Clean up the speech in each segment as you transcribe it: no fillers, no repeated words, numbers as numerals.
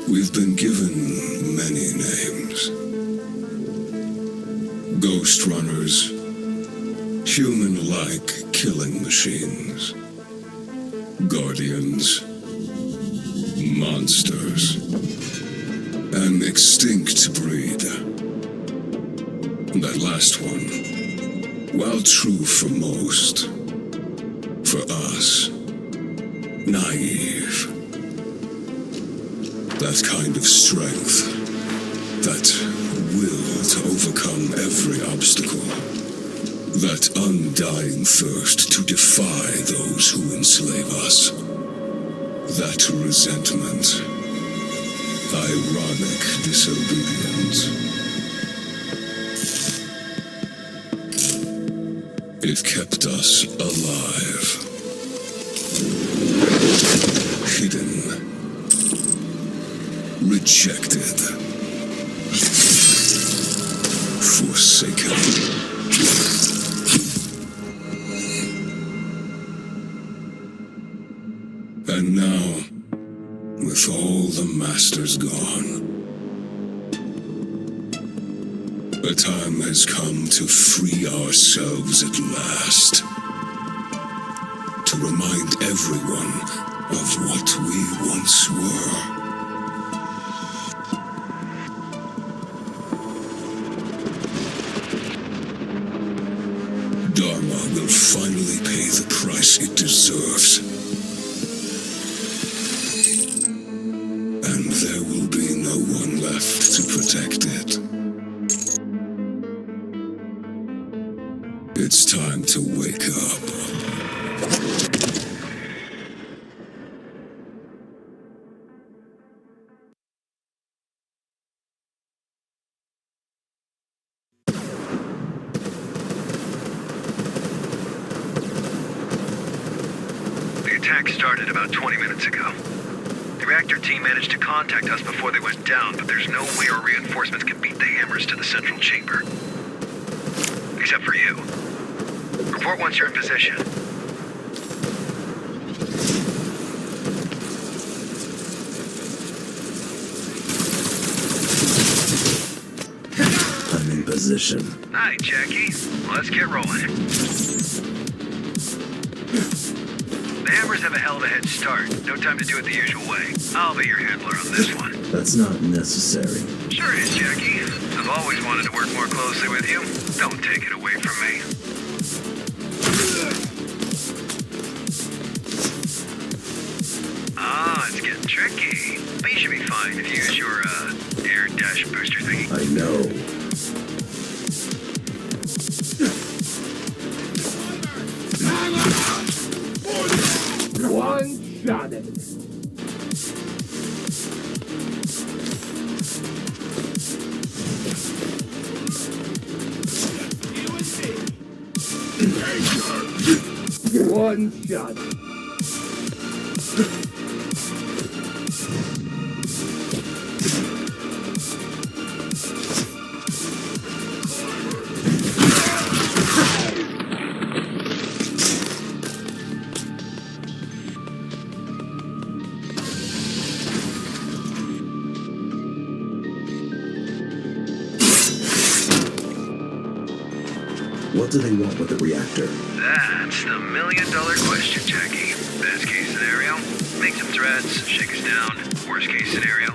We've been given many names. Ghostrunners, human-like killing machines. Guardians, monsters, an extinct breed. That last one, while true for most, for us, naive. That kind of strength, that will to overcome every obstacle, that undying thirst to defy those who enslave us, that resentment, ironic disobedience. It kept us alive, hidden, rejected, forsaken. And now, with all the masters gone, a time has come to free ourselves at last. To remind everyone of what we once were. Dharma will finally pay the price it deserves. And there will be no one left to protect it. It's time to wake up. The attack started about 20 minutes ago. The reactor team managed to contact us before they went down, but there's no way our reinforcements can beat the hammers to the central chamber. Except for you. Report once you're in position. I'm in position. Hi, Jackie. Let's get rolling. The hammers have a hell of a head start. No time to do it the usual way. I'll be your handler on this one. That's not necessary. Sure is, Jackie. I've always wanted to work more closely with you. Don't take it away from me. Ah, it's getting tricky. But you should be fine if you use your, air dash booster thingy. I know. One shot at it. One shot. What do they want with the reactor? That's the million-dollar question, Jackie. Best case scenario, make some threats, shake us down. Worst case scenario,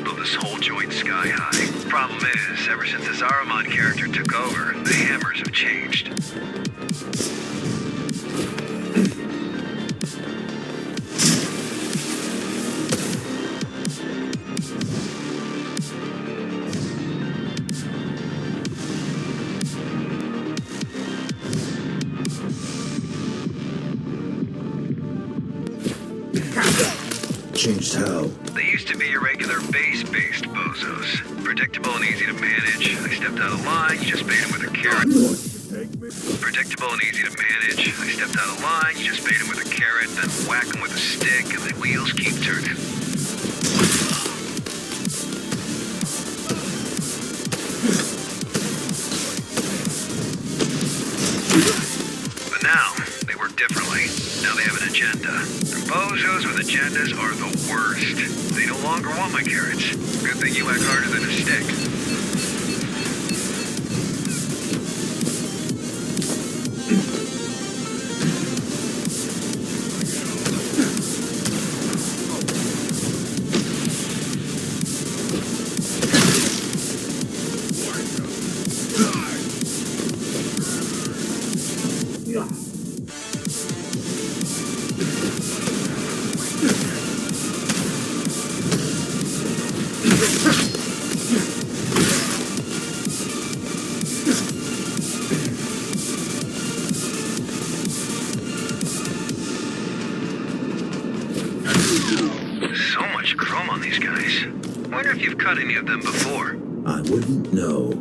blow this whole joint sky high. Problem is, ever since this Ahriman character took over, the hammers have changed. Changed how? They used to be irregular base-based bozos. Predictable and easy to manage. I stepped out of line, you just bait them with a carrot. Predictable and easy to manage. I stepped out of line, you just bait them with a carrot, then whack them with a stick, and the wheels keep turning. But now, they work differently. Now they have an agenda. Bozos with agendas are the worst. They no longer want my carrots. Good thing you whack harder than a stick. So much chrome on these guys. Wonder if you've cut any of them before. I wouldn't know.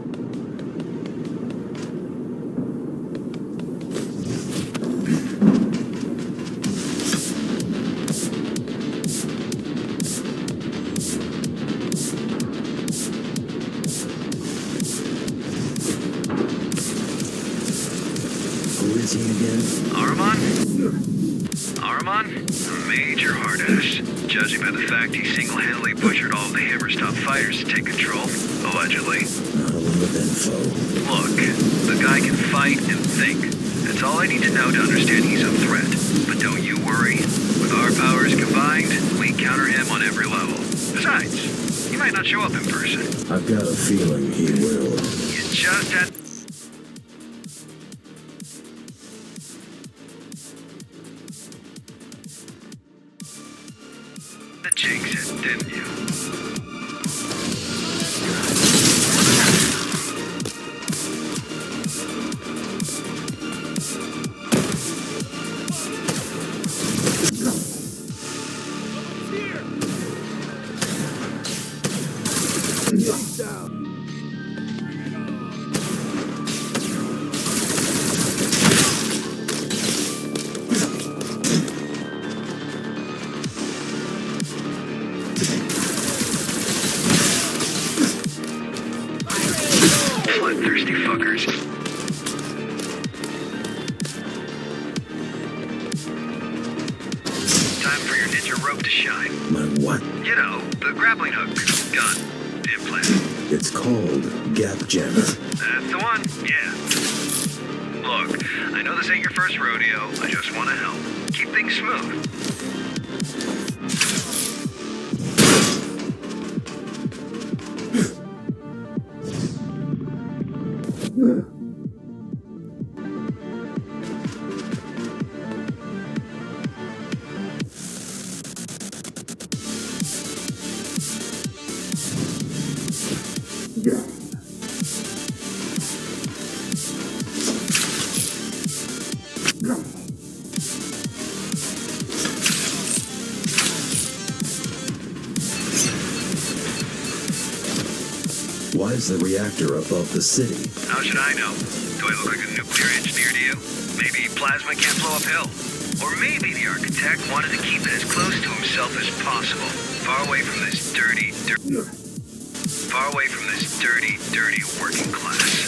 Who is he again? Ahriman? A major hard ass. Judging by the fact he single-handedly butchered all of the Hammerstop fighters to take control, allegedly. Not a lot of info. Look, the guy can fight and think. That's all I need to know to understand he's a threat. But don't you worry. With our powers combined, we counter him on every level. Besides, he might not show up in person. I've got a feeling he will. You just had... to jinx it, didn't you? Bloodthirsty fuckers. Time for your ninja rope to shine. My what? You know, the grappling hook, gun, implant. It's called Gap Jammer. That's the one, yeah. Look, I know this ain't your first rodeo. I just want to help. Keep things smooth. Why is the reactor above the city? How should I know? Do I look like a nuclear engineer to you? Maybe plasma can't flow uphill. Or maybe the architect wanted to keep it as close to himself as possible. Far away from this dirty working class.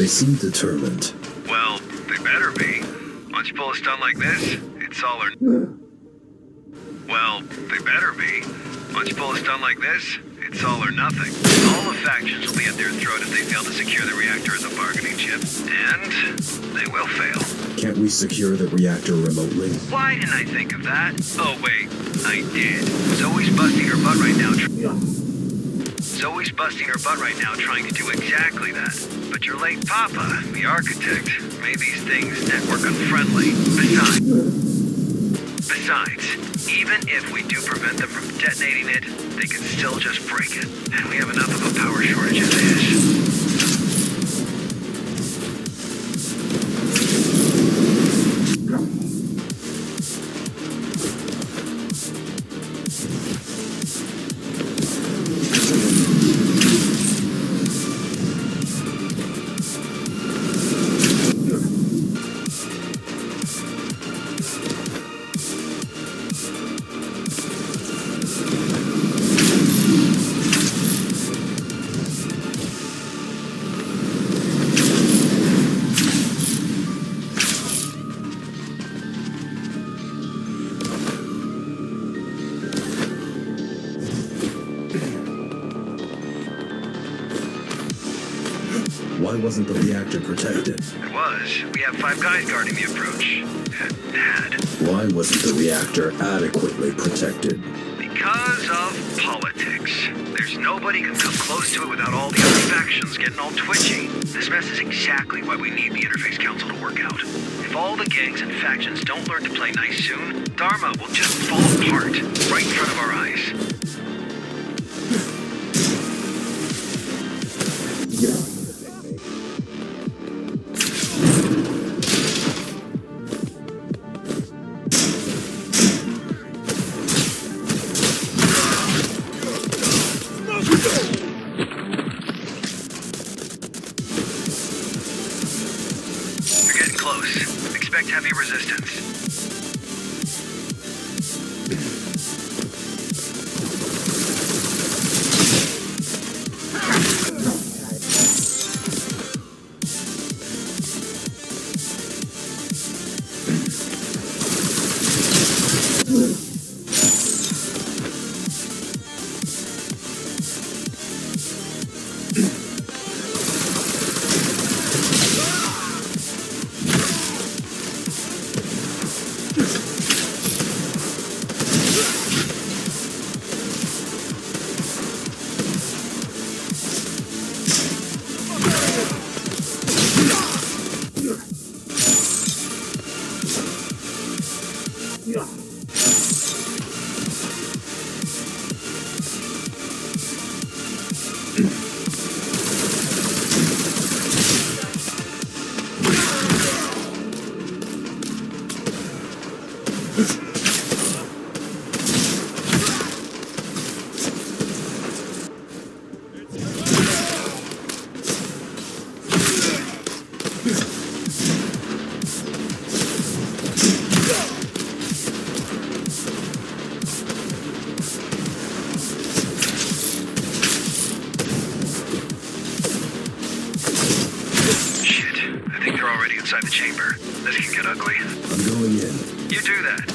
They seem determined. Well, they better be. Once you pull a stunt like this, it's all or... Well, they better be. Once you pull a stunt like this, it's all or nothing. All the factions will be at their throat if they fail to secure the reactor as a bargaining chip. And they will fail. Can't we secure the reactor remotely? Why didn't I think of that? Oh, wait. I did. Zoe's busting her butt right now. Zoe's busting her butt right now trying to do exactly that. But your late papa, the architect, made these things network unfriendly. Besides, even if we do prevent them from detonating it, they can still just break it. And we have enough of a power shortage as is. Why wasn't the reactor protected? It was. We have 5 guys guarding the approach. Had. Why wasn't the reactor adequately protected? Because of politics. There's nobody can come close to it without all the other factions getting all twitchy. This mess is exactly why we need the Interface Council to work out. If all the gangs and factions don't learn to play nice soon, Dharma will just fall apart right in front of our eyes. Expect heavy resistance. Inside the chamber. This can get ugly. I'm going in. You do that.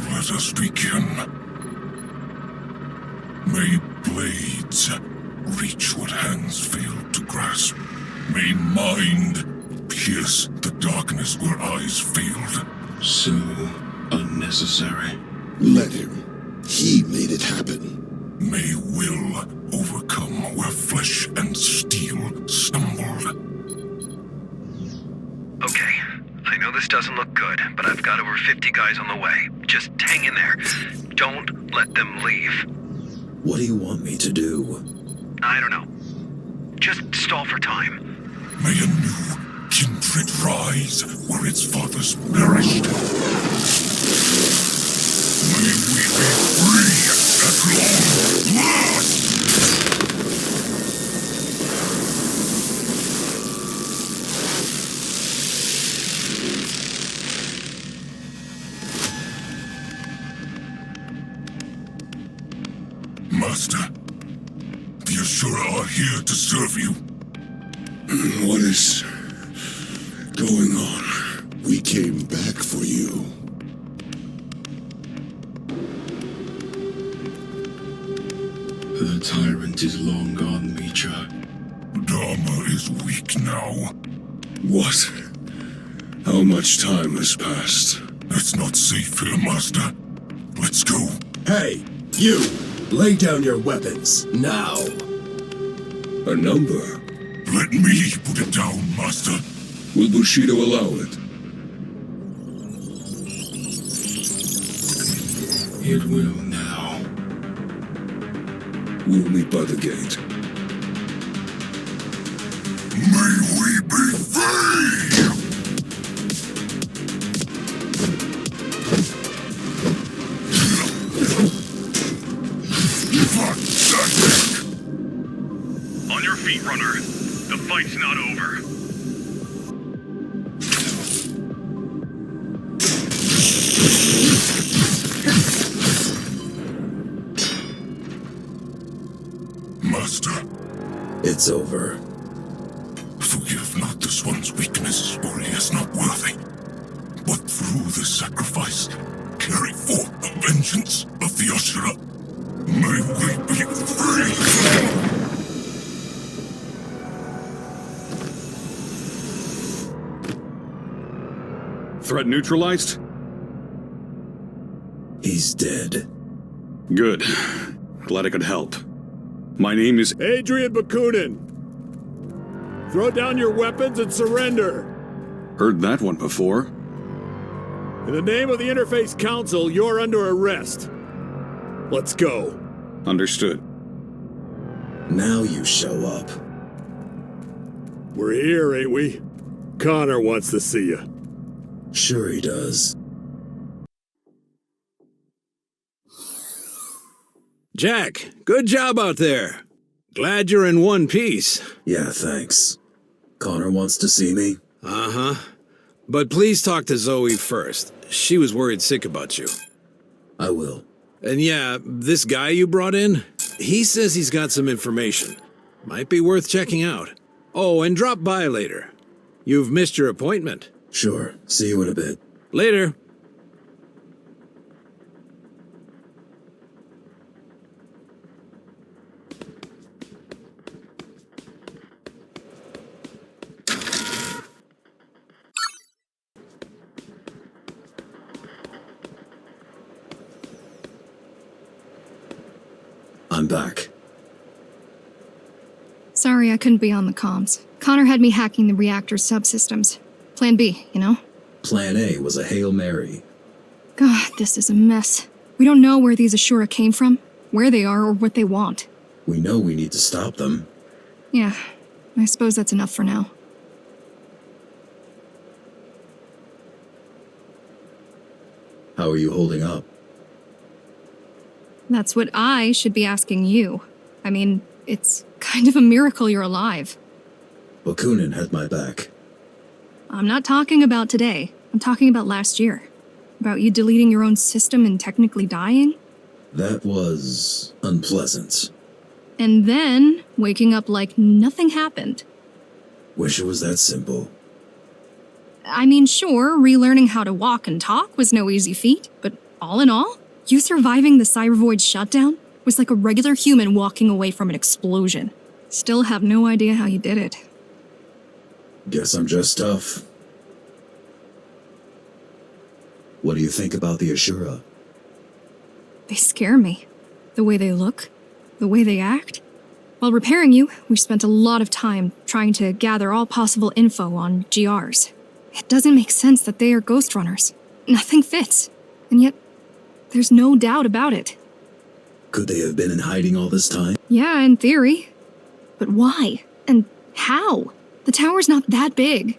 Let us begin. May blades reach what hands failed to grasp. May mind pierce the darkness where eyes failed. So unnecessary. Let him. He made it happen. May will overcome where flesh and steel stumbled. Okay, I know this doesn't look good, but I've got over 50 guys on the way. Just hang in there. Don't let them leave. What do you want me to do? I don't know. Just stall for time. May a new kindred rise where its fathers perished. May we be free at long last! Master, the Ashura are here to serve you. What is going on? We came back for you. The tyrant is long gone, Micha. Dharma is weak now. What? How much time has passed? It's not safe here, Master. Let's go. Hey, you! Lay down your weapons, now! A number? Let me put it down, Master. Will Bushido allow it? It will now. We'll meet by the gate. May we be free! On your feet, runner. The fight's not over. Master, It's over. forgive not this one's weakness, for he is not worthy. But through this sacrifice, carry forth the vengeance of the Ashura. May we be free! Threat neutralized? He's dead. Good. Glad I could help. My name is... Adrian Bakunin! Throw down your weapons and surrender! Heard that one before. In the name of the Interface Council, you're under arrest. Let's go. Understood. Now you show up. We're here, ain't we? Connor wants to see you. Sure he does. Jack, good job out there. Glad you're in one piece. Yeah, thanks. Connor wants to see me? Uh-huh. But please talk to Zoe first. She was worried sick about you. I will. And yeah, this guy you brought in, he says he's got some information. Might be worth checking out. Oh, and drop by later. You've missed your appointment. Sure. See you in a bit. Later. I'm back. Sorry I couldn't be on the comms. Connor had me hacking the reactor subsystems. Plan B, you know? Plan A was a Hail Mary. God, this is a mess. We don't know where these Ashura came from, where they are, or what they want. We know we need to stop them. Yeah, I suppose that's enough for now. How are you holding up? That's what I should be asking you. I mean, it's kind of a miracle you're alive. Bakunin had my back. I'm not talking about today. I'm talking about last year. About you deleting your own system and technically dying. That was unpleasant. And then waking up like nothing happened. Wish it was that simple. I mean, sure, relearning how to walk and talk was no easy feat, but all in all, you surviving the Cybervoid shutdown was like a regular human walking away from an explosion. Still have no idea how you did it. Guess I'm just tough. What do you think about the Ashura? They scare me. The way they look, the way they act. While repairing you, we spent a lot of time trying to gather all possible info on GRs. It doesn't make sense that they are Ghostrunners. Nothing fits. And yet, there's no doubt about it. Could they have been in hiding all this time? Yeah, in theory. But why? And how? The tower's not that big.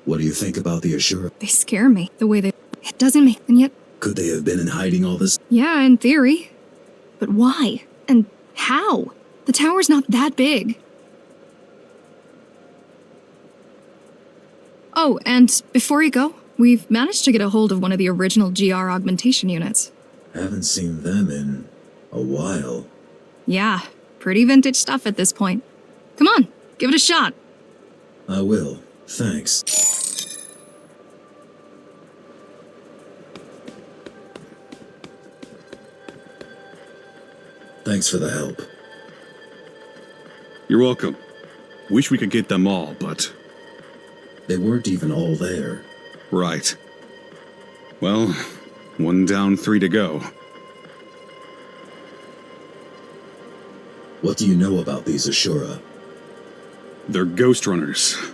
What do you think about the Ashura? They scare me, the way they... It doesn't make... And yet... Could they have been in hiding all this? Yeah, in theory. But why? And how? The tower's not that big. Oh, and before you go, we've managed to get a hold of one of the original GR augmentation units. Haven't seen them in a while. Yeah, pretty vintage stuff at this point. Come on, give it a shot. I will. Thanks. Thanks for the help. You're welcome. Wish we could get them all, but... They weren't even all there. Right. Well, 1 down, 3 to go. What do you know about these Ashura? They're Ghostrunners.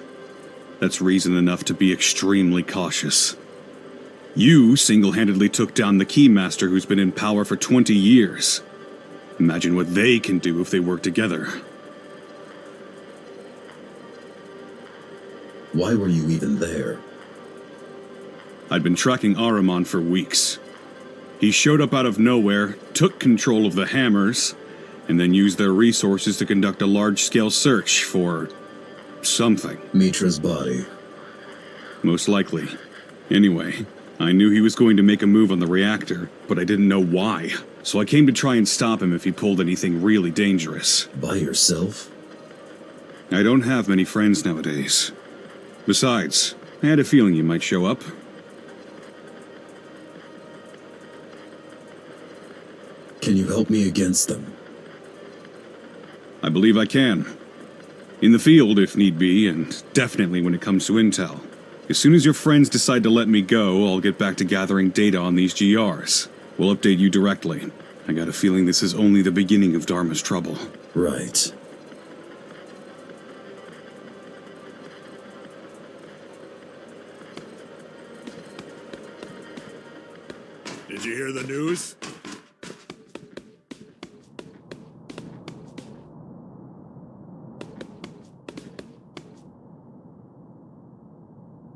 That's reason enough to be extremely cautious. You single-handedly took down the Keymaster who's been in power for 20 years. Imagine what they can do if they work together. Why were you even there? I'd been tracking Ahriman for weeks. He showed up out of nowhere, took control of the Hammers, and then used their resources to conduct a large-scale search for... something. Mitra's body. Most likely. Anyway, I knew he was going to make a move on the reactor, but I didn't know why. So I came to try and stop him if he pulled anything really dangerous. By yourself? I don't have many friends nowadays. Besides, I had a feeling you might show up. Can you help me against them? I believe I can. In the field, if need be, and definitely when it comes to intel. As soon as your friends decide to let me go, I'll get back to gathering data on these GRs. We'll update you directly. I got a feeling this is only the beginning of Dharma's trouble. Right. Did you hear the news?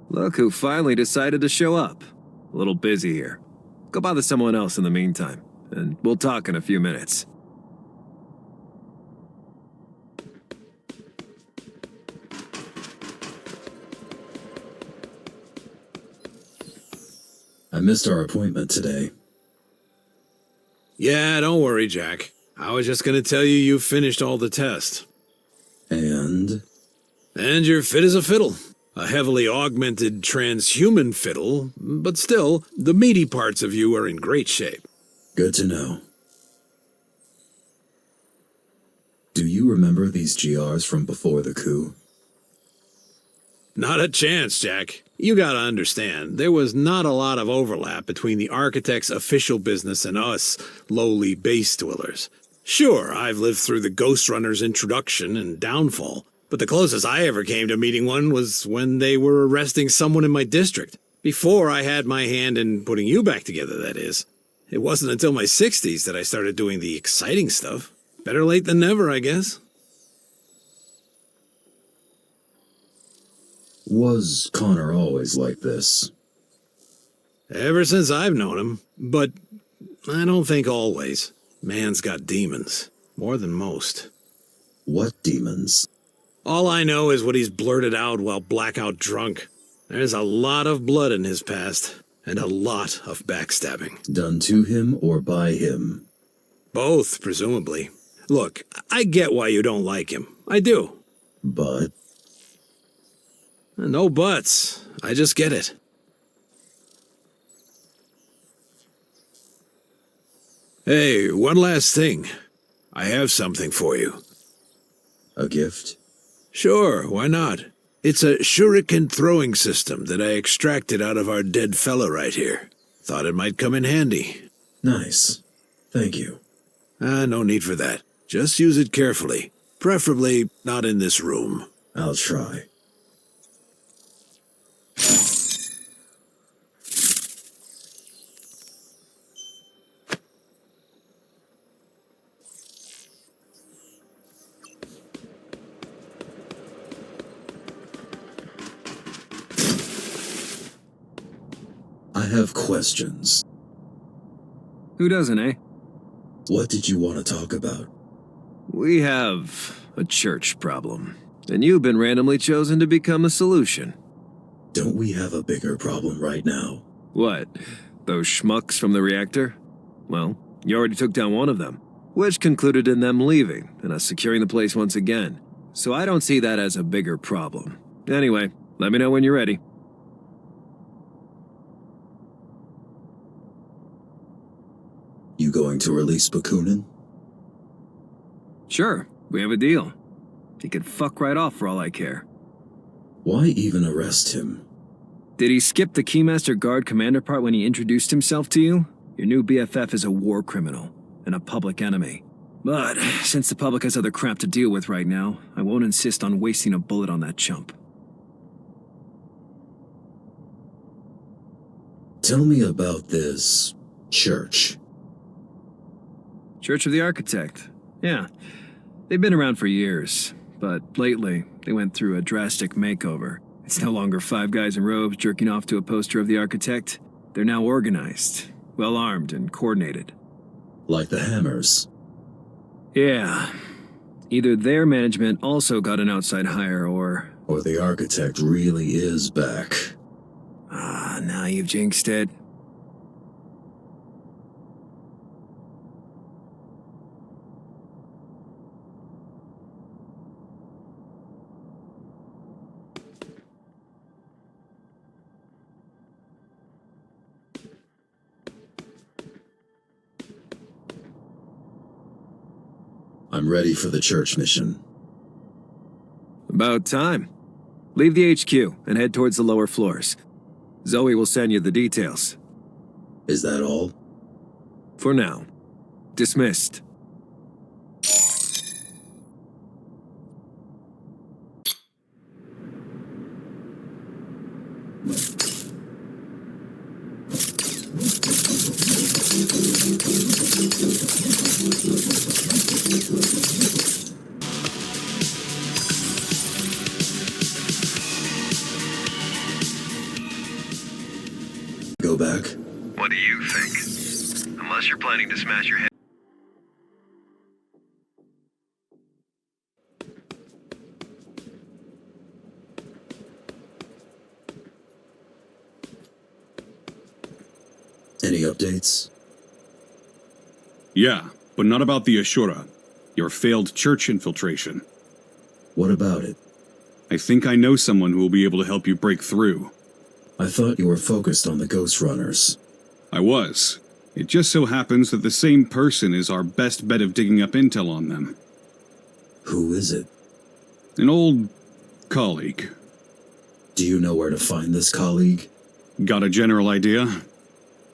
Look who finally decided to show up. A little busy here. Go bother someone else in the meantime, and we'll talk in a few minutes. I missed our appointment today. Yeah, don't worry, Jack. I was just gonna tell you finished all the tests. And? And you're fit as a fiddle. A heavily augmented transhuman fiddle, but still, the meaty parts of you are in great shape. Good to know. Do you remember these GRs from before the coup? Not a chance, Jack. You gotta understand, there was not a lot of overlap between the Architect's official business and us, lowly base dwellers. Sure, I've lived through the Ghostrunner's introduction and downfall, but the closest I ever came to meeting one was when they were arresting someone in my district. Before I had my hand in putting you back together, that is. It wasn't until my 60s that I started doing the exciting stuff. Better late than never, I guess. Was Connor always like this? Ever since I've known him, but I don't think always. Man's got demons. More than most. What demons? All I know is what he's blurted out while blackout drunk. There's a lot of blood in his past, and a lot of backstabbing. Done to him or by him? Both, presumably. Look, I get why you don't like him. I do. But? No buts. I just get it. Hey, one last thing. I have something for you. A gift? Sure, why not? It's a shuriken throwing system that I extracted out of our dead fella right here. Thought it might come in handy. Nice. Thank you. No need for that. Just use it carefully. Preferably not in this room. I'll try. have questions. Who doesn't, eh? What did you want to talk about? We have a church problem, and you've been randomly chosen to become the solution. Don't we have a bigger problem right now? What? Those schmucks from the reactor? Well, you already took down one of them, which concluded in them leaving and us securing the place once again. So I don't see that as a bigger problem. Anyway, let me know when you're ready. You going to release Bakunin? Sure, we have a deal. He could fuck right off for all I care. Why even arrest him? Did he skip the Keymaster Guard commander part when he introduced himself to you? Your new BFF is a war criminal and a public enemy. But since the public has other crap to deal with right now, I won't insist on wasting a bullet on that chump. Tell me about this church. Church of the Architect. Yeah, they've been around for years, but lately they went through a drastic makeover. It's no longer 5 guys in robes jerking off to a poster of the Architect. They're now organized, well-armed, and coordinated. Like the Hammers. Yeah. Either their management also got an outside hire, or the Architect really is back. Ah, now you've jinxed it. I'm ready for the church mission. About time. Leave the HQ and head towards the lower floors. Zoe will send you the details. Is that all? For now. Dismissed. Go back? What do you think? Unless you're planning to smash your head. Any updates? Yeah, but not about the Ashura, your failed church infiltration. What about it? I think I know someone who will be able to help you break through. I thought you were focused on the Ghostrunners. I was. It just so happens that the same person is our best bet of digging up intel on them. Who is it? An old colleague. Do you know where to find this colleague? Got a general idea?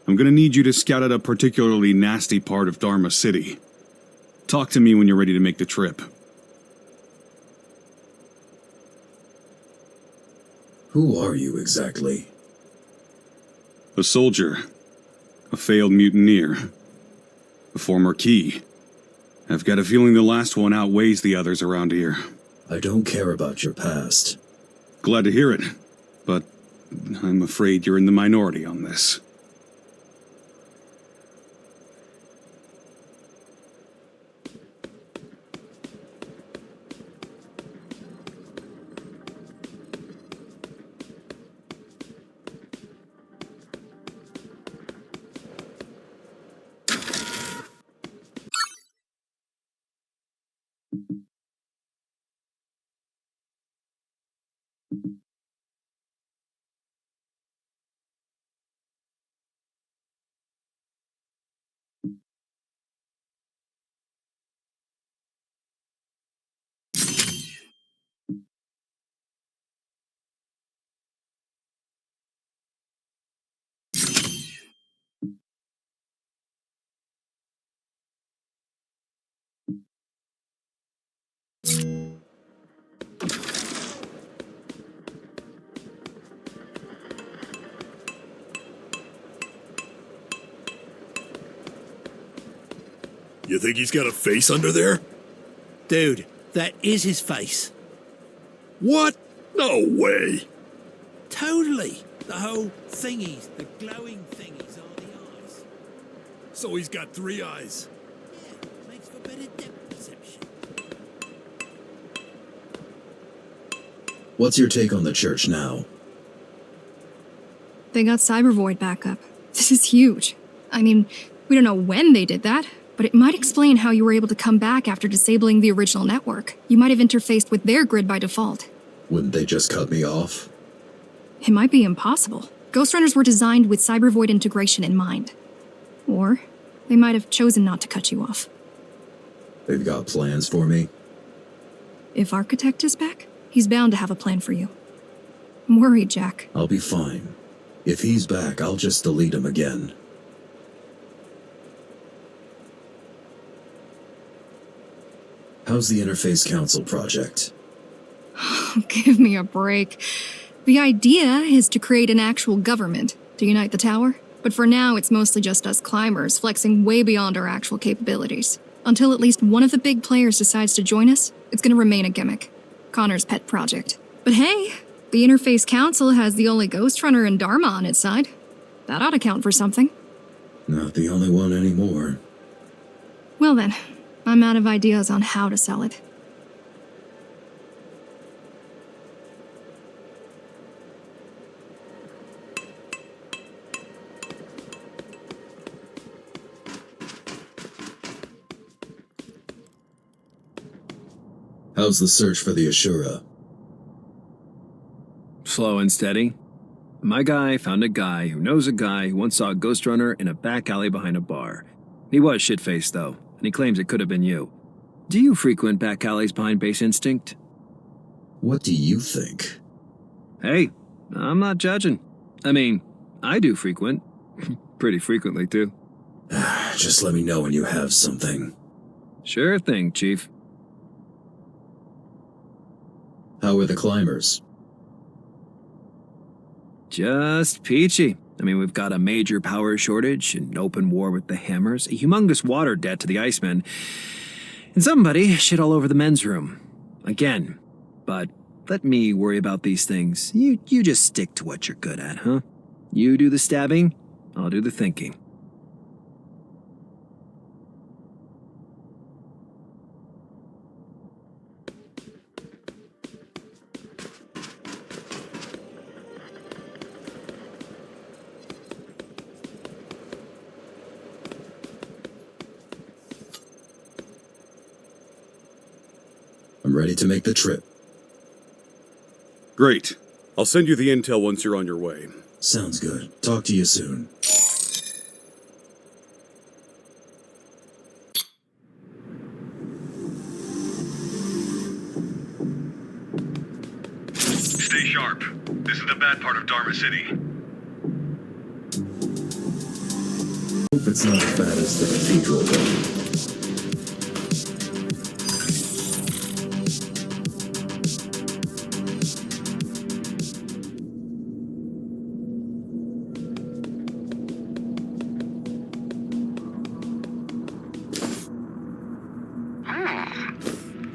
I'm gonna need you to scout out a particularly nasty part of Dharma City. Talk to me when you're ready to make the trip. Who are you exactly? A soldier. A failed mutineer. A former key. I've got a feeling the last one outweighs the others around here. I don't care about your past. Glad to hear it, but I'm afraid you're in the minority on this. You think he's got a face under there? Dude, that is his face. What? No way. Totally. The whole thingies, the glowing thingies are the eyes. So he's got 3 eyes. Yeah, makes for better depth perception. What's your take on the church now? They got Cybervoid back up. This is huge. I mean, we don't know when they did that, but it might explain how you were able to come back after disabling the original network. You might have interfaced with their grid by default. Wouldn't they just cut me off? It might be impossible. Ghostrunners were designed with Cybervoid integration in mind. Or they might have chosen not to cut you off. They've got plans for me? If Architect is back, he's bound to have a plan for you. I'm worried, Jack. I'll be fine. If he's back, I'll just delete him again. How's the Interface Council project? Give me a break. The idea is to create an actual government to unite the tower, but for now it's mostly just us climbers flexing way beyond our actual capabilities. Until at least one of the big players decides to join us, it's gonna remain a gimmick. Connor's pet project. But hey, the Interface Council has the only Ghostrunner and Dharma on its side. That ought to count for something. Not the only one anymore. Well then, I'm out of ideas on how to sell it. How's the search for the Ashura? Slow and steady. My guy found a guy who knows a guy who once saw a Ghostrunner in a back alley behind a bar. He was shit-faced, though, and he claims it could have been you. Do you frequent back alleys behind Base Instinct? What do you think? Hey, I'm not judging. I mean, I do frequent. Pretty frequently, too. Just let me know when you have something. Sure thing, Chief. How are the climbers? Just peachy. I mean, we've got a major power shortage, an open war with the Hammers, a humongous water debt to the Icemen, and somebody shit all over the men's room. Again. But let me worry about these things. You just stick to what you're good at, huh? You do the stabbing, I'll do the thinking. I'm ready to make the trip. Great. I'll send you the intel once you're on your way. Sounds good. Talk to you soon. Stay sharp. This is the bad part of Dharma City. Hope it's not as bad as the cathedral though.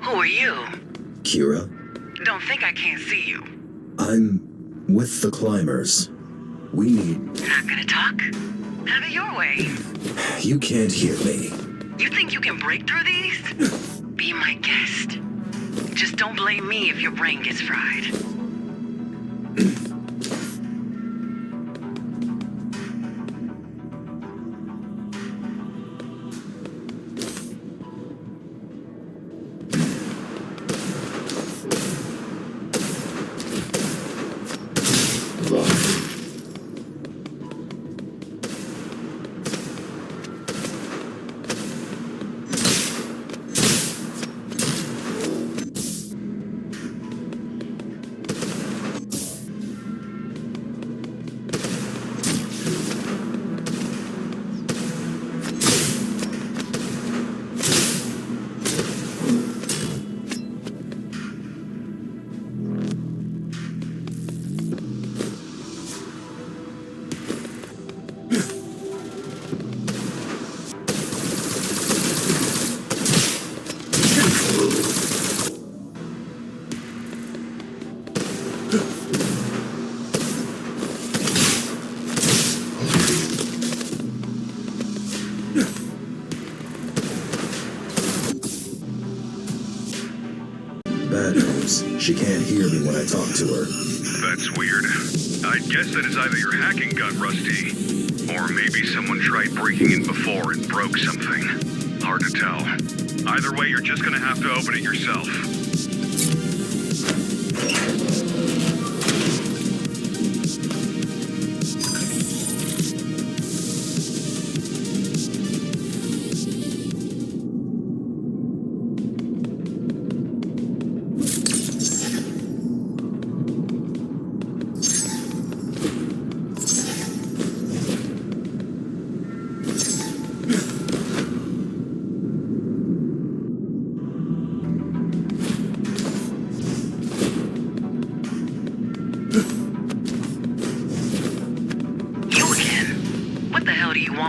Who are you? Kira? Don't think I can't see you. I'm with the climbers. We need... Not gonna talk? Have it your way. You can't hear me. You think you can break through these? Be my guest. Just don't blame me if your brain gets fried. ears. She can't hear me when I talk to her. That's weird. I'd guess that it's either your hacking got rusty, or maybe someone tried breaking in before and broke something. Hard to tell. Either way, you're just gonna have to open it yourself.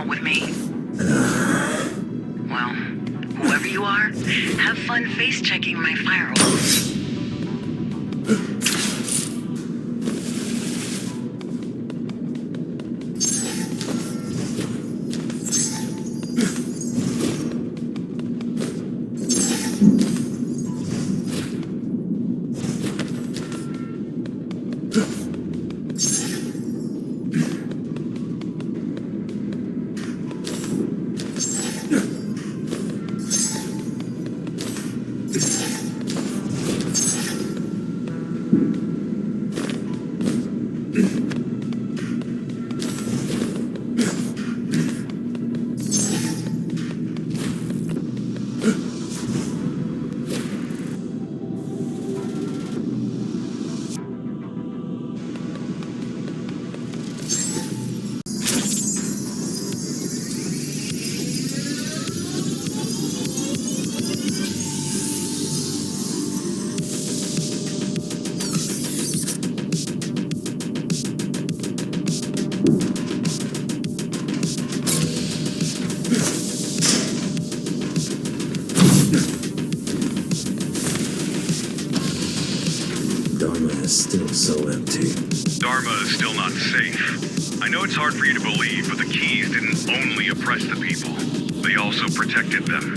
With me? Well, whoever you are, have fun face-checking my firewalls. Dharma is still so empty. Dharma is still not safe. I know it's hard for you to believe, but the keys didn't only oppress the people. They also protected them.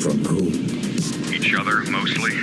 From whom? Each other, mostly.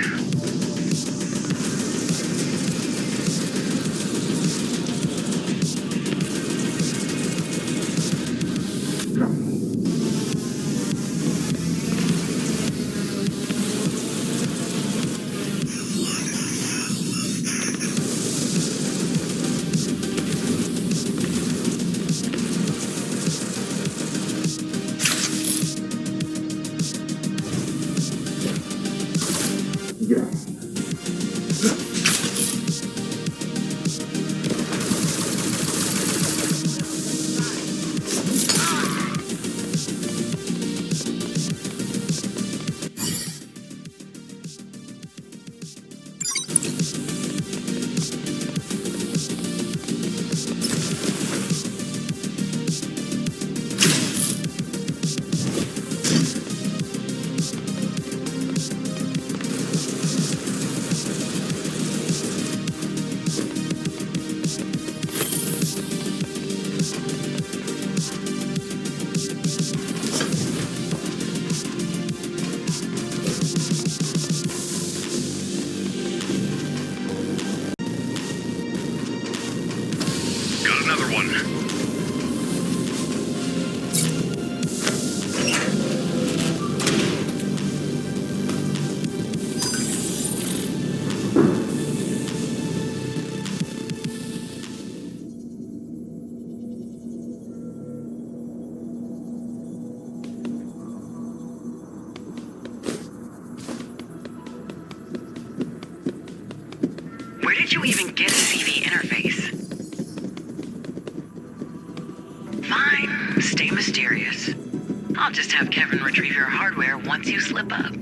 Where did you even get a CV interface? Fine, stay mysterious. I'll just have Kevin retrieve your hardware once you slip up.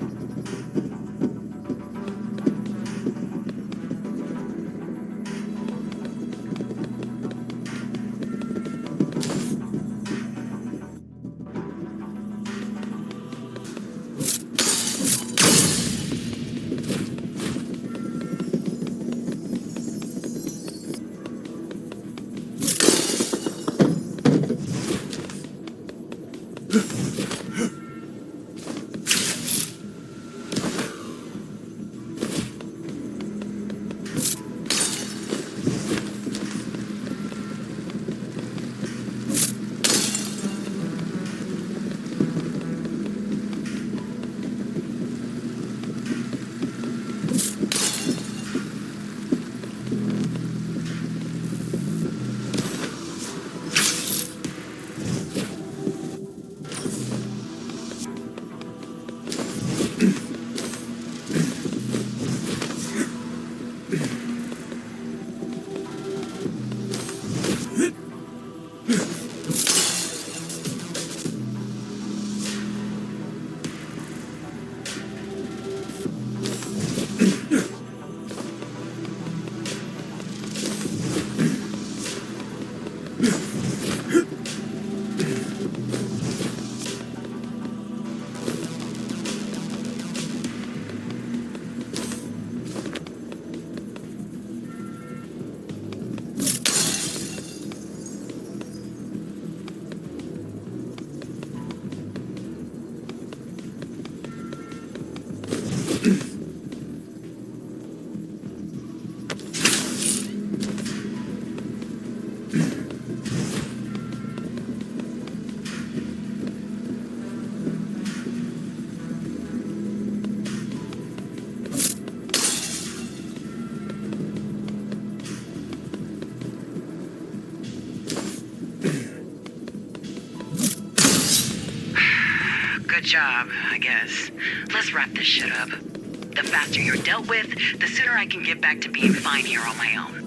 Good job, I guess. Let's wrap this shit up. The faster you're dealt with, the sooner I can get back to being fine here on my own.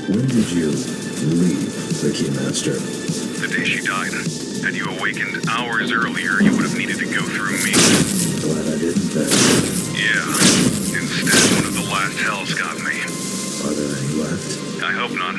When did you leave the Keymaster? The day she died. Had you awakened hours earlier, you would have needed to go through me. Glad I didn't then. Yeah. Instead, one of the last hells got me. Are there any left? I hope not.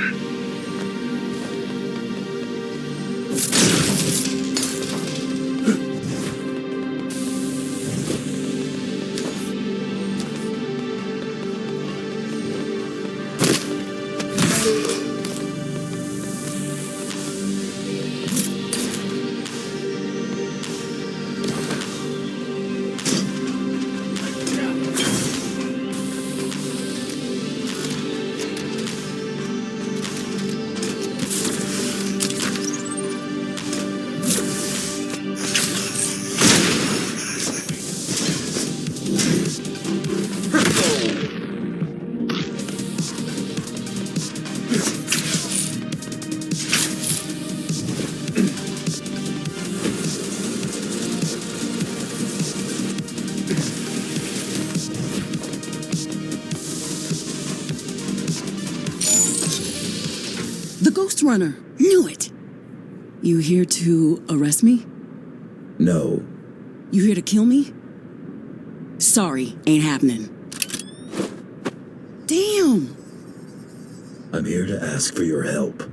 The Ghostrunner! Knew it! You here to arrest me? No. You here to kill me? Sorry, ain't happening. Damn! I'm here to ask for your help.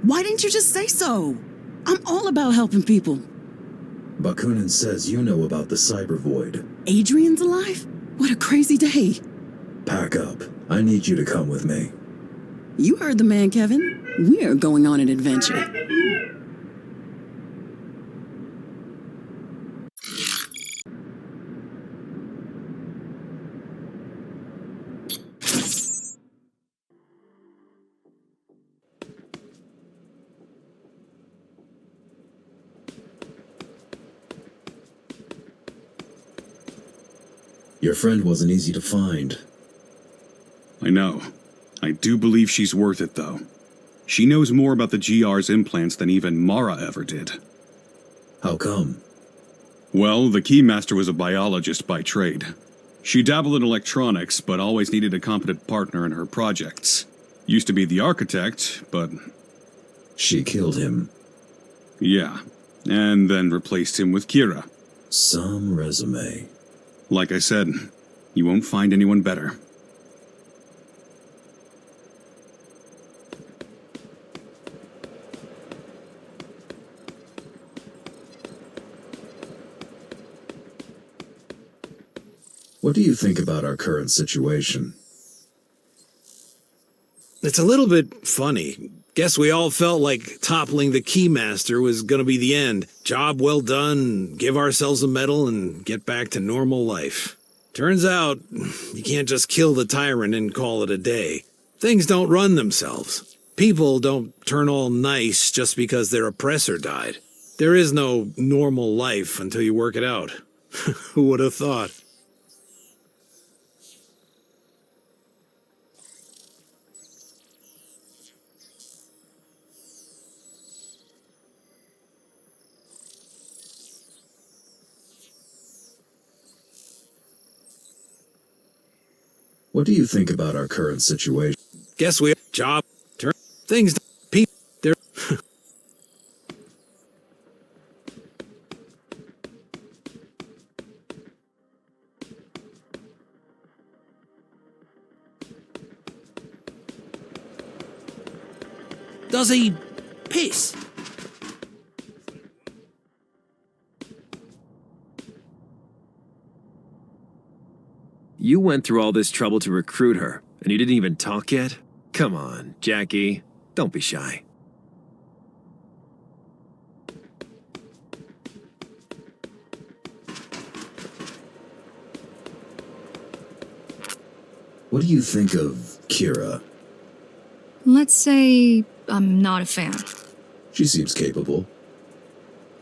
Why didn't you just say so? I'm all about helping people. Bakunin says you know about the Cybervoid. Adrian's alive? What a crazy day. Pack up. I need you to come with me. You heard the man, Kevin. We are going on an adventure. Your friend wasn't easy to find. I know. I do believe she's worth it, though. She knows more about the GR's implants than even Mara ever did. How come? Well, the Keymaster was a biologist by trade. She dabbled in electronics, but always needed a competent partner in her projects. Used to be the architect, but... She killed him. Yeah, and then replaced him with Kira. Some resume. Like I said, you won't find anyone better. What do you think about our current situation? It's a little bit funny. Guess we all felt like toppling the Keymaster was gonna be the end. Job well done, give ourselves a medal, and get back to normal life. Turns out, you can't just kill the tyrant and call it a day. Things don't run themselves. People don't turn all nice just because their oppressor died. There is no normal life until you work it out. Who would have thought? What do you think about our current situation? Guess we job turn things people there. Does he piss? You went through all this trouble to recruit her, and you didn't even talk yet? Come on, Jackie. Don't be shy. What do you think of Kira? Let's say I'm not a fan. She seems capable.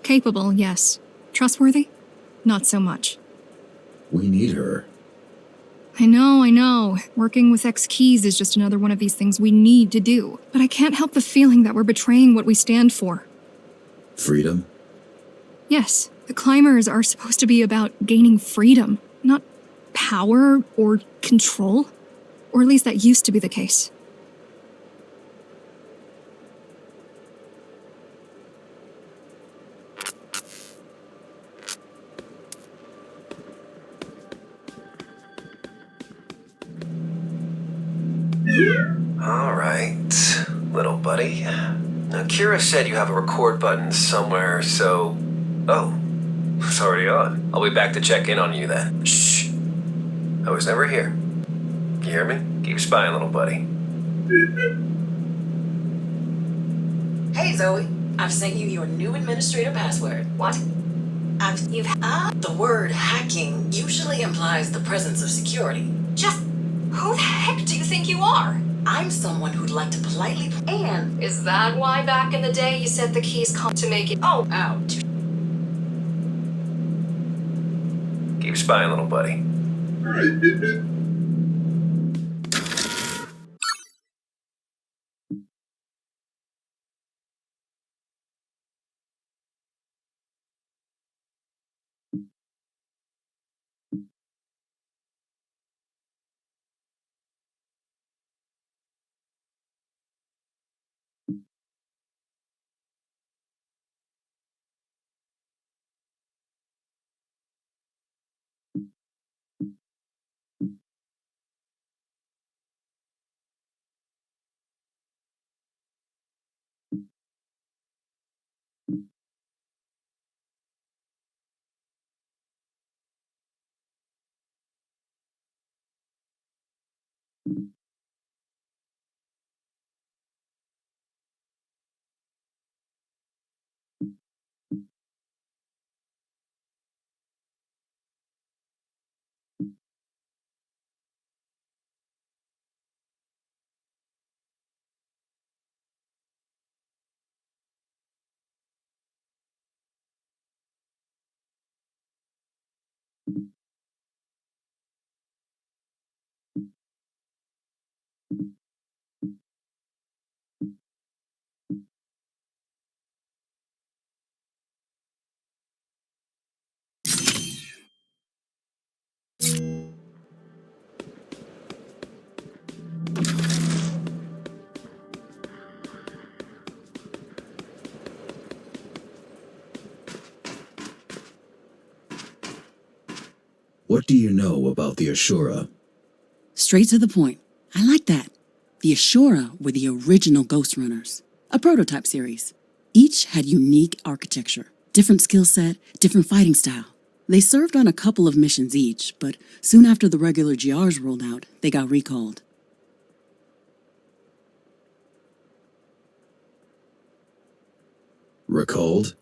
Capable, yes. Trustworthy? Not so much. We need her. I know. Working with X-Keys is just another one of these things we need to do. But I can't help the feeling that we're betraying what we stand for. Freedom? Yes, the climbers are supposed to be about gaining freedom, not power or control. Or at least that used to be the case. All right, little buddy. Now, Kira said you have a record button somewhere, so... Oh, it's already on. I'll be back to check in on you then. Shh. I was never here. You hear me? Keep spying, little buddy. Hey, Zoe. I've sent you your new administrator password. What? The word hacking usually implies the presence of security. Just who the heck do you think you are? I'm someone who'd like to politely... And... Is that why back in the day you said the keys come to make it... Oh, out. Keep spying, little buddy. What do you know about the Ashura? Straight to the point. I like that. The Ashura were the original Ghostrunners, a prototype series. Each had unique architecture, different skill set, different fighting style. They served on a couple of missions each, but soon after the regular GRs rolled out, they got recalled. Recalled?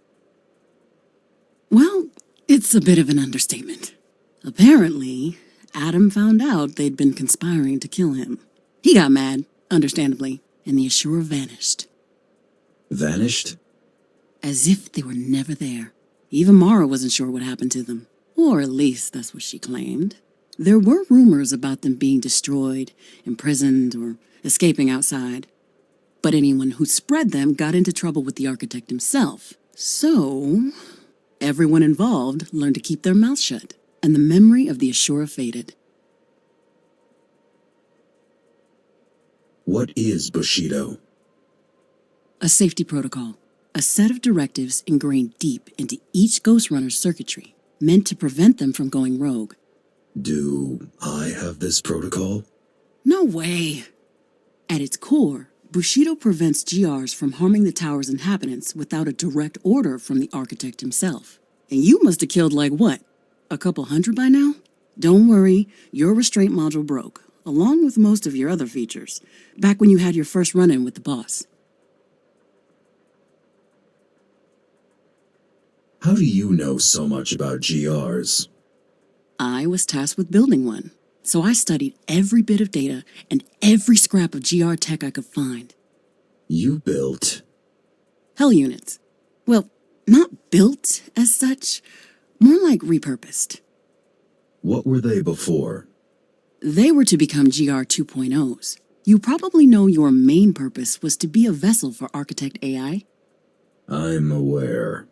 Well, it's a bit of an understatement. Apparently, Adam found out they'd been conspiring to kill him. He got mad, understandably, and the Ashura vanished. Vanished? As if they were never there. Even Mara wasn't sure what happened to them. Or at least that's what she claimed. There were rumors about them being destroyed, imprisoned, or escaping outside. But anyone who spread them got into trouble with the architect himself. So, everyone involved learned to keep their mouths shut, and the memory of the Ashura faded. What is Bushido? A safety protocol. A set of directives ingrained deep into each Ghostrunner's circuitry, meant to prevent them from going rogue. Do I have this protocol? No way! At its core, Bushido prevents GRs from harming the tower's inhabitants without a direct order from the architect himself. And you must have killed like what? A couple hundred by now? Don't worry, your restraint module broke, along with most of your other features, back when you had your first run-in with the boss. How do you know so much about GRs? I was tasked with building one. So I studied every bit of data and every scrap of GR tech I could find. You built... Hell units. Well, not built as such, more like repurposed. What were they before? They were to become GR 2.0s. You probably know your main purpose was to be a vessel for Architect AI. I'm aware.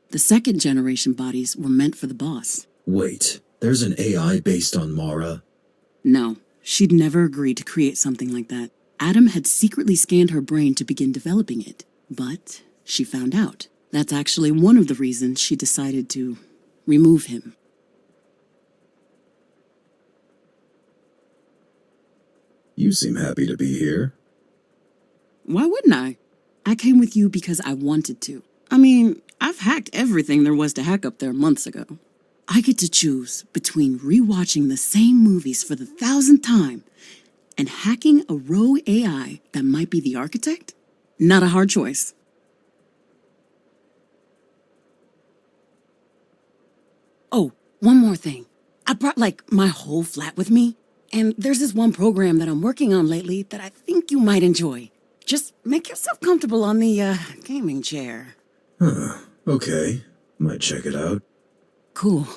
The second generation bodies were meant for the boss. Wait, there's an AI based on Mara? No, she'd never agreed to create something like that. Adam had secretly scanned her brain to begin developing it, but she found out. That's actually one of the reasons she decided to remove him. You seem happy to be here. Why wouldn't I? I came with you because I wanted to. I mean, I've hacked everything there was to hack up there months ago. I get to choose between rewatching the same movies for the 1,000th time and hacking a rogue AI that might be the architect? Not a hard choice. Oh, one more thing. I brought, my whole flat with me, and there's this one program that I'm working on lately that I think you might enjoy. Just make yourself comfortable on the, gaming chair. Huh, okay. Might check it out. Cool.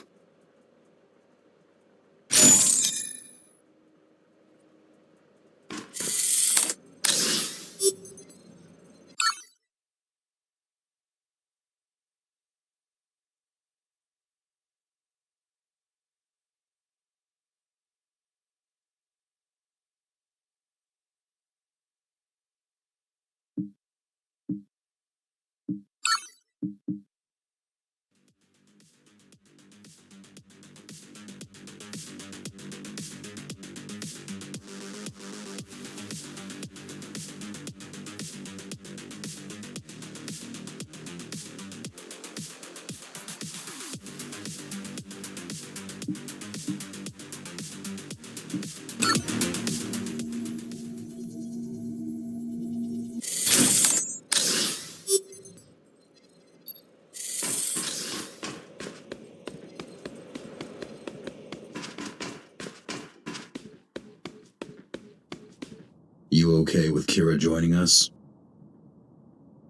You okay with Kira joining us?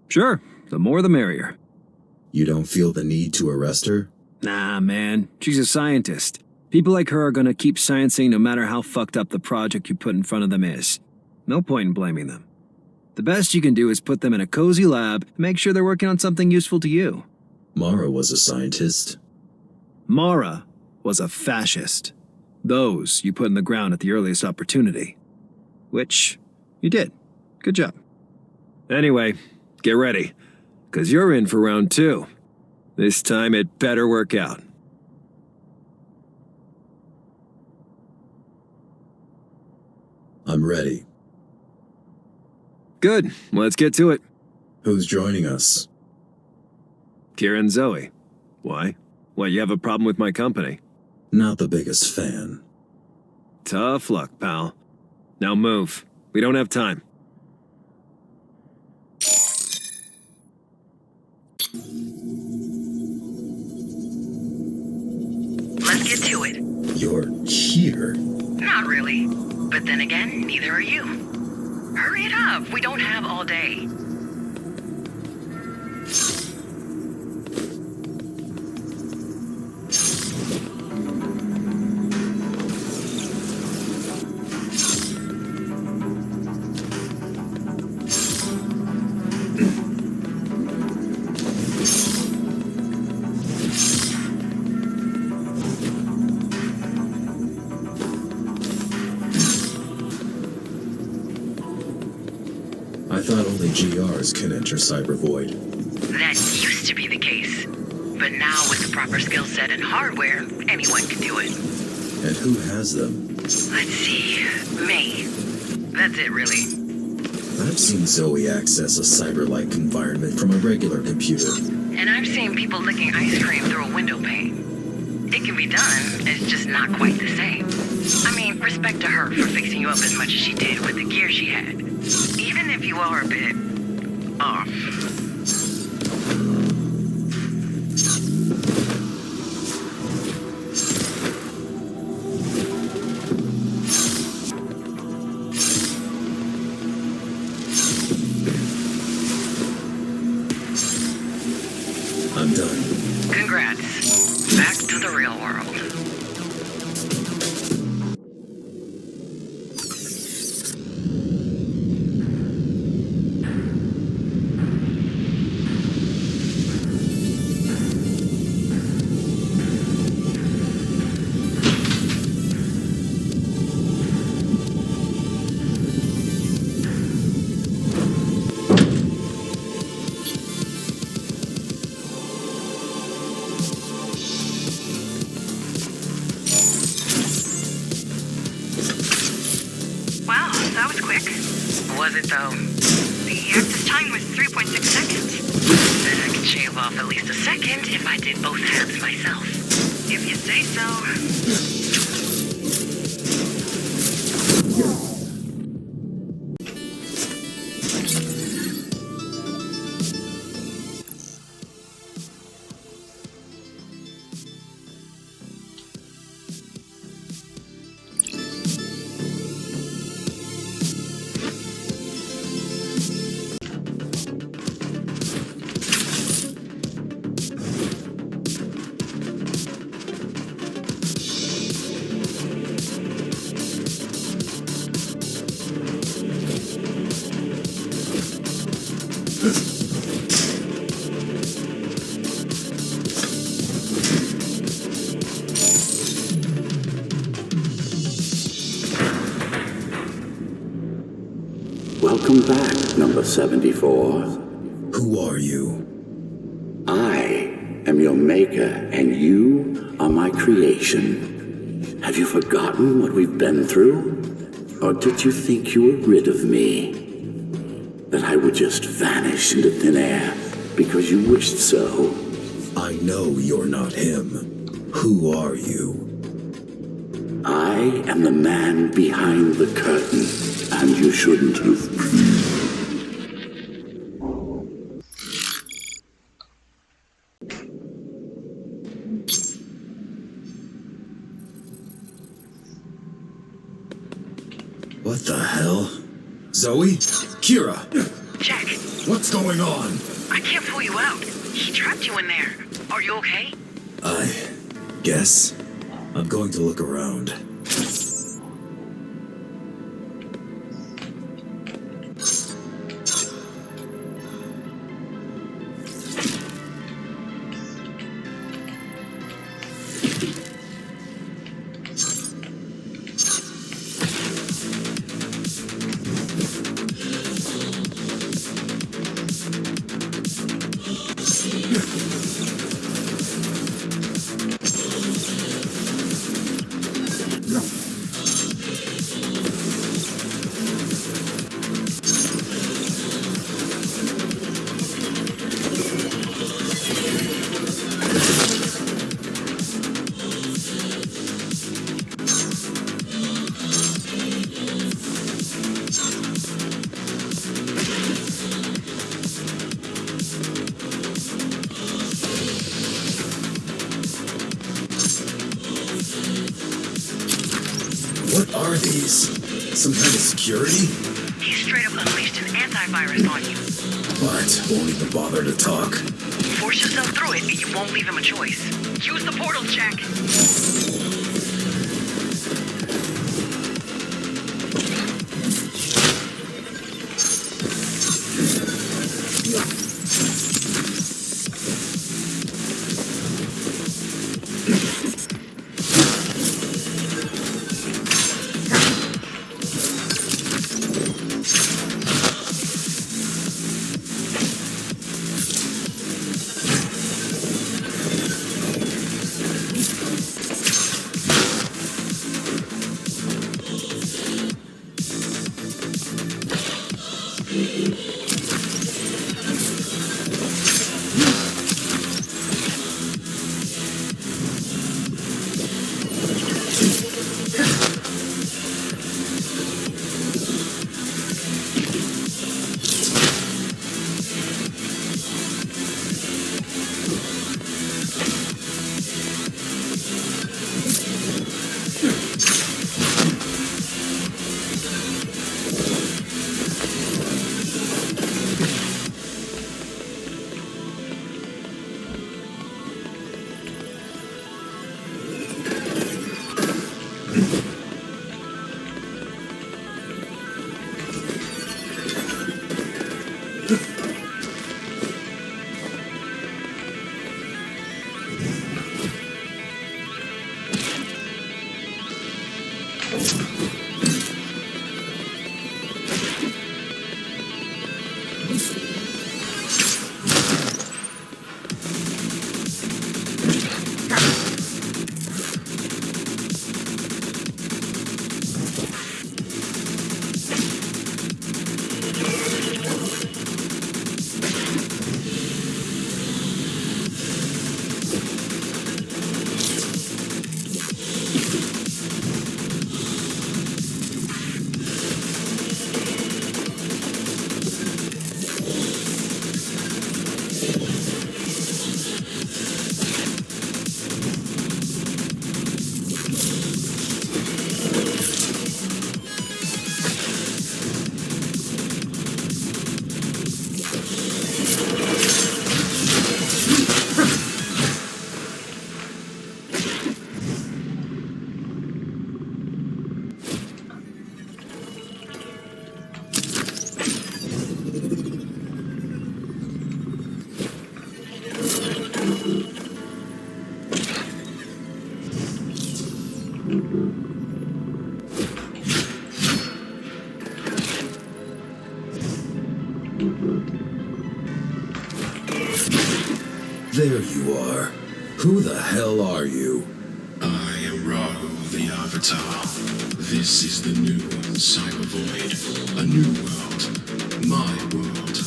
Sure, the more the merrier. You don't feel the need to arrest her? Nah, man, she's a scientist. People like her are gonna keep sciencing no matter how fucked up the project you put in front of them is. No point in blaming them. The best you can do is put them in a cozy lab and make sure they're working on something useful to you. Mara was a scientist. Mara was a fascist. Those you put in the ground at the earliest opportunity. Which you did. Good job. Anyway, get ready, 'cause you're in for round 2. This time it better work out. I'm ready. Good, let's get to it. Who's joining us? Kira and Zoe. Why? What, you have a problem with my company? Not the biggest fan. Tough luck, pal. Now move. We don't have time. Let's get to it. You're here? Not really. But then again, neither are you. Hurry it up. We don't have all day. I thought only GRs can enter Cybervoid. That used to be the case. But now with the proper skill set and hardware, anyone can do it. And who has them? Let's see. Me. That's it, really. I've seen Zoe access a cyber-like environment from a regular computer. And I've seen people licking ice cream through a window pane. It can be done, it's just not quite the same. I mean, respect to her for fixing you up as much as she did with the gear she had. Even if you are a bit off. I'm done. Congrats. Back to the real world. Wow, that was quick. Was it though? The active time was 3.6 seconds. Then I could shave off at least a second if I did both halves myself. If you say so. Welcome back, number 74. Who are you? I am your maker, and you are my creation. Have you forgotten what we've been through? Or did you think you were rid of me? That I would just vanish into thin air because you wished so? I know you're not him. Who are you? I am the man behind the curtain, and you shouldn't have been. What the hell? Zoe? Kira! Jack. What's going on? I can't pull you out. He trapped you in there. Are you okay? I guess. I'm going to look around. What are these? Some kind of security? He straight up unleashed an antivirus on you. But won't even bother to talk. Force yourself through it and you won't leave him a choice. Use the portal, Jack. There you are. Who the hell are you? I am Rahu, the Avatar. This is the new Cybervoid. A new world. My world.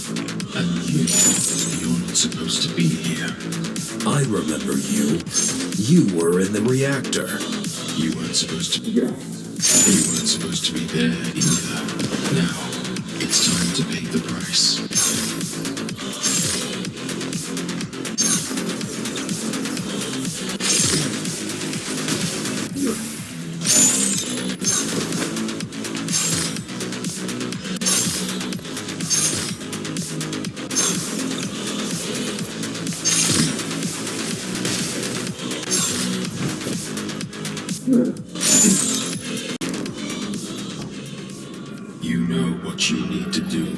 And you're not supposed to be here. I remember you. You were in the reactor. You weren't supposed to be there. You weren't supposed to be there either. Now, it's time to pay the price. You know what you need to do.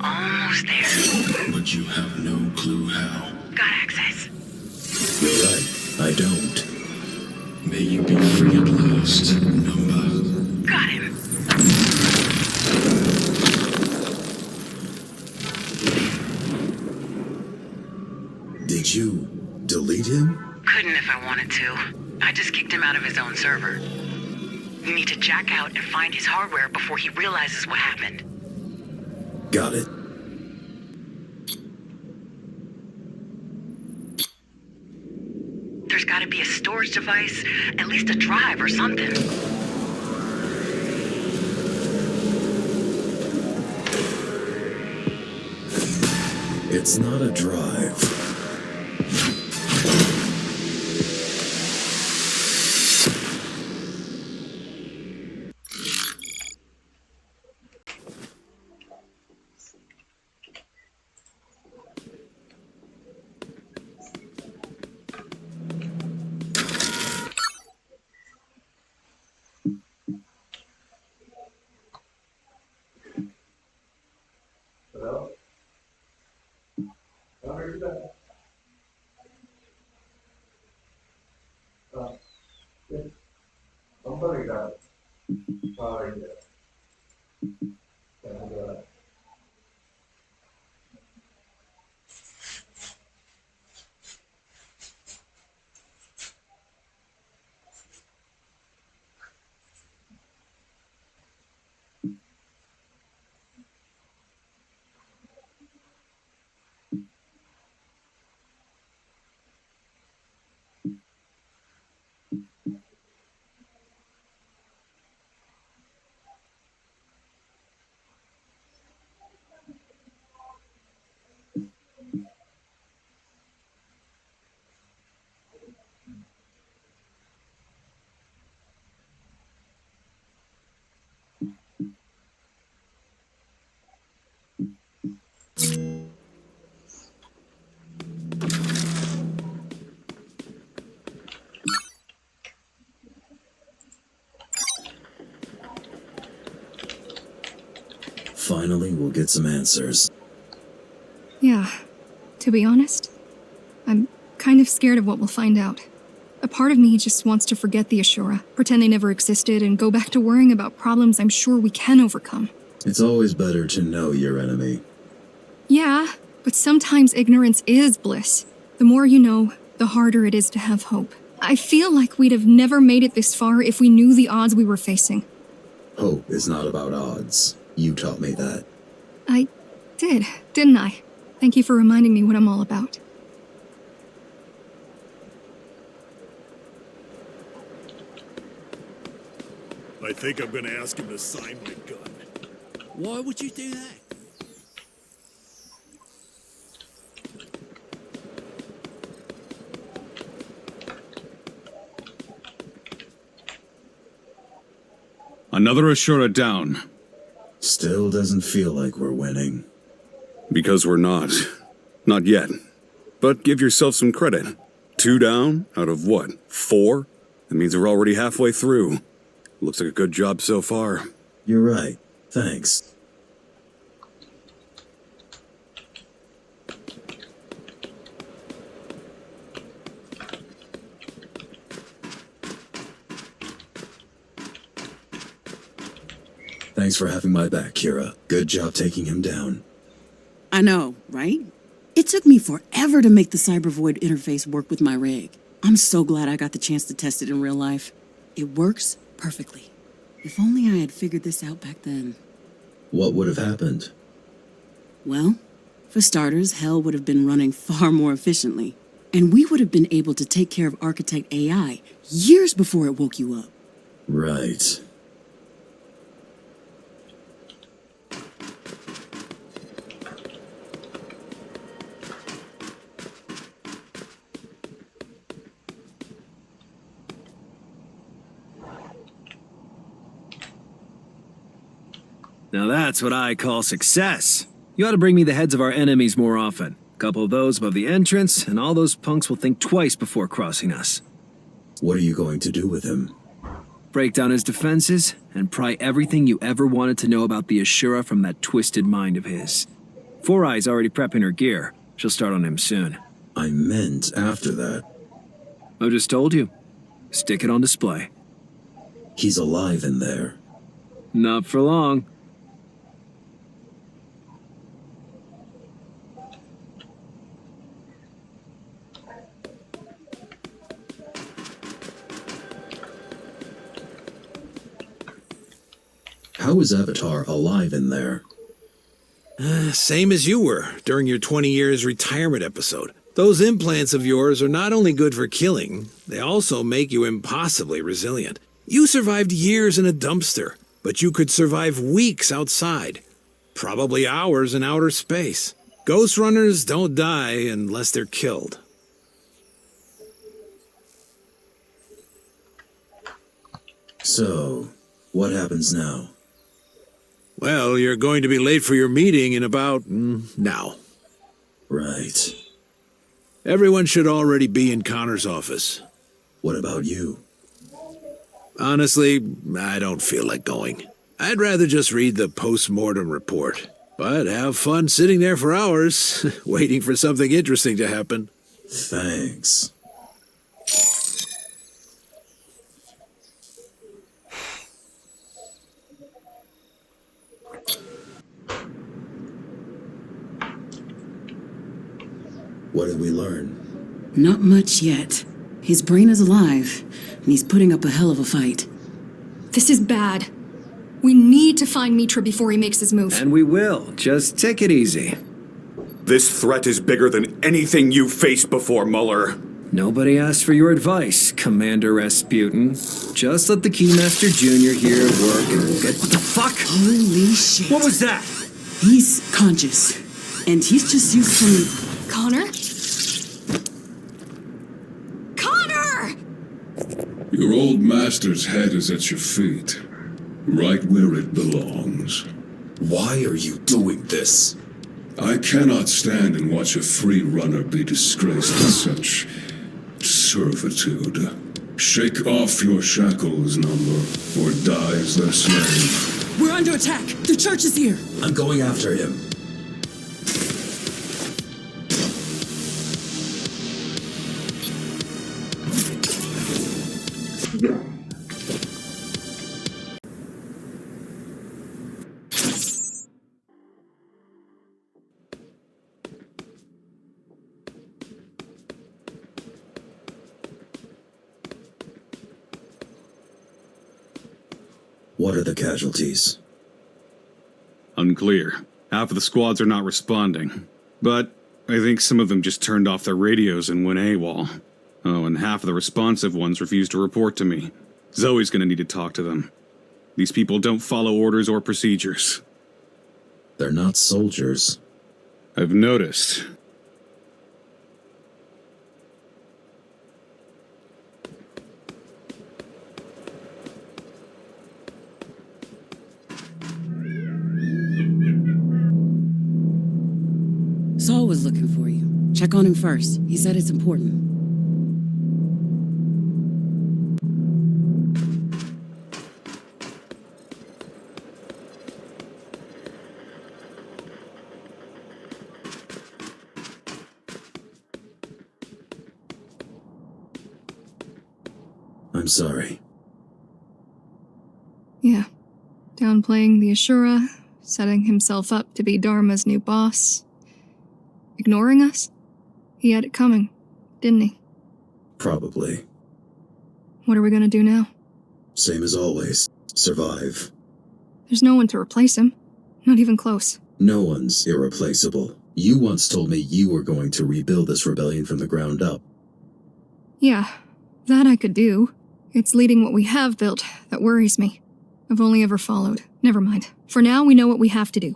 Almost there. But you have no clue how. Got access. You're right. I don't. May you be free at last, number. Got him. Did you delete him? Couldn't if I wanted to. I just kicked him out of his own server. We need to jack out and find his hardware before he realizes what happened. Got it. There's gotta be a storage device, at least a drive or something. It's not a drive. Finally, we'll get some answers. Yeah, to be honest, I'm kind of scared of what we'll find out. A part of me just wants to forget the Ashura, pretend they never existed, and go back to worrying about problems I'm sure we can overcome. It's always better to know your enemy. Yeah, but sometimes ignorance is bliss. The more you know, the harder it is to have hope. I feel like we'd have never made it this far if we knew the odds we were facing. Hope is not about odds. You taught me that. I did, didn't I? Thank you for reminding me what I'm all about. I think I'm gonna ask him to sign my gun. Why would you do that? Another Ashura down. Still doesn't feel like we're winning. Because we're not. Not yet. But give yourself some credit. 2 down out of what? 4? That means we're already halfway through. Looks like a good job so far. You're right. Thanks. Thanks for having my back, Kira. Good job taking him down. I know, right? It took me forever to make the Cybervoid interface work with my rig. I'm so glad I got the chance to test it in real life. It works perfectly. If only I had figured this out back then. What would have happened? Well, for starters, hell would have been running far more efficiently. And we would have been able to take care of Architect AI years before it woke you up. Right. Now that's what I call success. You ought to bring me the heads of our enemies more often. A couple of those above the entrance, and all those punks will think twice before crossing us. What are you going to do with him? Break down his defenses, and pry everything you ever wanted to know about the Ashura from that twisted mind of his. Four Eye's already prepping her gear. She'll start on him soon. I meant after that. I just told you. Stick it on display. He's alive in there. Not for long. How is Avatar alive in there? Same as you were during your 20 years retirement episode. Those implants of yours are not only good for killing, they also make you impossibly resilient. You survived years in a dumpster, but you could survive weeks outside. Probably hours in outer space. Ghostrunners don't die unless they're killed. So, what happens now? Well, you're going to be late for your meeting in about now. Right. Everyone should already be in Connor's office. What about you? Honestly, I don't feel like going. I'd rather just read the post-mortem report. But have fun sitting there for hours, waiting for something interesting to happen. Thanks. What did we learn? Not much yet. His brain is alive, and he's putting up a hell of a fight. This is bad. We need to find Mitra before he makes his move. And we will. Just take it easy. This threat is bigger than anything you've faced before, Muller. Nobody asked for your advice, Commander Rasputin. Just let the Keymaster Jr. here work and we'll get... What the fuck? Holy shit. What was that? He's conscious, and he's just used some... Connor? Connor! Your old master's head is at your feet, right where it belongs. Why are you doing this? I cannot stand and watch a free runner be disgraced with such servitude. Shake off your shackles, Number, or die as their slave. We're under attack! The church is here! I'm going after him. What are the casualties? Unclear. Half of the squads are not responding. But I think some of them just turned off their radios and went AWOL. Oh, and half of the responsive ones refused to report to me. Zoe's gonna need to talk to them. These people don't follow orders or procedures. They're not soldiers. I've noticed. Saul was looking for you. Check on him first. He said it's important. I'm sorry. Yeah. Downplaying the Ashura, setting himself up to be Dharma's new boss. Ignoring us? He had it coming, didn't he? Probably. What are we gonna do now? Same as always. Survive. There's no one to replace him. Not even close. No one's irreplaceable. You once told me you were going to rebuild this rebellion from the ground up. Yeah, that I could do. It's leading what we have built that worries me. I've only ever followed. Never mind. For now, we know what we have to do.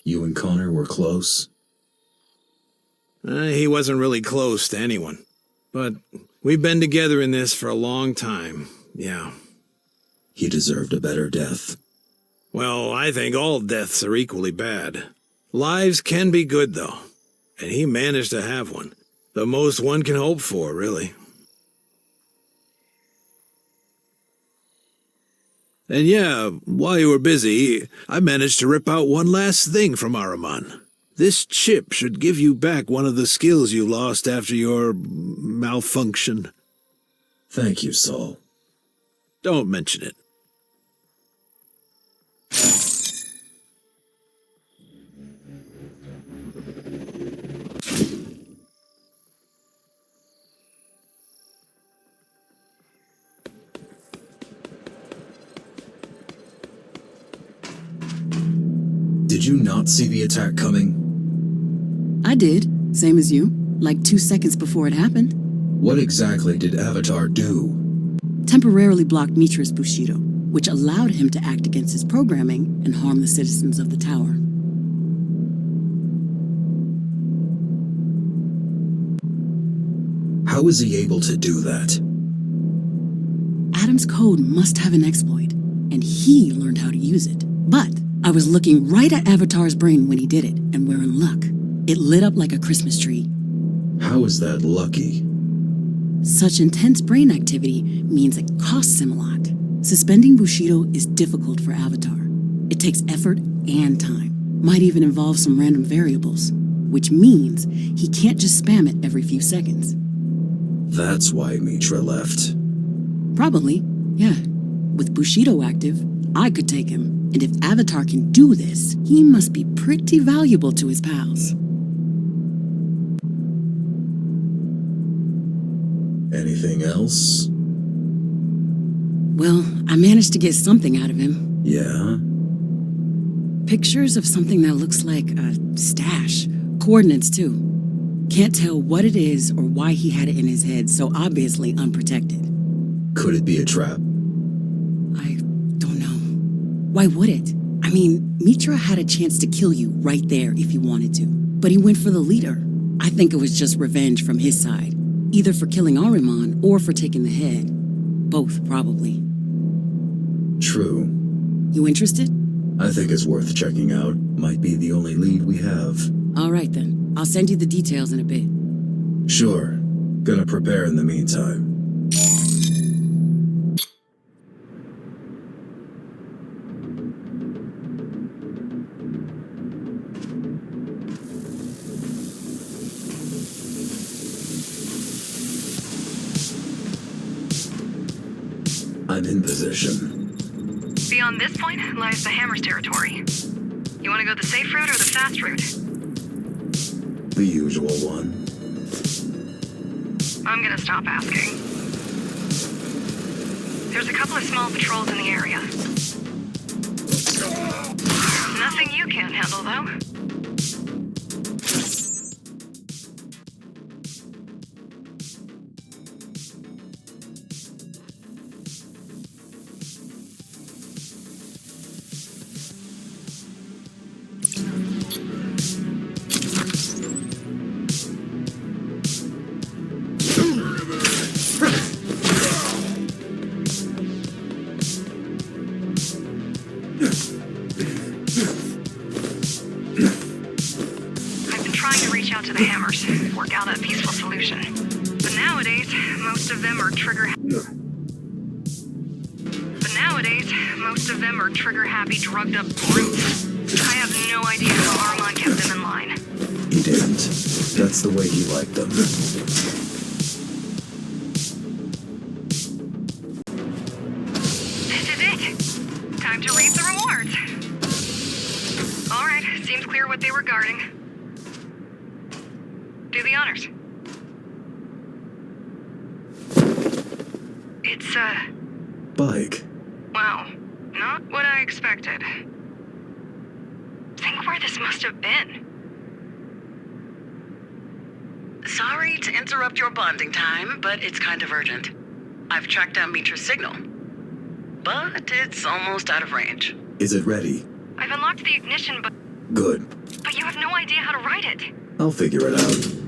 You and Connor were close? He wasn't really close to anyone. But we've been together in this for a long time, yeah. He deserved a better death. Well, I think all deaths are equally bad. Lives can be good, though. And he managed to have one. The most one can hope for, really. And yeah, while you were busy, I managed to rip out one last thing from Ahriman. This chip should give you back one of the skills you lost after your malfunction. Thank you, Saul. Don't mention it. Did you not see the attack coming? I did, same as you, like 2 seconds before it happened. What exactly did Avatar do? Temporarily blocked Mitra's Bushido, which allowed him to act against his programming and harm the citizens of the tower. How was he able to do that? Adam's code must have an exploit, and he learned how to use it. But I was looking right at Avatar's brain when he did it, and we're in luck. It lit up like a Christmas tree. How is that lucky? Such intense brain activity means it costs him a lot. Suspending Bushido is difficult for Avatar. It takes effort and time. Might even involve some random variables, which means he can't just spam it every few seconds. That's why Mitra left. Probably, yeah. With Bushido active, I could take him. And if Avatar can do this, he must be pretty valuable to his pals. Anything else? Well, I managed to get something out of him. Yeah? Pictures of something that looks like a stash. Coordinates, too. Can't tell what it is or why he had it in his head, so obviously unprotected. Could it be a trap? I don't know. Why would it? I mean, Mitra had a chance to kill you right there if he wanted to. But he went for the leader. I think it was just revenge from his side. Either for killing Ahriman or for taking the head. Both, probably. True. You interested? I think it's worth checking out. Might be the only lead we have. All right, then. I'll send you the details in a bit. Sure. Gonna prepare in the meantime. I'm in position. Beyond this point lies the Hammer's territory. You want to go the safe route or the fast route? The usual one. I'm gonna stop asking. There's a couple of small patrols in the area. Nothing you can't handle, though. To the Hammers, work out a peaceful solution. But nowadays, most of them are trigger-happy, drugged-up brutes. I have no idea how Ahriman kept them in line. He didn't. That's the way he liked them. This is it. Time to reap the rewards. All right, seems clear what they were guarding. Do the honors. It's a... bike. Wow, not what I expected. Think where this must have been. Sorry to interrupt your bonding time, but it's kind of urgent. I've tracked down Mitra's signal, but it's almost out of range. Is it ready? I've unlocked the ignition, but... Good. But you have no idea how to ride it. I'll figure it out.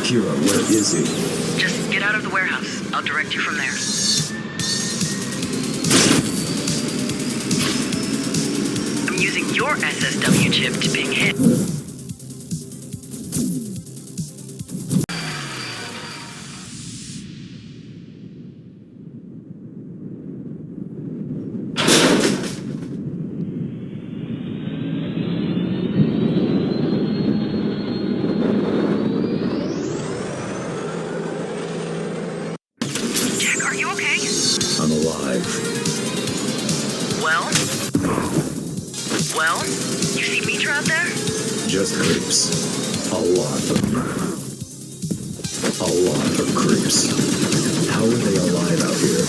Kira, where is he? Just get out of the warehouse. I'll direct you from there. using your SSW chip to ping him. Jack, are you okay? I'm alive. Well? Well? You see Mitra out there? Just creeps. A lot of creeps. How are they alive out here?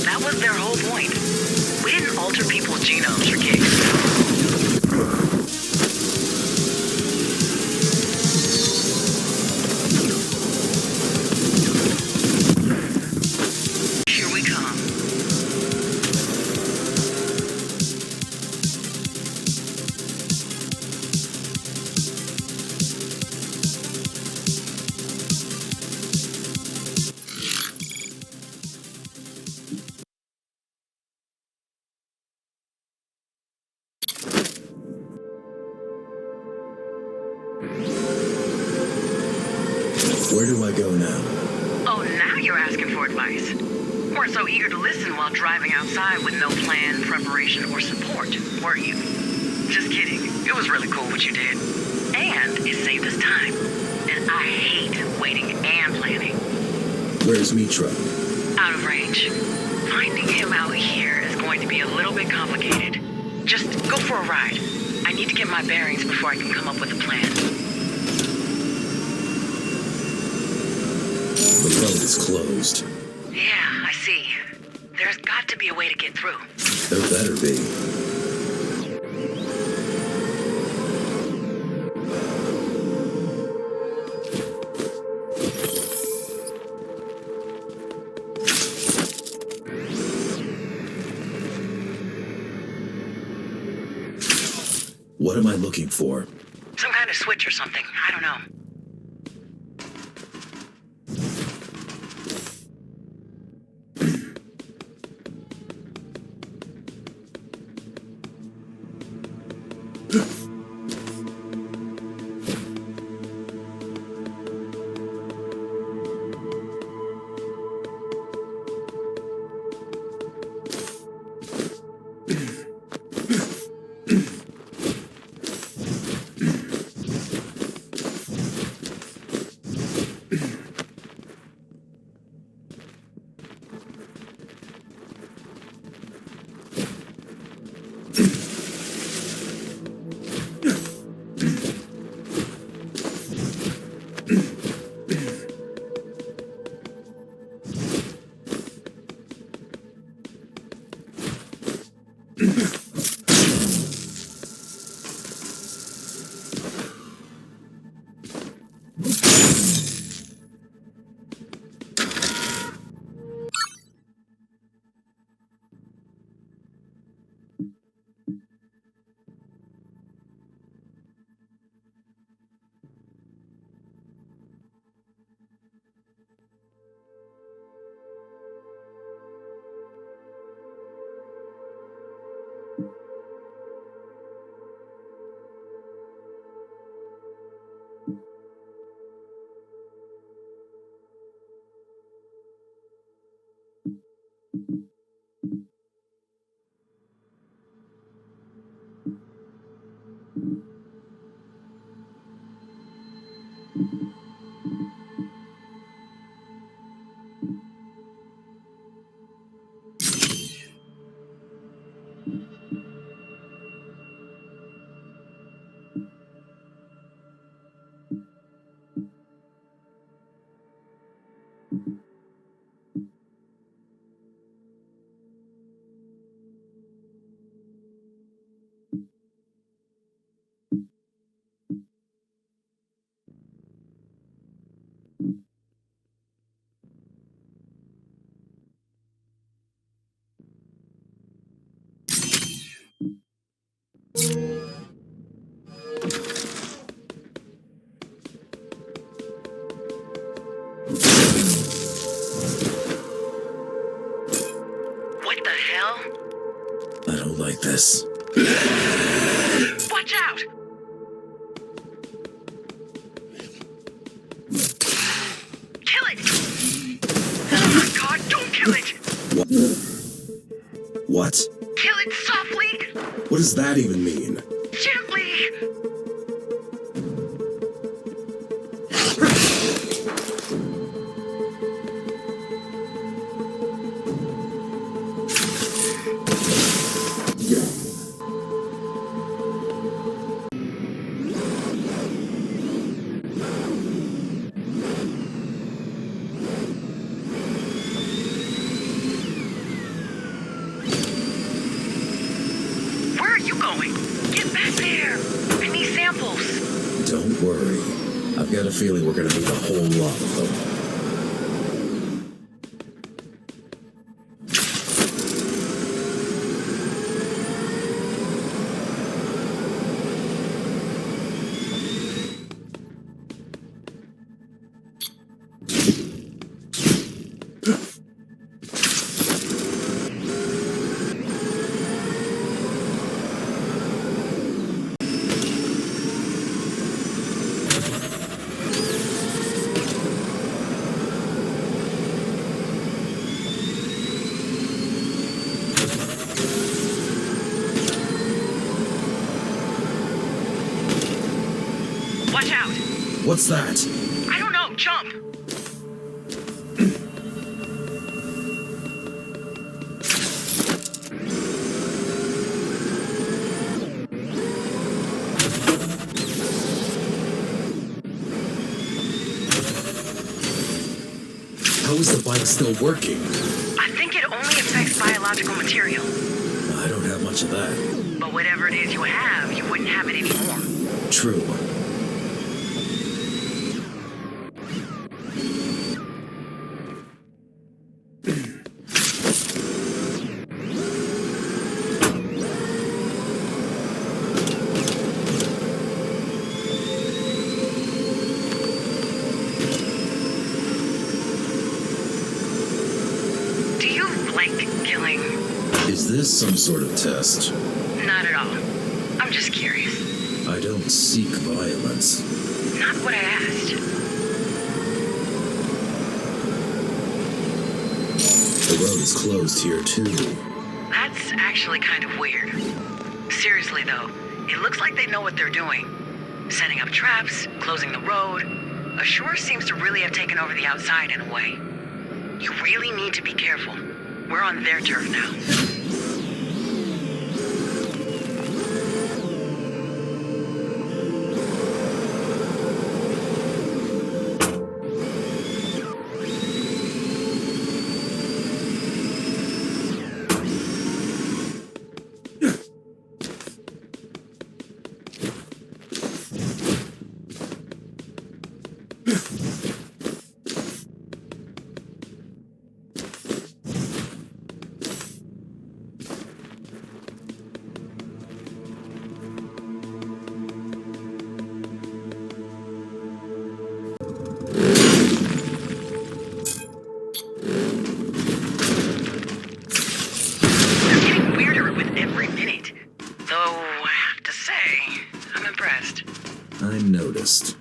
That was their whole point. We didn't alter people's genomes for kicks. Here we come. Where do I go now? Oh, now you're asking for advice. Weren't so eager to listen while driving outside with no plan, preparation, or support, were you? Just kidding. It was really cool what you did. And it saved us time. And I hate waiting and planning. Where's Mitra? Out of range. Finding him out here is going to be a little bit complicated. Just go for a ride. I need to get my bearings before I can come up with a plan. The road is closed. Yeah, I see. There's got to be a way to get through. There better be. What am I looking for? Some kind of switch or something. I don't know. like this. Watch out! Kill it! Oh my god, don't kill it! What? Kill it softly! What does that even mean? Gently! Where are you going? Get back there! I need samples! Don't worry. I've got a feeling we're gonna need a whole lot of them. Watch out! What's that? I don't know, jump! How is the bike still working? I think it only affects biological material. I don't have much of that. But whatever it is you have, you wouldn't have it anymore. True. Do you like killing? Is this some sort of test? Not at all. I'm just curious. I don't seek violence. Not what I asked. The road is closed here, too. That's actually kind of weird. Seriously, though, it looks like they know what they're doing. Setting up traps, closing the road. Ashore seems to really have taken over the outside in a way. You really need to be careful. We're on their turf now. I noticed.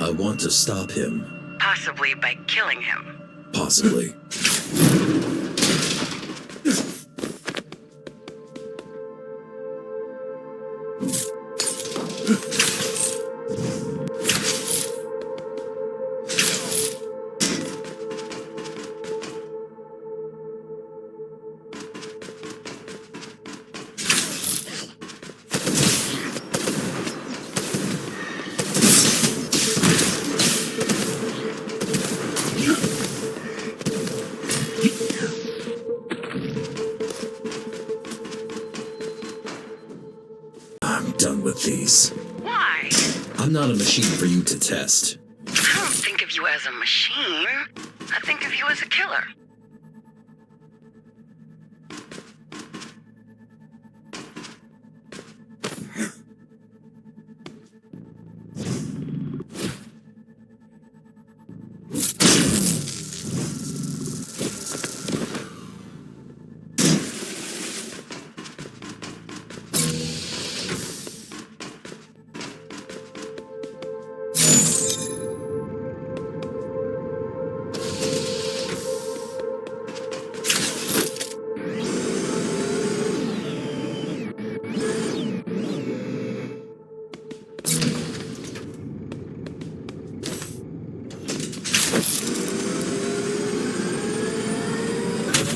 I want to stop him. Possibly by killing him. Possibly. I'm done with these. Why? I'm not a machine for you to test. I don't think of you as a machine. I think of you as a killer.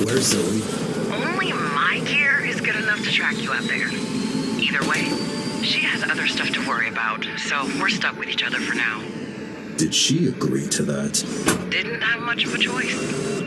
Where's Zoe? Only my gear is good enough to track you out there. Either way, she has other stuff to worry about, so we're stuck with each other for now. Did she agree to that? Didn't have much of a choice.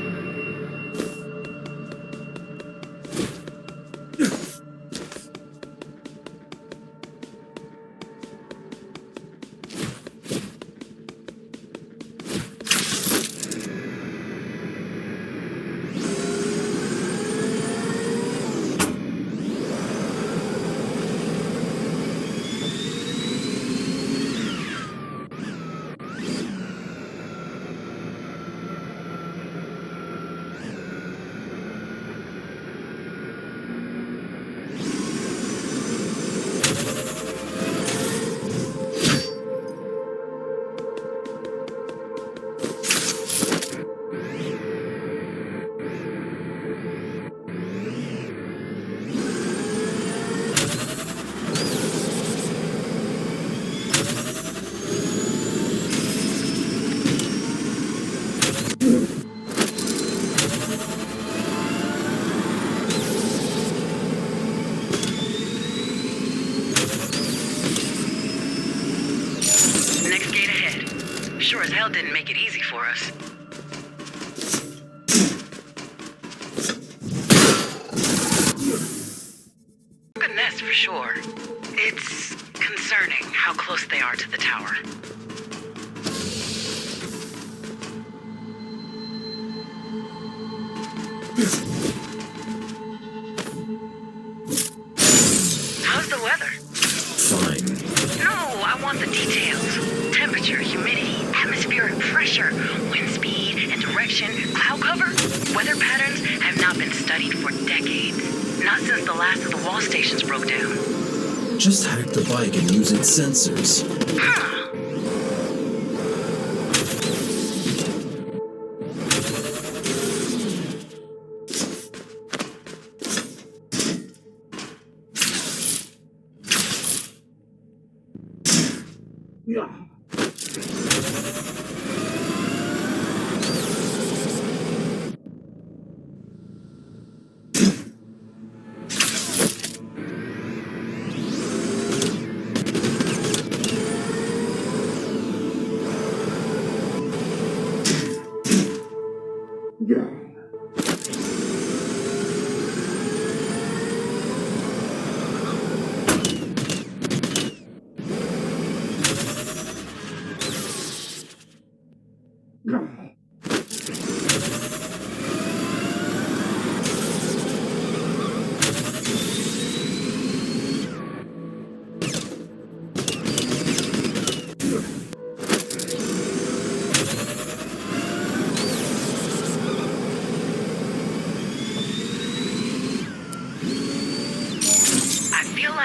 Sure as hell didn't make it easy for us. Good nest for sure. It's concerning how close they are to the tower. How's the weather? Fine. No, I want the details. Temperature, humidity, atmospheric pressure, wind speed and direction, cloud cover. Weather patterns have not been studied for decades. Not since the last of the wall stations broke down. Just hack the bike and use its sensors. Huh.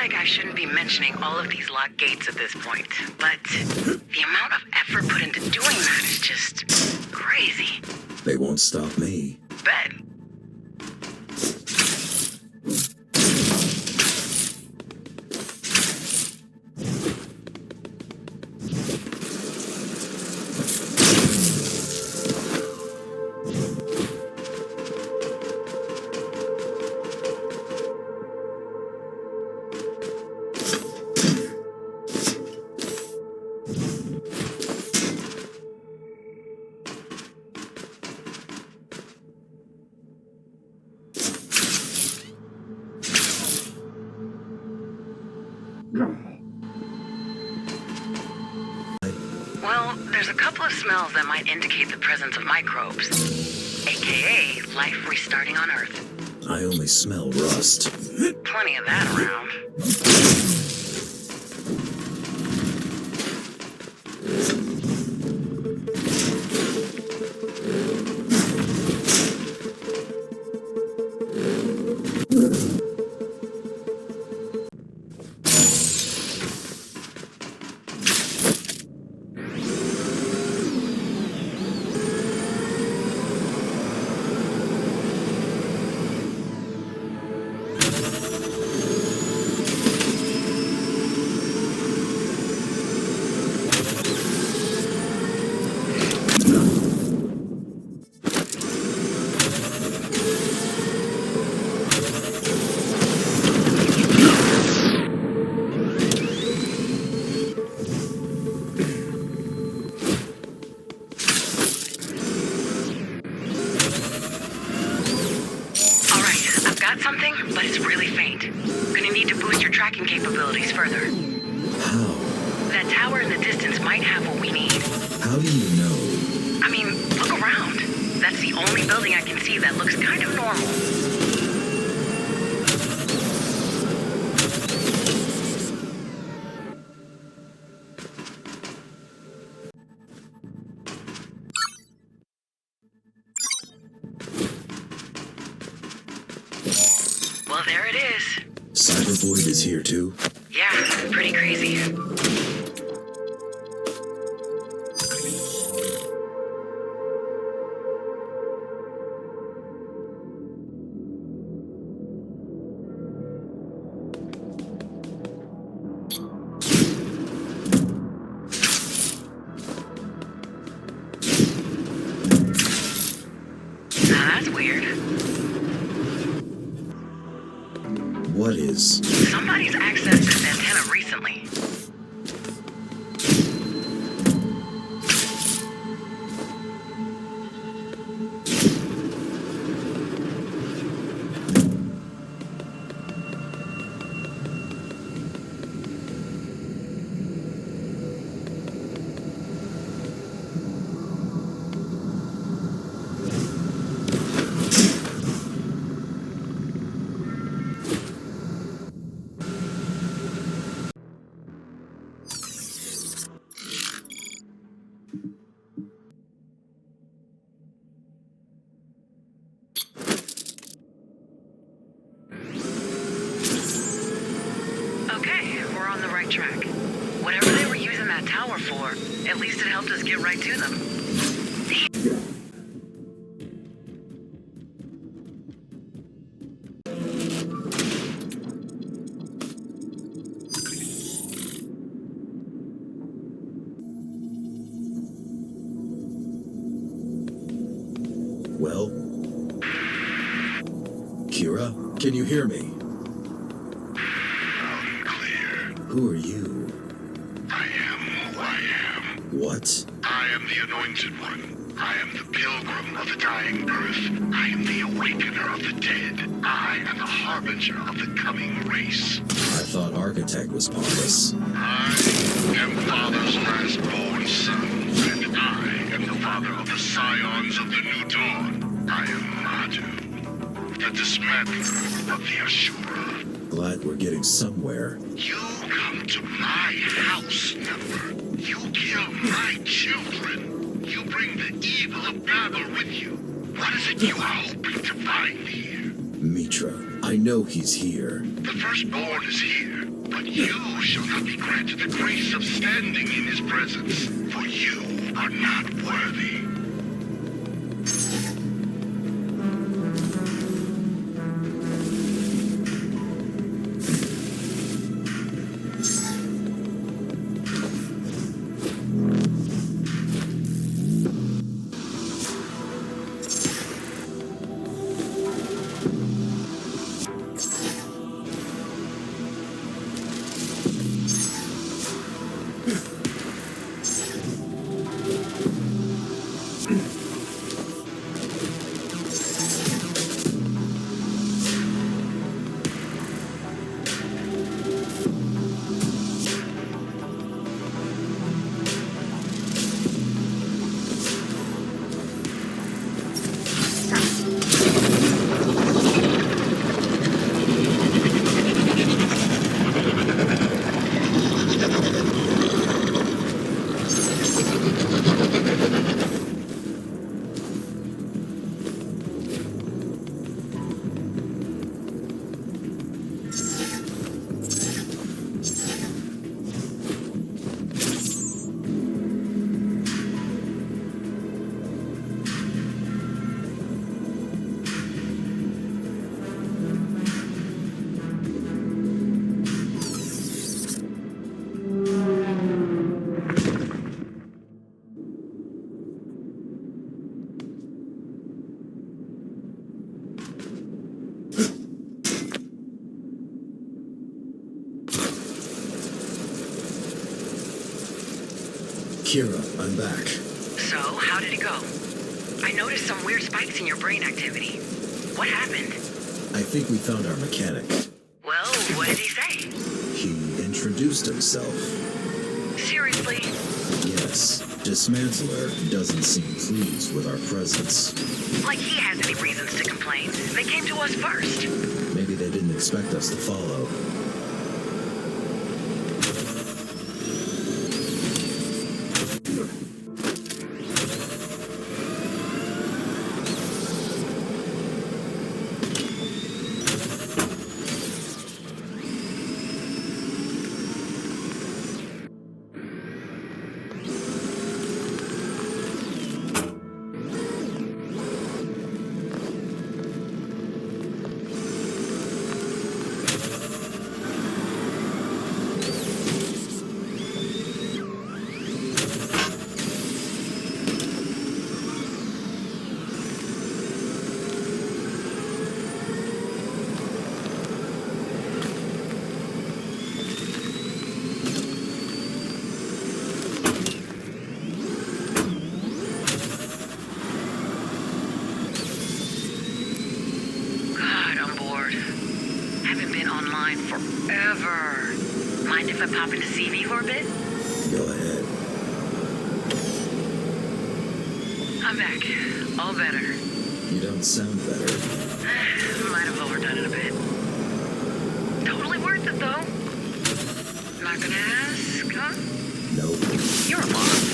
like I shouldn't be mentioning all of these locked gates at this point, but the amount of effort put into doing that is just crazy. They won't stop me. Bet. Well, there's a couple of smells that might indicate the presence of microbes, aka life restarting on Earth. I only smell rust. Plenty of that around. Something, but it's really faint. Gonna need to boost your tracking capabilities further. How? That tower in the distance might have what we need. How do you know? I mean, look around. That's the only building I can see that looks kind of normal. Well, there it is. Cybervoid is here too? Yeah, pretty crazy. Now that's weird. What is? Somebody's accessed this antenna recently. Okay, we're on the right track. Whatever they were using that tower for, at least it helped us get right to them. Well? Kira, can you hear me? Loud and clear. Who are you? I am who I am. What? I am the Anointed One. I am the Pilgrim of the dying earth. I am the Awakener of the dead. I am the Harbinger of the coming race. I thought Architect was pompous. I am Father's last-born son, and I am the father of the scions of the New Dawn. I am Madu, the dismantler of the Ashura. Glad we're getting somewhere. You come to my house, Number. You kill my children. You bring the evil of Babel with you. What is it you are hoping to find here? Mitra, I know he's here. The firstborn is here. But you shall not be granted the grace of standing in his presence, for you are not worthy. Kira, I'm back. So, how did it go? I noticed some weird spikes in your brain activity. What happened? I think we found our mechanic. Well, what did he say? He introduced himself. Seriously? Yes. Dismantler doesn't seem pleased with our presence. Like he has any reasons to complain. They came to us first. Maybe they didn't expect us to follow. Forever. Mind if I pop into CV for a bit? Go ahead. I'm back. All better. You don't sound better. Might have overdone it a bit. Totally worth it, though. Not gonna ask, huh? Nope. You're a boss.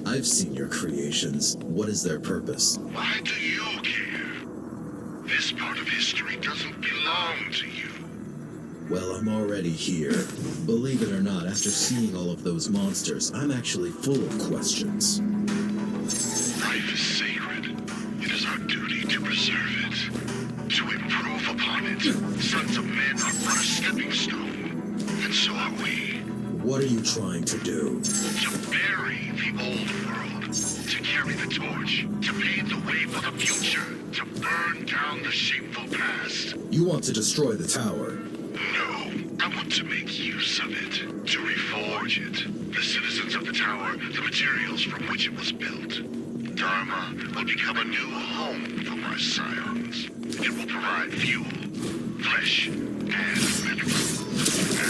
I've seen your creations. What is their purpose? Why do you care? This part of history doesn't belong to you. Well, I'm already here. Believe it or not, after seeing all of those monsters, I'm actually full of questions. Life is sacred. It is our duty to preserve it, to improve upon it. Sons of men are but a stepping stone, and so are we. What are you trying to do? To bury the old world, to carry the torch, to pave the way for the future, to burn down the shameful past. You want to destroy the tower? No, I want to make use of it, to reforge it. The citizens of the tower, the materials from which it was built. Dharma will become a new home for my scions. It will provide fuel, flesh, and minerals.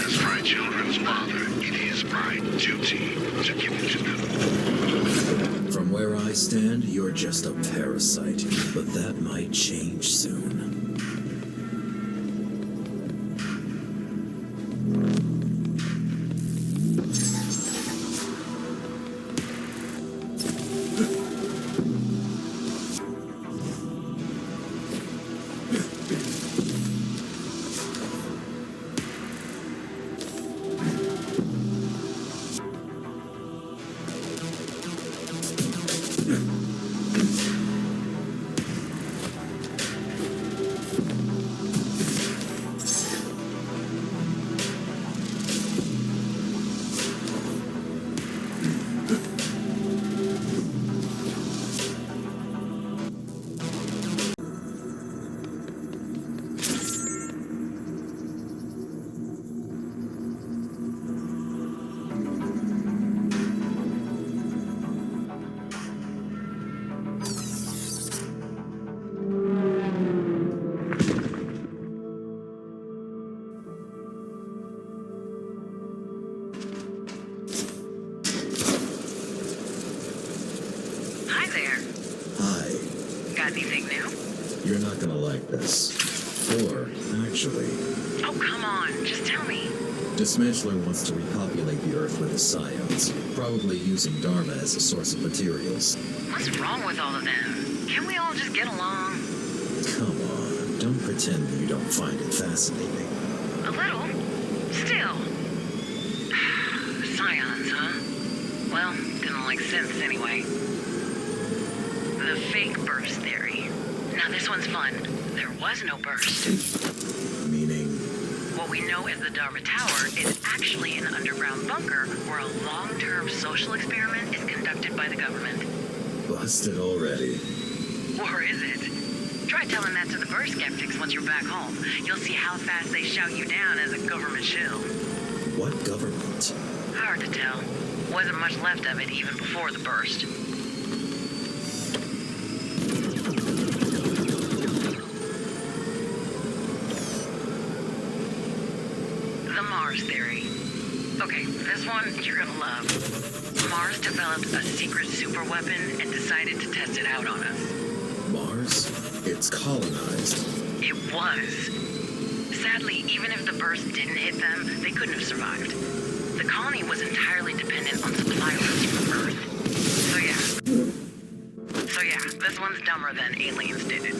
As for children's father, it is my duty to give it to them. From where I stand, you're just a parasite, but that might change soon. You're not gonna like this. Or, actually... Oh, come on. Just tell me. Dismantler wants to repopulate the Earth with his scions, probably using Dharma as a source of materials. What's wrong with all of them? Can we all just get along? Come on, don't pretend that you don't find it fascinating. A little. Still. Scions, huh? Well, didn't like synths anyway. The fake burst theory. Now this one's fun. There was no burst. Meaning? What we know as the Dharma Tower is actually an underground bunker where a long-term social experiment is conducted by the government. Busted already. Or is it? Try telling that to the burst skeptics once you're back home. You'll see how fast they shout you down as a government shill. What government? Hard to tell. Wasn't much left of it even before the burst. The Mars theory. Okay, this one you're gonna love. Mars developed a secret superweapon and decided to test it out on us. Mars? It's colonized. It was. Sadly, even if the burst didn't hit them, they couldn't have survived. The colony was entirely dependent on supply routes from Earth. So yeah, this one's dumber than aliens did it.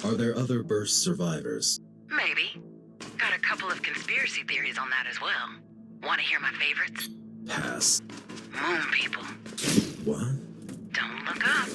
Are there other burst survivors? Maybe. Got a couple of conspiracy theories on that as well. Want to hear my favorites? Pass. Moon people. What? Don't look up.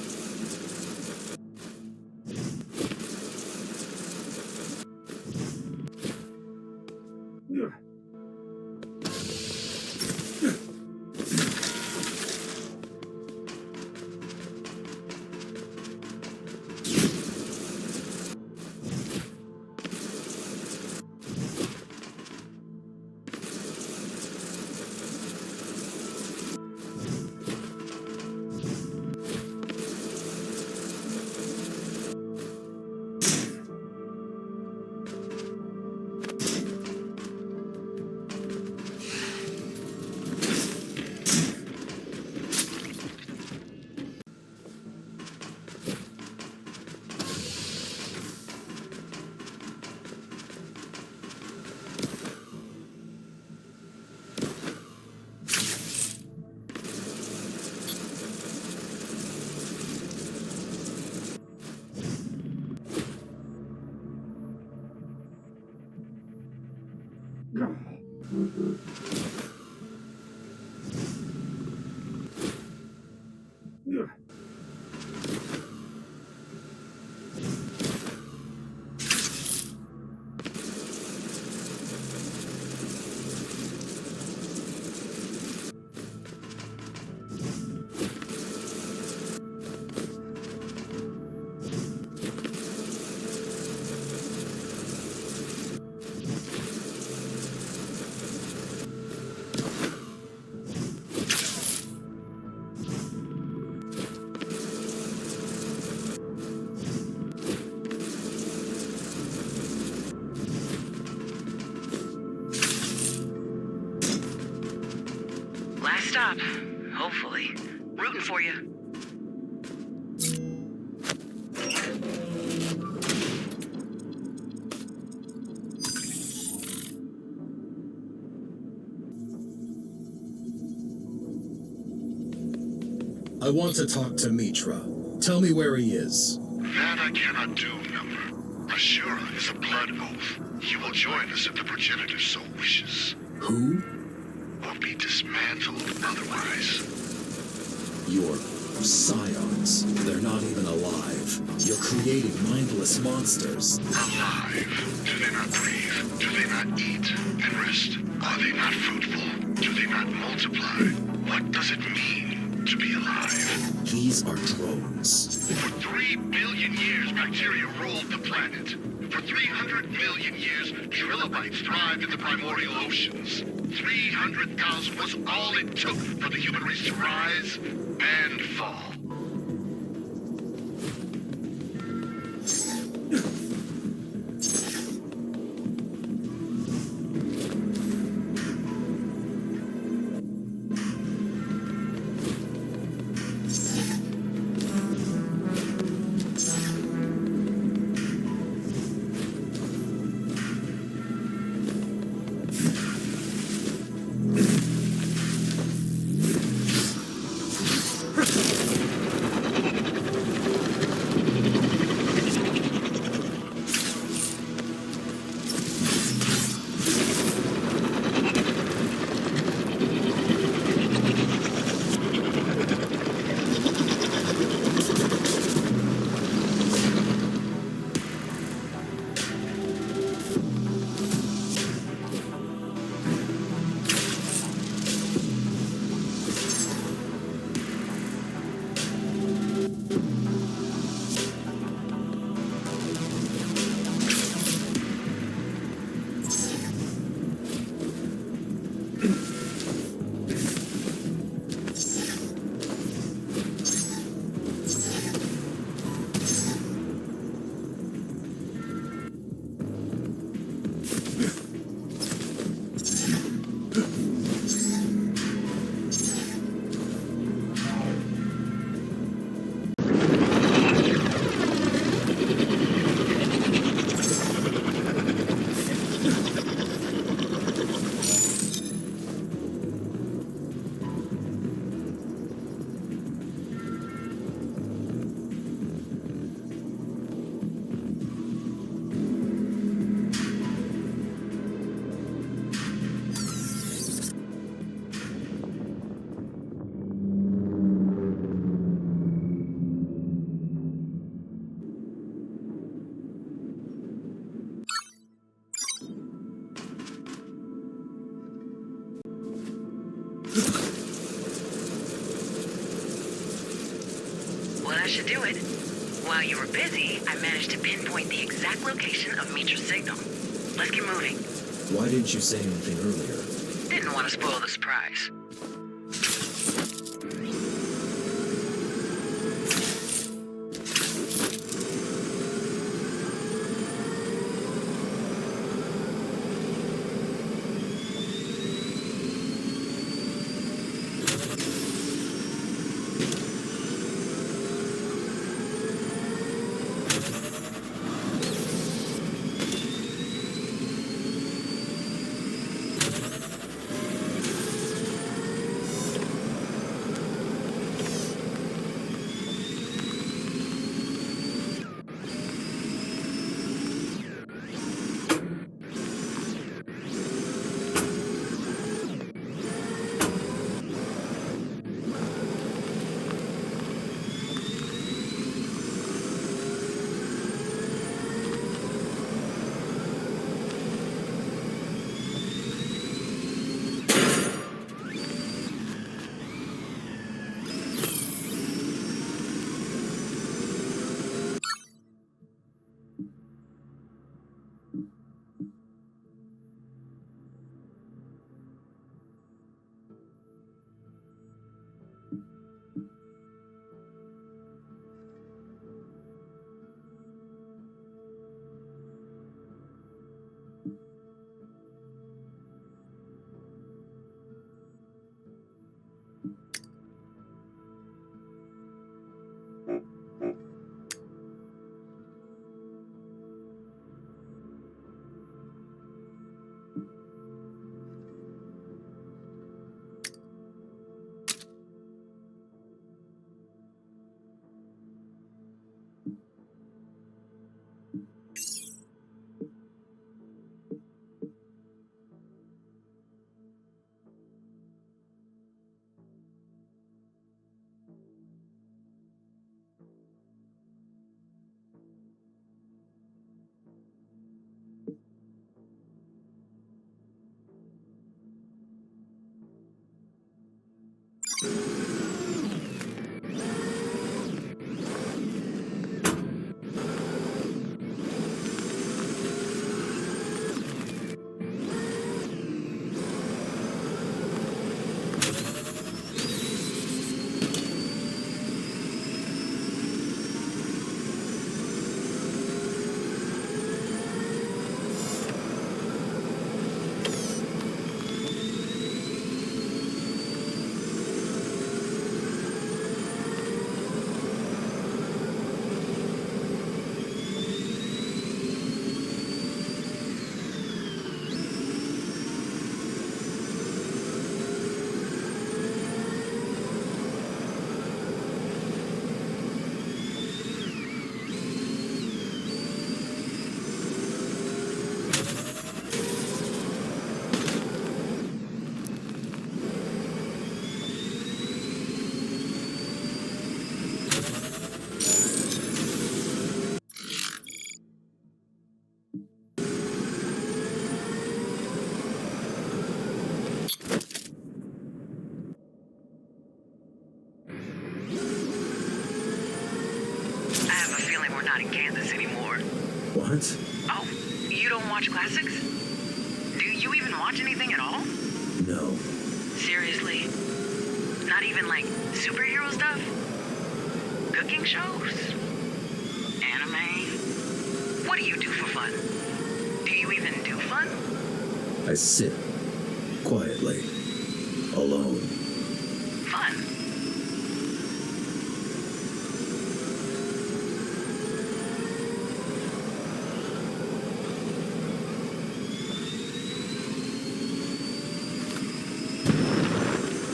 spot. Hopefully. Rooting for you. I want to talk to Mitra. Tell me where he is. That I cannot do, Number. Ashura is a blood oath. He will join us if the progenitor so wishes. Who? Or be dismantled otherwise. Your scions. They're not even alive. You're creating mindless monsters. Alive. Do they not breathe? Do they not eat and rest? Are they not fruitful? Do they not multiply? What does it mean to be alive? These are drones. For 3 billion years, bacteria ruled the planet. For 300 million years, trilobites thrived in the primordial oceans. 300,000 was all it took for the human race to rise and fall. Well, that should do it. While you were busy, I managed to pinpoint the exact location of Mitra's signal. Let's get moving. Why didn't you say anything earlier? Didn't want to spoil the surprise. not in Kansas anymore. What? Oh, you don't watch classics? Do you even watch anything at all? No. Seriously? Not even like superhero stuff? Cooking shows? Anime? What do you do for fun? Do you even do fun? I sit quietly, alone. Fun.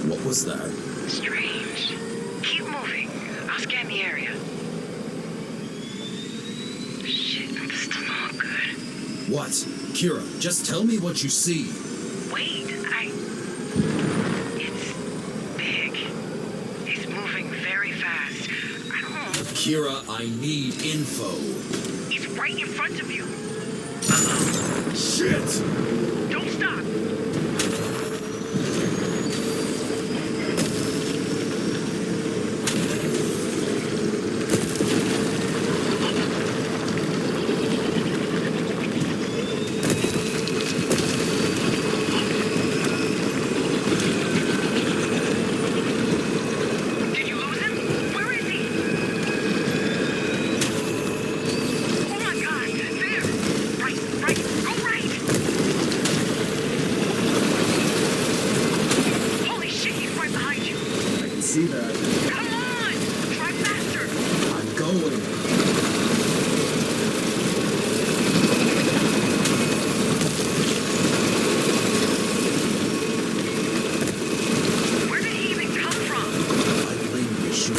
What was that? Strange. Keep moving. I'll scan the area. Shit, I'm still not good. What? Kira, just tell me what you see. Wait, It's big. It's moving very fast. I don't... Kira, I need info. It's right in front of you. Uh-oh. Shit! Don't stop. Did you lose him? Where is he? Oh my God! There! Right! Go right! Holy shit, he's right behind you! I can see that. Come on! Drive faster! I'm going. Where did he even come from? I blame the machine.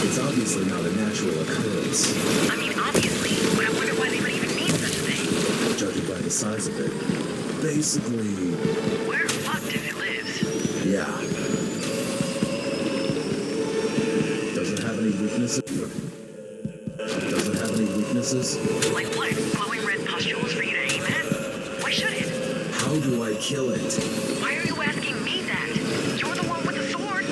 It's obviously not a natural occurrence. I mean, obviously, but I wonder why they would even need such a thing. Judging by the size of it. Basically, We're fucked if it lives. yeah. Doesn't have any weaknesses? Doesn't have any weaknesses? Like what? Glowing red pustules for you to aim at? Why should it? How do I kill it? Why are you asking me that? You're the one with the sword.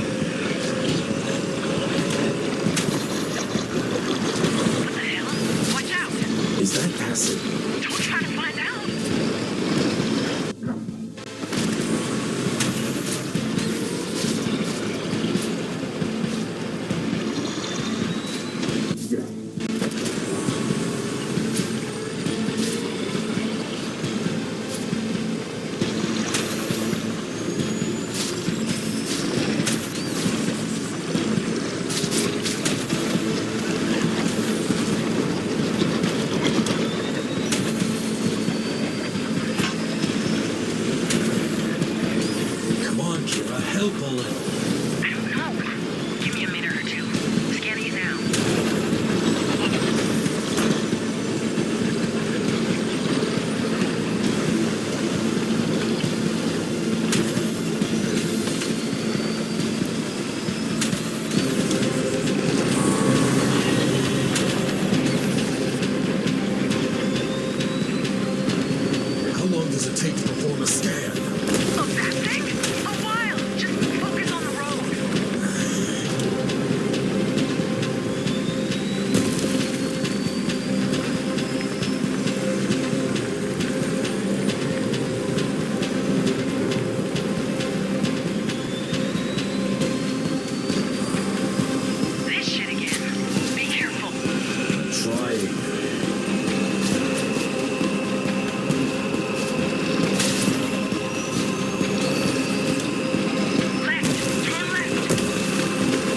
What the hell? Watch out! Is that acid? Don't try to find out. Come on, Kira, help a little. I don't know. Give me a minute or two. Scanning it now. How long does it take to perform a scan? Oh, that thing? A while. Just focus on the road. This shit again. Be careful. Trying. Left. Turn left.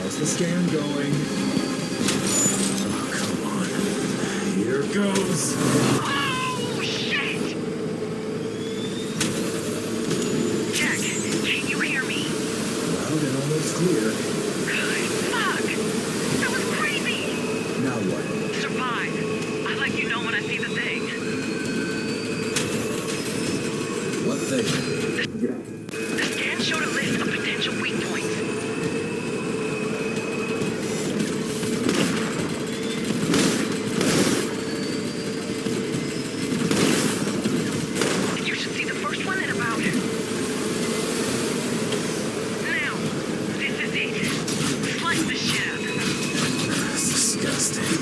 How's the scan going? Oh, come on. Here goes. Oh, shit! Jack, can you hear me? Loud and thing. The scan showed a list of potential weak points. You should see the first one in about... Now, this is it. Slice the shit out of it. That's disgusting.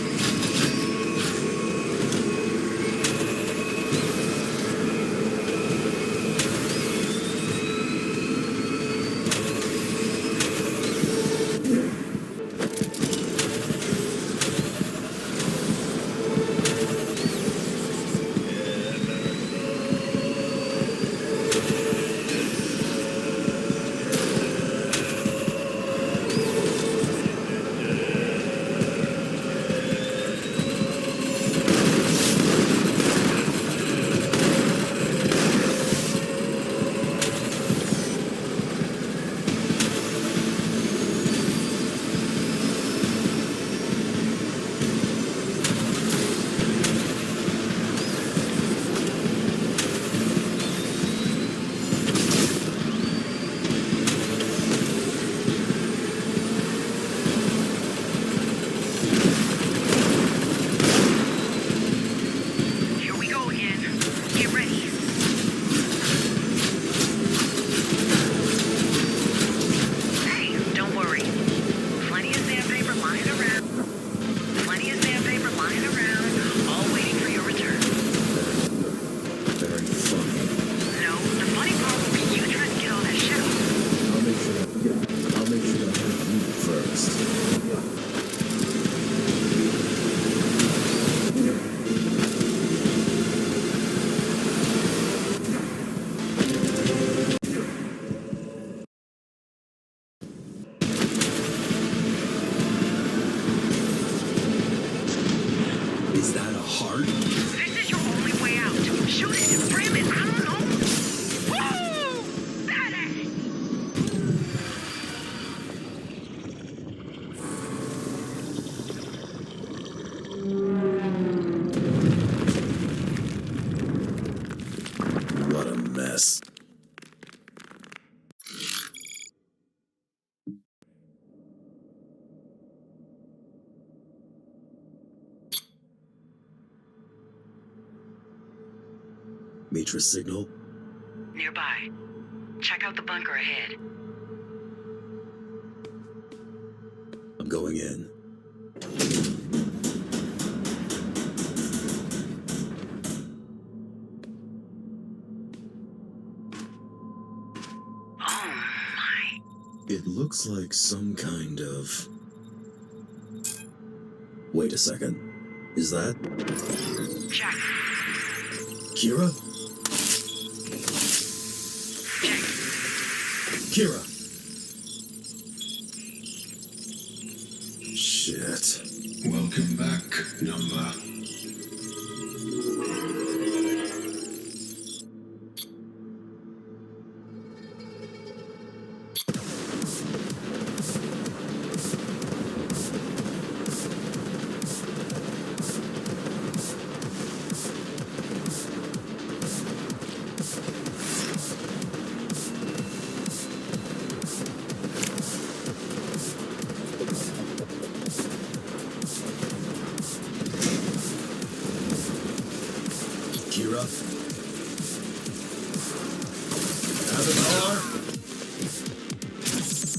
Is that a heart? This is your only way out. Shoot it, frame it, I don't know. Woo! Badass! What a mess. Mitra signal? Nearby. Check out the bunker ahead. I'm going in. Oh my. It looks like some kind of... Wait a second. Is that... Check. Kira? Check. Kira! Shit. Welcome back, number. Kira? Avatar?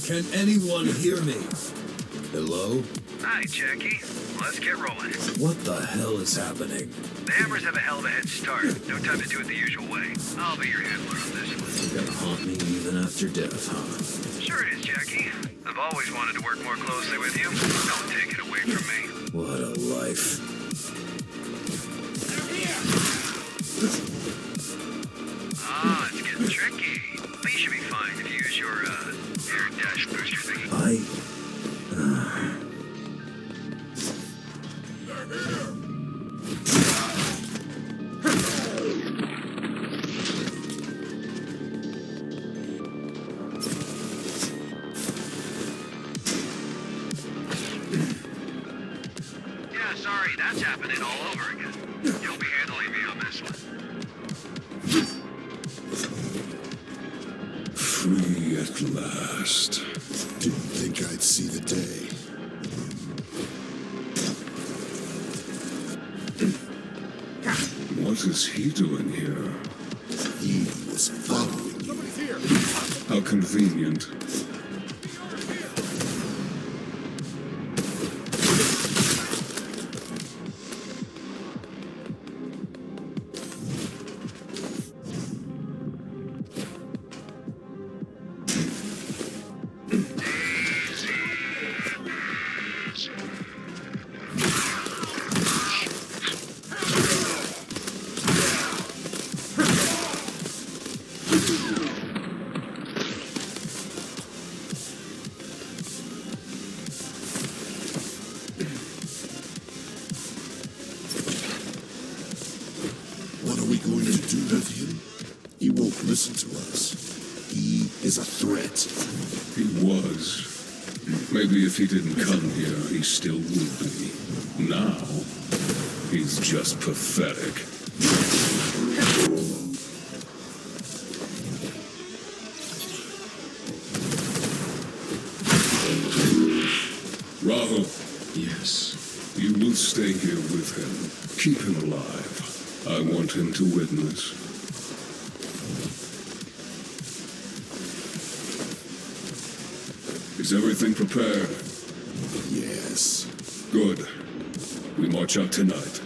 Can anyone hear me? Hello? Hi, Jackie. Let's get rolling. What the hell is happening? The Hammers have a hell of a head start. No time to do it the usual way. I'll be your handler on this one. You're gonna haunt me even after death, huh? Sure it is, Jackie. I've always wanted to work more closely with you. Don't take it away from me. What a life. Ah, it's getting tricky. But you should be fine if you use your, air dash booster thingy. Yeah, sorry, that's happening all over again. You'll be handling me on this one. free at last. Didn't think I'd see the day. What is he doing here? He was following you. Somebody's here! How convenient. What are we going to do with him? He won't listen to us. He is a threat. He was. Maybe if he didn't come here, he still would be. Now, he's just pathetic. Rahul. Yes. You will stay here with him. Keep him alive. I want him to witness. Is everything prepared? Yes. Good. We march out tonight.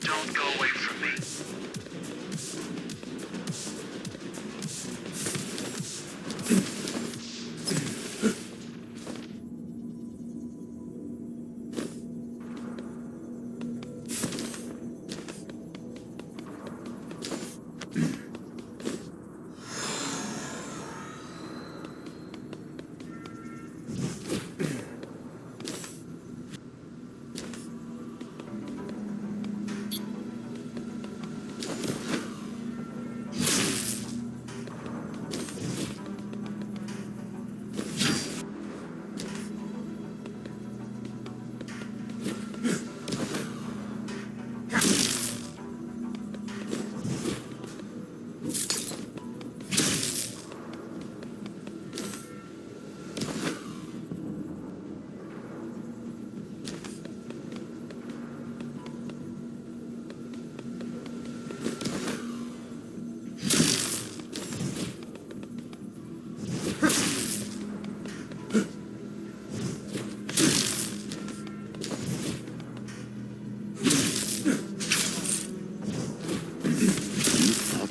Don't go away from me.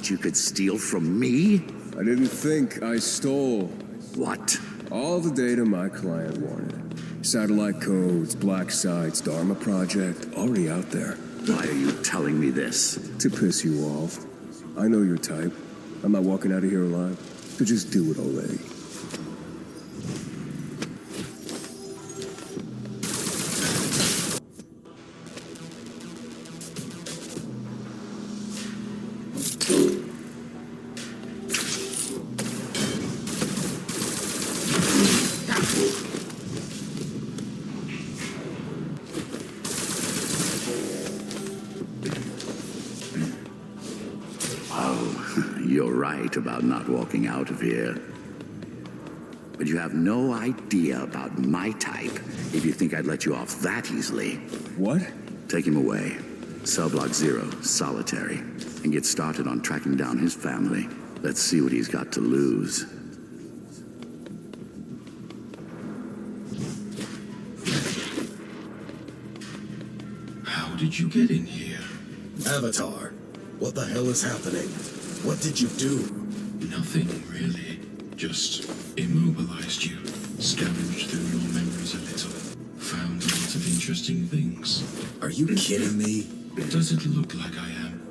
You could steal from me? I didn't think I stole. What? All the data my client wanted. Satellite codes, black sites, Dharma project, already out there. Why are you telling me this? To piss you off. I know your type. I'm not walking out of here alive. So just do it already. You're right about not walking out of here. But you have no idea about my type if you think I'd let you off that easily. What? Take him away. Cell block 0, solitary. And get started on tracking down his family. Let's see what he's got to lose. How did you get in here? Avatar, what the hell is happening? What did you do? Nothing, really. Just immobilized you. Scavenged through your memories a little. Found lots of interesting things. Are you kidding me? Does it look like I am?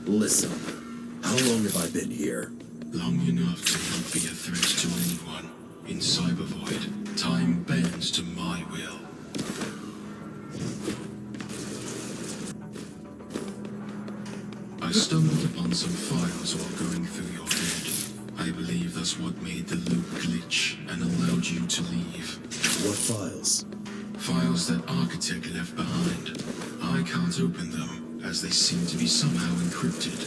Listen, how long have I been here? Long enough to not be a threat to anyone in Cybervoid. on some files while going through your head. I believe that's what made the loop glitch and allowed you to leave. What files? Files that Architect left behind. I can't open them, as they seem to be somehow encrypted.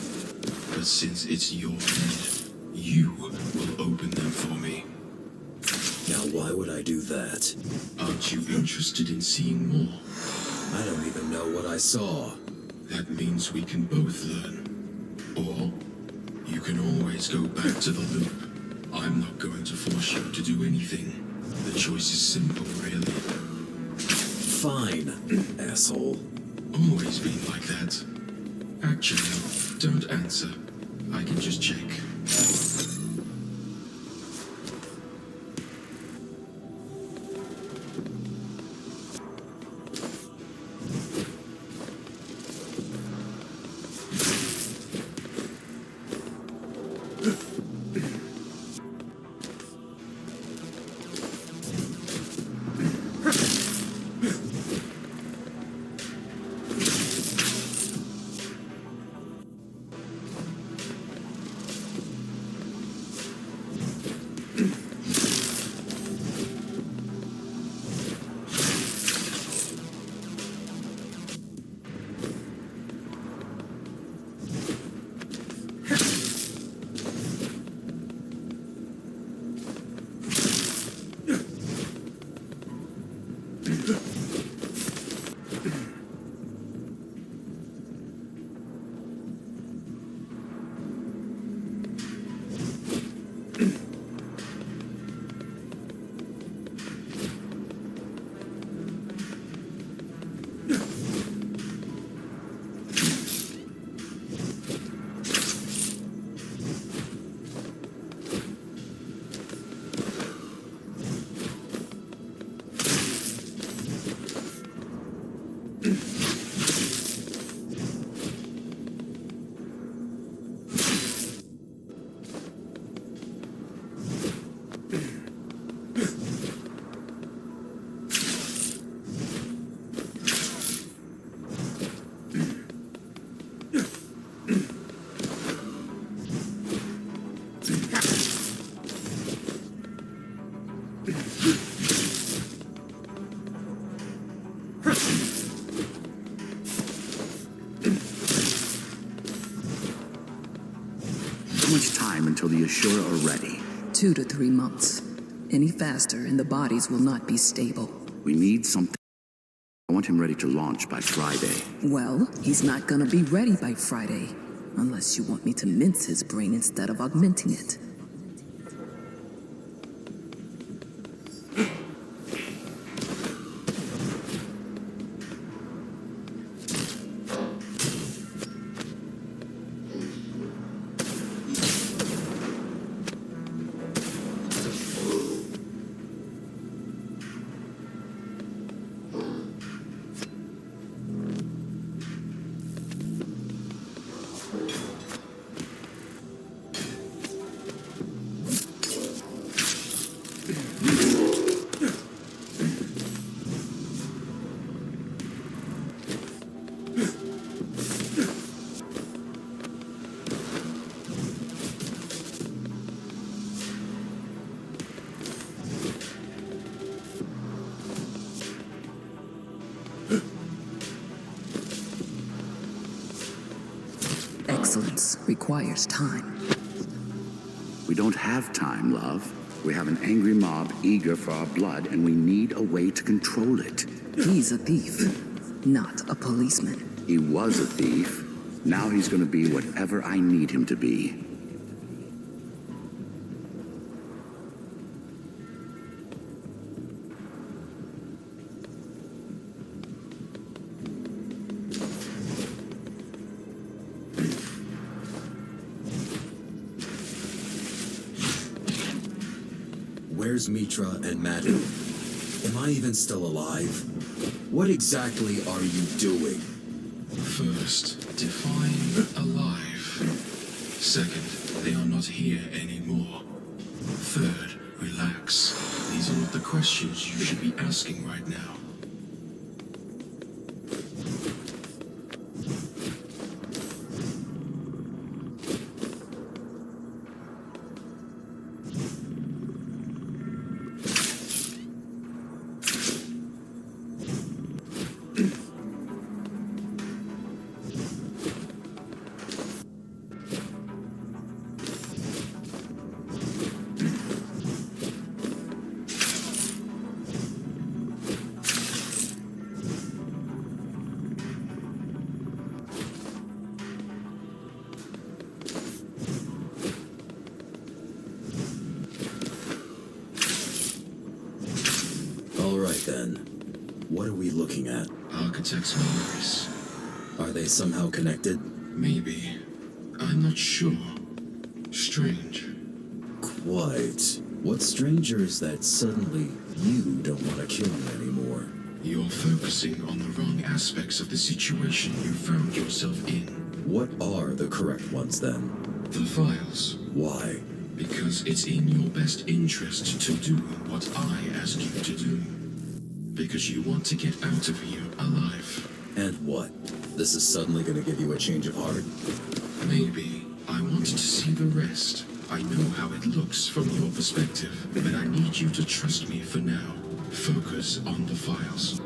But since it's your head, you will open them for me. Now why would I do that? Aren't you interested in seeing more? I don't even know what I saw. That means we can both learn. Or you can always go back to the loop. I'm not going to force you to do anything. The choice is simple, really. Fine, asshole. Always been like that. Actually, don't answer. I can just check. Until the Ashura are ready. 2 to 3 months. Any faster and the bodies will not be stable. We need something. I want him ready to launch by Friday. Well, he's not gonna be ready by Friday. Unless you want me to mince his brain instead of augmenting it. Excellence requires time. We don't have time, love. We have an angry mob eager for our blood, and we need a way to control it. He's a thief, not a policeman. He was a thief. Now he's going to be whatever I need him to be. Where's Mitra and Madhu? Am I even still alive? What exactly are you doing? First, define alive. Second, they are not here anymore. Third, relax. These are not the questions you should be asking right now. What are we looking at? Architect's memories. Are they somehow connected? Maybe. I'm not sure. Strange. Quite. What's stranger is that suddenly you don't want to kill me anymore. You're focusing on the wrong aspects of the situation you found yourself in. What are the correct ones then? The files. Why? Because it's in your best interest to do what I ask you to do. Because you want to get out of here alive. And what? This is suddenly going to give you a change of heart? Maybe. I want to see the rest. I know how it looks from your perspective, but I need you to trust me for now. Focus on the files.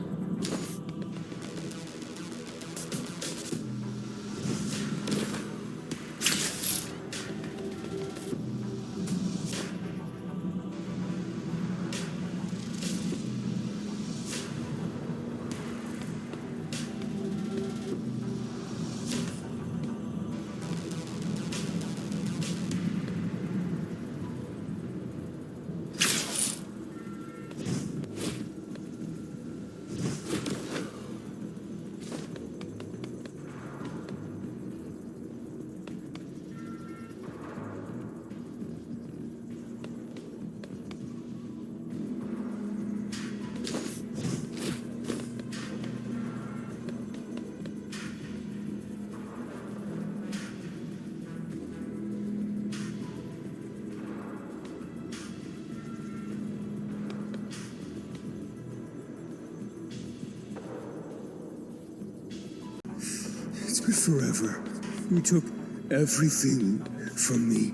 It's been forever. You took everything from me.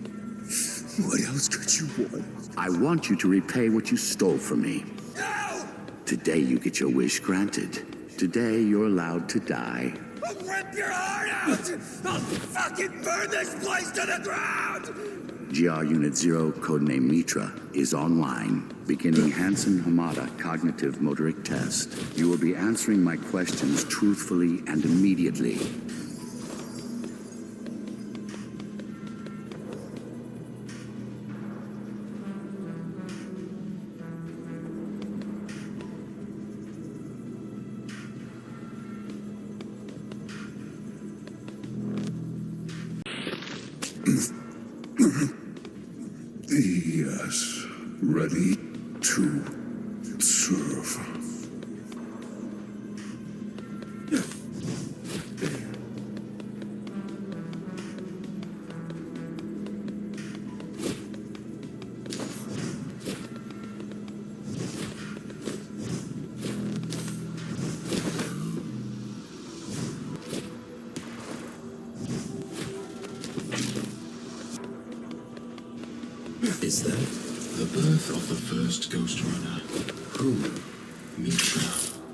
What else could you want? I want you to repay what you stole from me. No! Today you get your wish granted. Today you're allowed to die. I'll rip your heart out! I'll fucking burn this place to the ground! GR Unit 0, codename Mitra, is online, beginning Hansen Hamada cognitive motoric test. You will be answering my questions truthfully and immediately. Yes, ready to serve. Is that? The birth of the first Ghostrunner. Who? Mitra.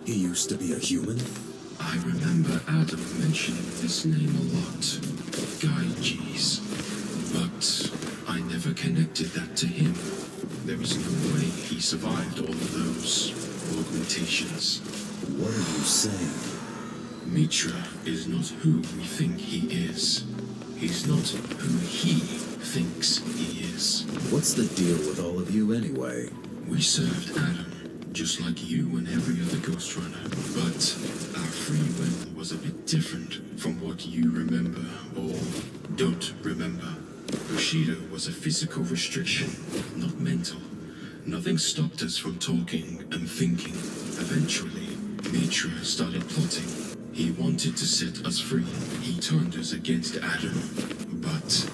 He used to be a human? I remember Adam mentioning this name a lot. Gyges. But I never connected that to him. There is no way he survived all of those augmentations. What are you saying? Mitra is not who we think he is. He's not who he thinks he is. What's the deal with all of you anyway? We served Adam, just like you and every other Ghostrunner. But our free will was a bit different from what you remember or don't remember. Bushido was a physical restriction, not mental. Nothing stopped us from talking and thinking. Eventually, Mitra started plotting. He wanted to set us free. He turned us against Adam. But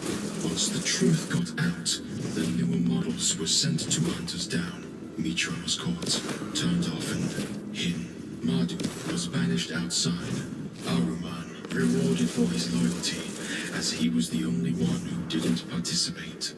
once the truth got out, the newer models were sent to hunt us down. Mitra was caught, turned off and hidden. Madhu was banished outside. Aruman rewarded for his loyalty, as he was the only one who didn't participate.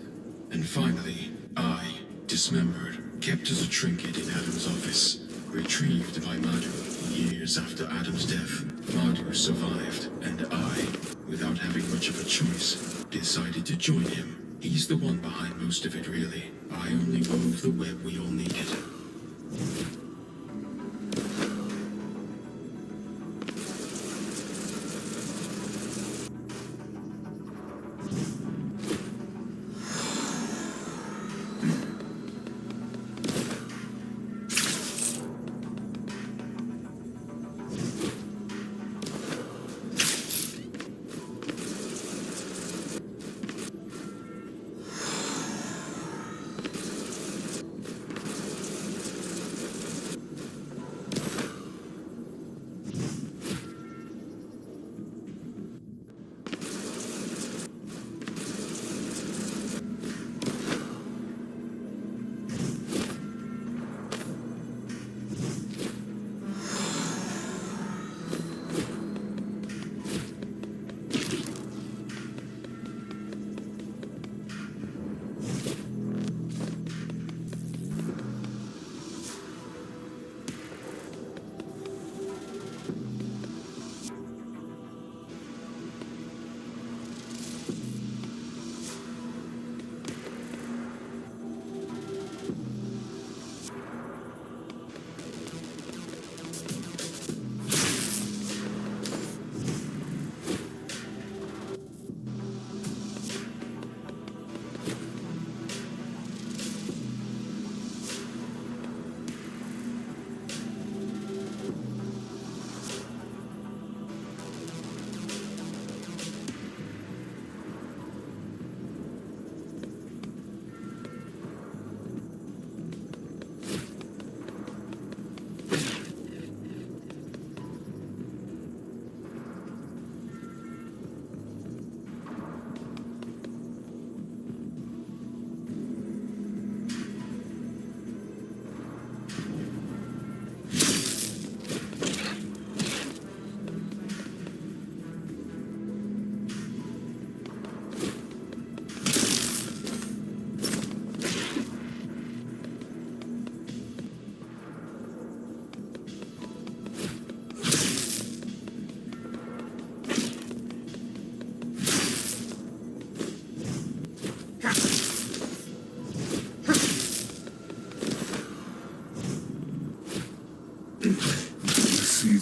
And finally, I, dismembered, kept as a trinket in Adam's office, retrieved by Madhu years after Adam's death. Madhu survived, and I, without having much of a choice, decided to join him. He's the one behind most of it, really. I only wove the web we all needed.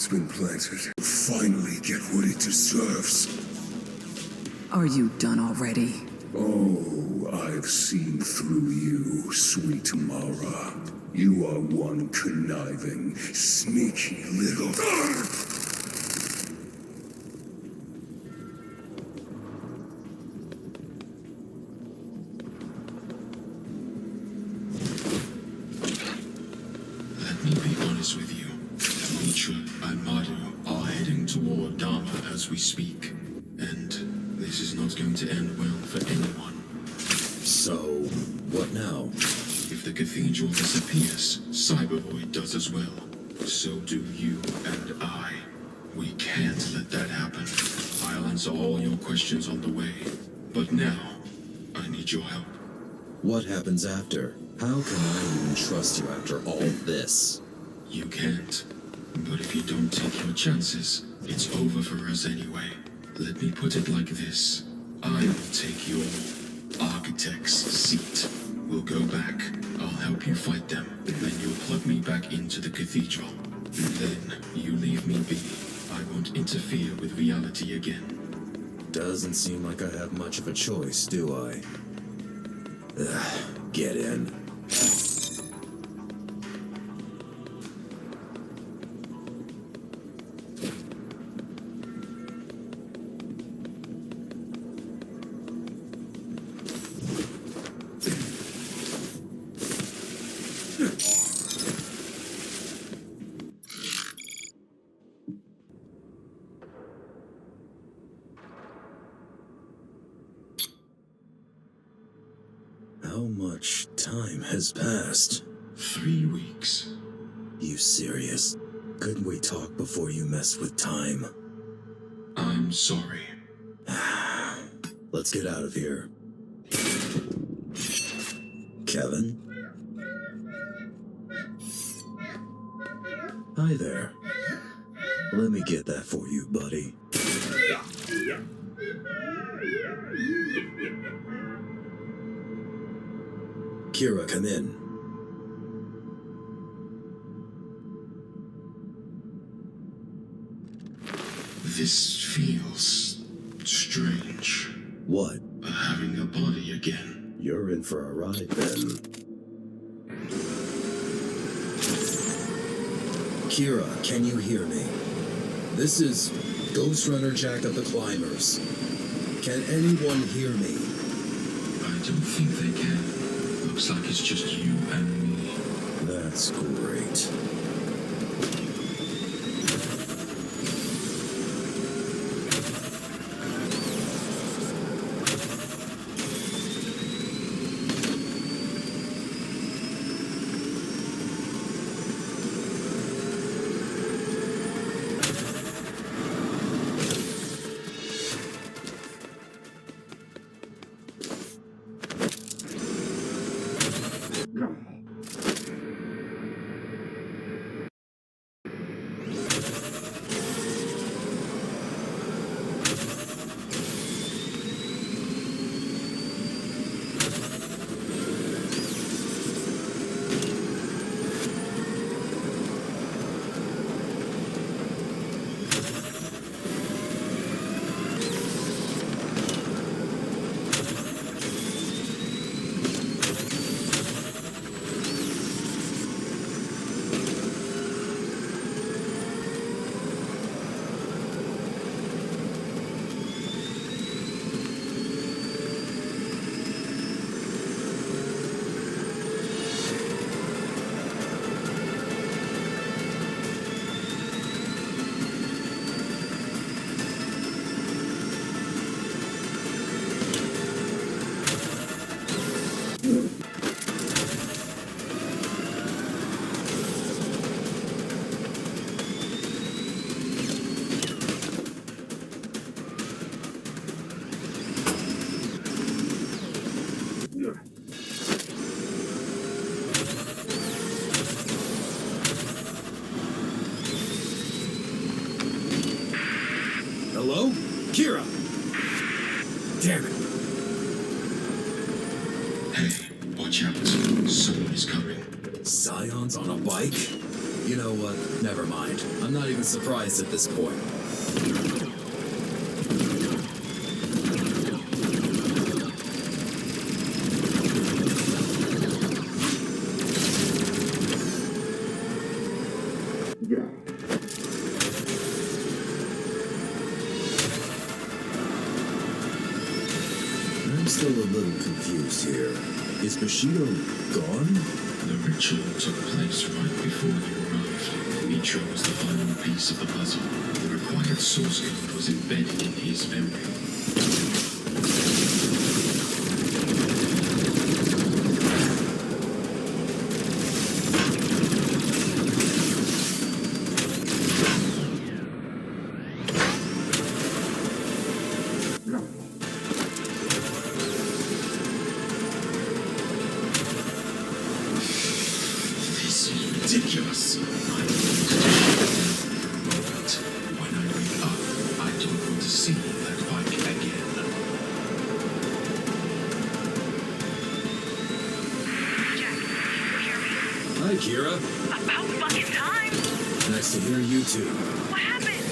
that's been planted will finally get what it deserves. Are you done already? Oh, I've seen through you, sweet Mara. You are one conniving, sneaky little... Let me be honest with you. Nature and Madhu are heading toward Dharma as we speak. And this is not going to end well for anyone. So, what now? If the cathedral disappears, Cybervoid does as well. So do you and I. We can't let that happen. I'll answer all your questions on the way. But now, I need your help. What happens after? How can I even trust you after all this? You can't. But if you don't take your chances, it's over for us anyway. Let me put it like this. I will take your architect's seat. We'll go back. I'll help you fight them. Then you'll plug me back into the cathedral. Then you leave me be. I won't interfere with reality again. Doesn't seem like I have much of a choice, do I? Get in. How much time has passed? 3 weeks. You serious? Couldn't we talk before you mess with time? I'm sorry. Let's get out of here. Kevin? Hi there. Let me get that for you, buddy. Kira, come in. This feels strange. What? Having a body again. You're in for a ride, then. Kira, can you hear me? This is Ghostrunner Jack of the Climbers. Can anyone hear me? I don't think they can. Looks like it's just you and me. That's great. Hello? Kira! Damn it. Hey, watch out. Someone is coming. Scions on a bike? You know what? Never mind. I'm not even surprised at this point. I'm still a little confused here. Is Bushido gone? The ritual took place right before you arrived. We chose the final piece of the puzzle. The required source code was embedded in his memory. Ridiculous. But when I wake up, I don't want to see that bike again. Jack, you hear me? Hi, Kira. About fucking time! Nice to hear you too. What happened?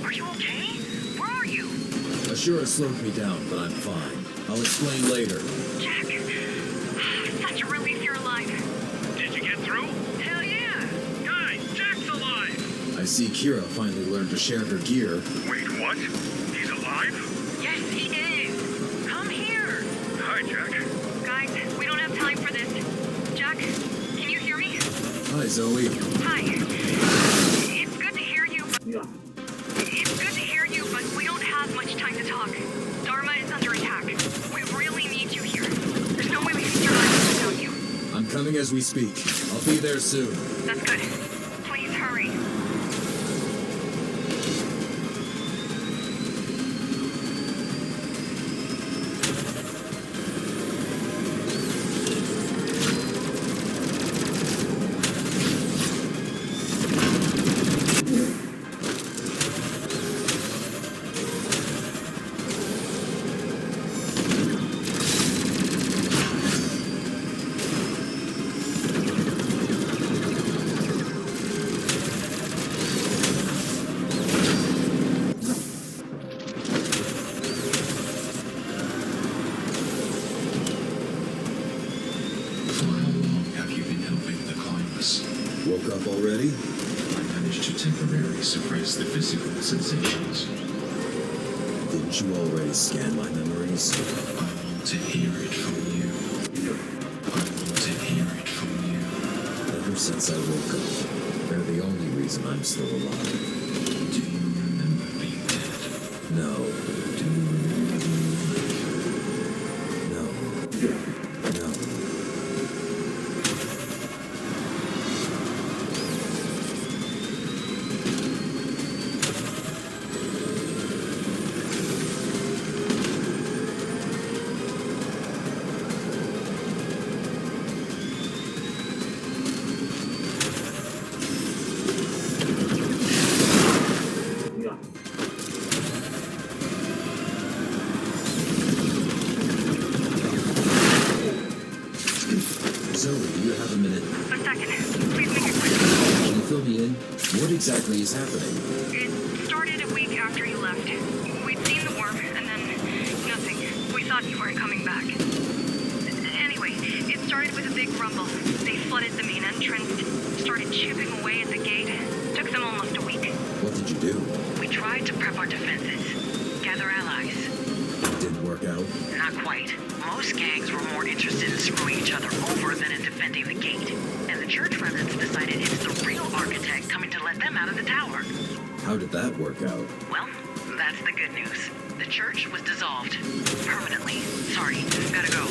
Are you okay? Where are you? Ashura slowed me down, but I'm fine. I'll explain later. Jack, such a relief you're alive. Did you get through? Hell yeah! Guys, Jack's alive! I see Kira finally learned to share her gear. Wait, what? He's alive? Yes, he is! Come here! Hi, Jack. Guys, we don't have time for this. Jack, can you hear me? Hi, Zoe. Hi. It's good to hear you, but... It's good to hear you, but we don't have much time to talk. Dharma is under attack. We really need you here. There's no way we can survive without you. I'm coming as we speak. I'll be there soon. That's good. Please hurry. For how long have you been helping the climbers? Woke up already? I managed to temporarily suppress the physical sensations. Didn't you already scan my memories? I want to hear it from you. I want to hear it from you. Ever since I woke up, they're the only reason I'm still alive. Do you remember being dead? No. Do you remember being alive? No. No. Zoe, do you have a minute? A second. Please make it quick. Can you fill me in? What exactly is happening? It started a week after you left. We'd seen the worm, and then nothing. We thought you weren't coming back. Anyway, it started with a big rumble. They flooded the main entrance, started chipping away at the gate. Took them almost a week. What did you do? We tried to prep our defenses, gather allies. Didn't work out? Not quite. Most gangs were more interested in screwing each other over than in defending the gate. And the church remnants decided it's the real architect coming to let them out of the tower. How did that work out? Well, that's the good news. The church was dissolved. Permanently. Sorry, gotta go.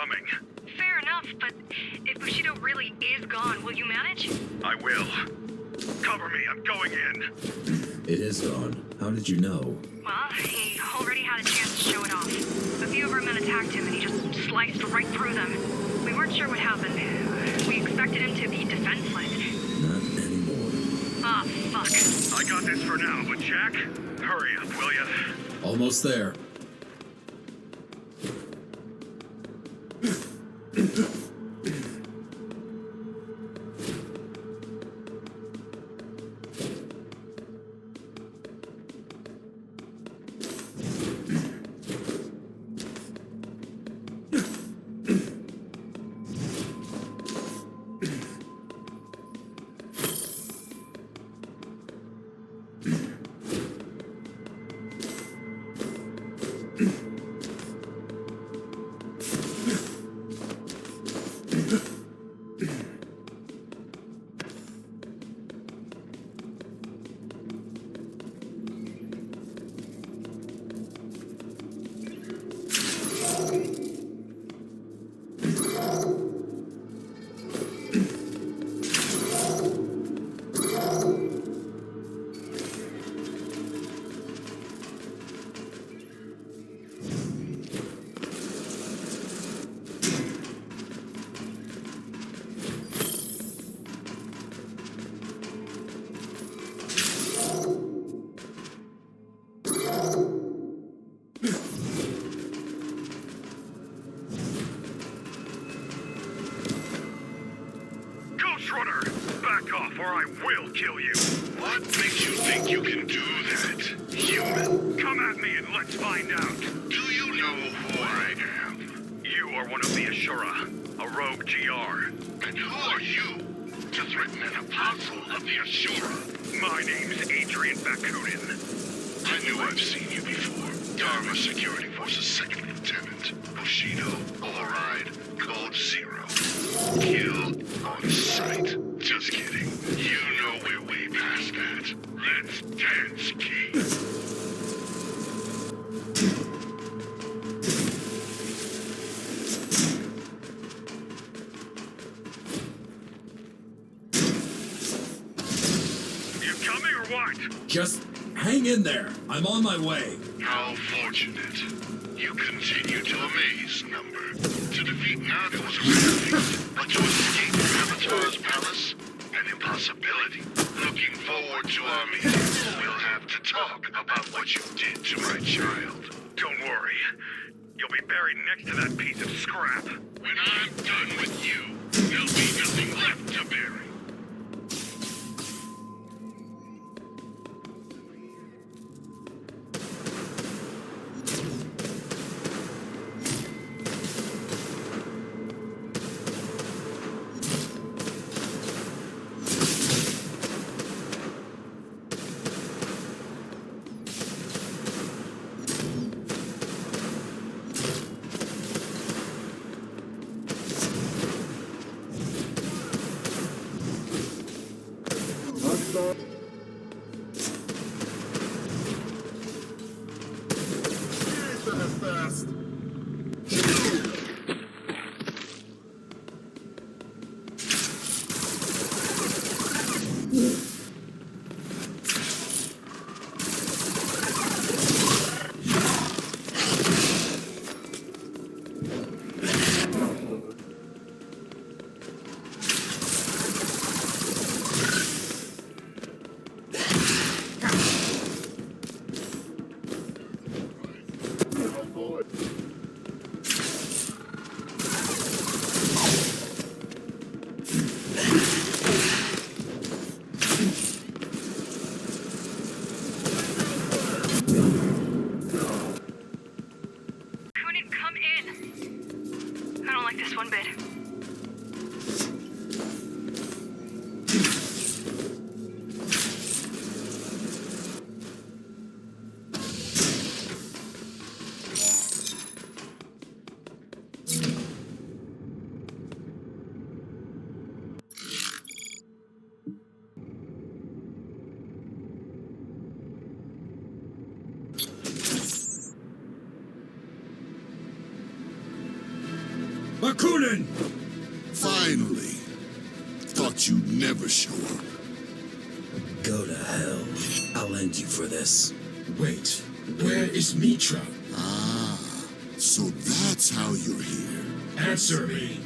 coming. Fair enough, but if Bushido really is gone, will you manage? I will. Cover me, I'm going in. It is gone. How did you know? Well, he already had a chance to show it off. A few of our men attacked him and he just sliced right through them. We weren't sure what happened. We expected him to be defenseless. Not anymore. Ah, fuck. I got this for now, but Jack, hurry up, will ya? Almost there. Ghostrunner! Back off or I will kill you! What makes you think you can do that, human? Come at me and let's find out! Do you know who I am? You are one of the Ashura, a rogue GR. And who are you to threaten an apostle of the Ashura? My name's Adrian Bakunin. I knew I've seen you before. Dharma Security Force's second lieutenant. Bushido, override, code 0. Kill on sight. Just kidding. You know we're way past that. Let's dance, King. You coming or what? Just hang in there. I'm on my way. How fortunate. You continue to amaze, Number. To defeat Naga was a rarity, but to escape Avatar's palace, an impossibility. Looking forward to our meeting. We'll have to talk about what you did to my child. Don't worry. You'll be buried next to that piece of scrap. When I'm done with you, there'll be nothing left to bury. Bakunin! Finally. Thought you'd never show up. Go to hell. I'll end you for this. Wait, where is Mitra? Ah, so that's how you're here. Answer me.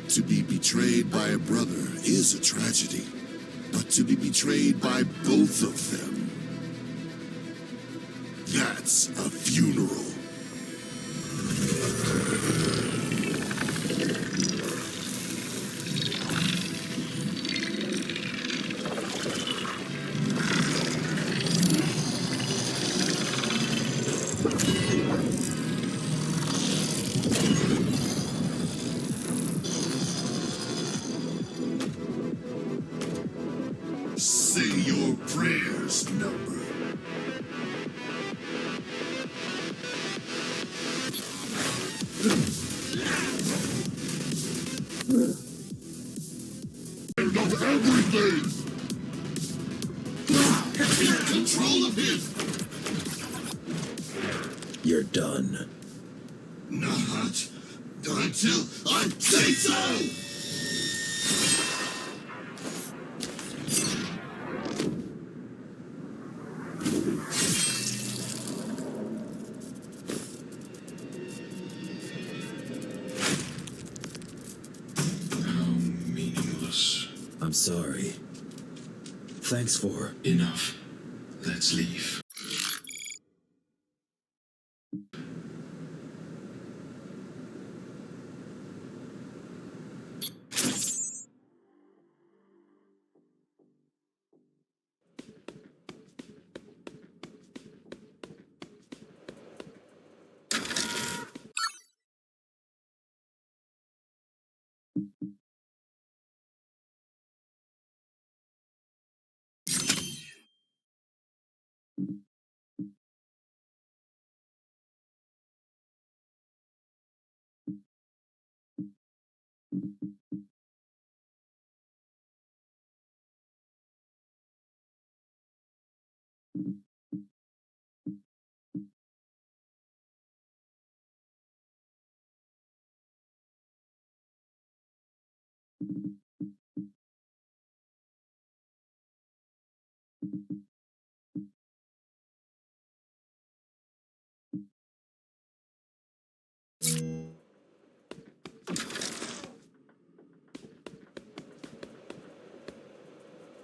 To be betrayed by a brother is a tragedy. But to be betrayed by both of them, that's a funeral. Say your prayers, number. I know everything! Take control of him! You're done. Not until I say so! I'm sorry. Thanks for... Enough. Let's leave.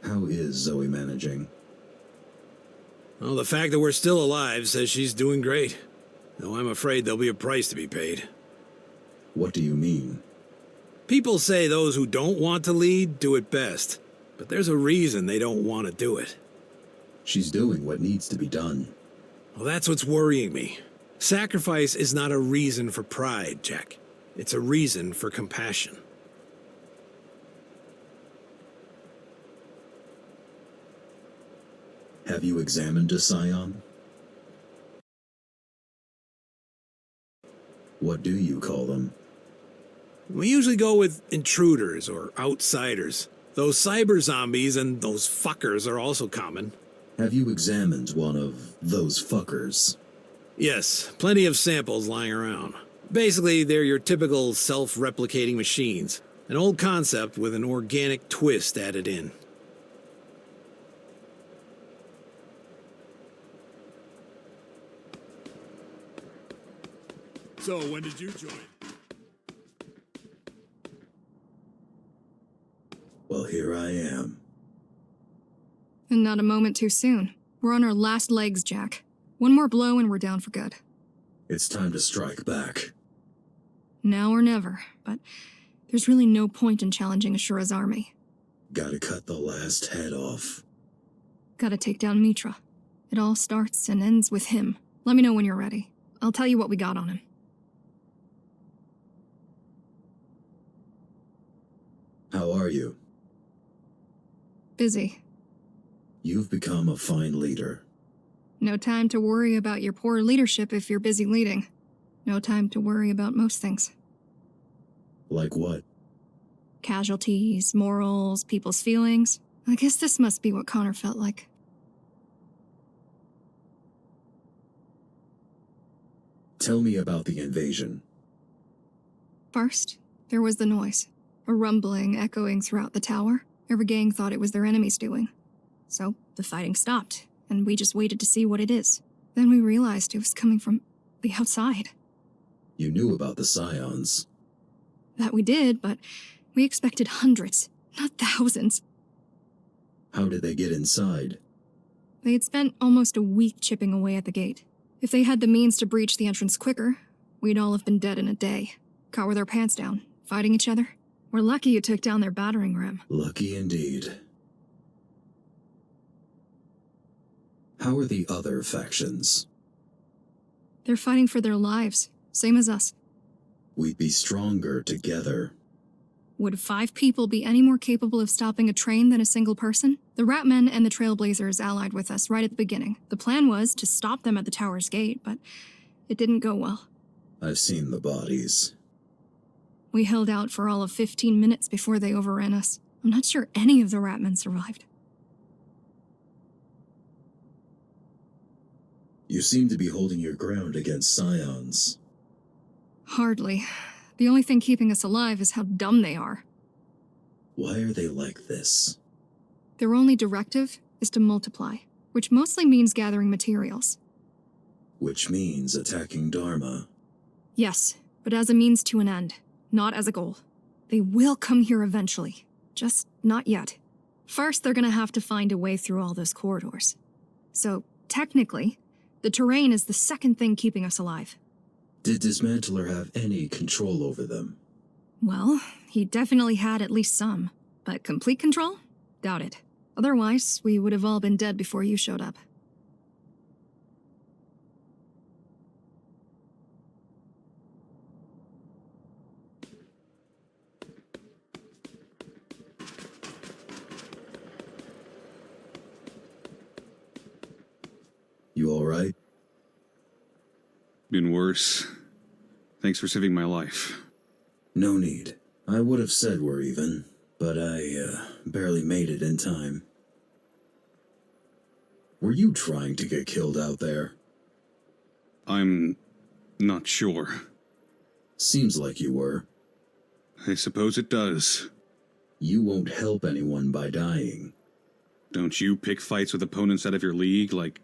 How is Zoe managing? Well, the fact that we're still alive says she's doing great. Though I'm afraid there'll be a price to be paid. What do you mean? People say those who don't want to lead do it best. But there's a reason they don't want to do it. She's doing what needs to be done. Well, that's what's worrying me. Sacrifice is not a reason for pride, Jack. It's a reason for compassion. Have you examined a scion? What do you call them? We usually go with intruders or outsiders. Those cyber zombies and those fuckers are also common. Have you examined one of those fuckers? Yes, plenty of samples lying around. Basically, they're your typical self-replicating machines. An old concept with an organic twist added in. So, when did you join? Well, here I am. And not a moment too soon. We're on our last legs, Jack. One more blow and we're down for good. It's time to strike back. Now or never, but there's really no point in challenging Ashura's army. Gotta cut the last head off. Gotta take down Mitra. It all starts and ends with him. Let me know when you're ready. I'll tell you what we got on him. How are you? Busy. You've become a fine leader. No time to worry about your poor leadership if you're busy leading. No time to worry about most things. Like what? Casualties, morals, people's feelings. I guess this must be what Connor felt like. Tell me about the invasion. First, There was the noise, a rumbling echoing throughout the tower. Every gang thought it was their enemies doing. So the fighting stopped, and we just waited to see what it is. Then we realized it was coming from the outside. You knew about the scions. That we did, but we expected hundreds, not thousands. How did they get inside? They had spent almost a week chipping away at the gate. If they had the means to breach the entrance quicker, we'd all have been dead in a day. Caught with our pants down, fighting each other. We're lucky you took down their battering ram. Lucky indeed. How are the other factions? They're fighting for their lives, same as us. We'd be stronger together. Would 5 people be any more capable of stopping a train than a single person? The Ratmen and the Trailblazers allied with us right at the beginning. The plan was to stop them at the tower's gate, but it didn't go well. I've seen the bodies. We held out for all of 15 minutes before they overran us. I'm not sure any of the Ratmen survived. You seem to be holding your ground against scions. Hardly. The only thing keeping us alive is how dumb they are. Why are they like this? Their only directive is to multiply, which mostly means gathering materials. Which means attacking Dharma. Yes, but as a means to an end, not as a goal. They will come here eventually, just not yet. First, they're gonna have to find a way through all those corridors. So, technically, the terrain is the second thing keeping us alive. Did Dismantler have any control over them? Well, he definitely had at least some, but complete control? Doubt it. Otherwise, we would have all been dead before you showed up. You alright? Been worse. Thanks for saving my life. No need. I would have said we're even, but I barely made it in time. Were you trying to get killed out there? I'm not sure. Seems like you were. I suppose it does. You won't help anyone by dying. Don't you pick fights with opponents out of your league, like,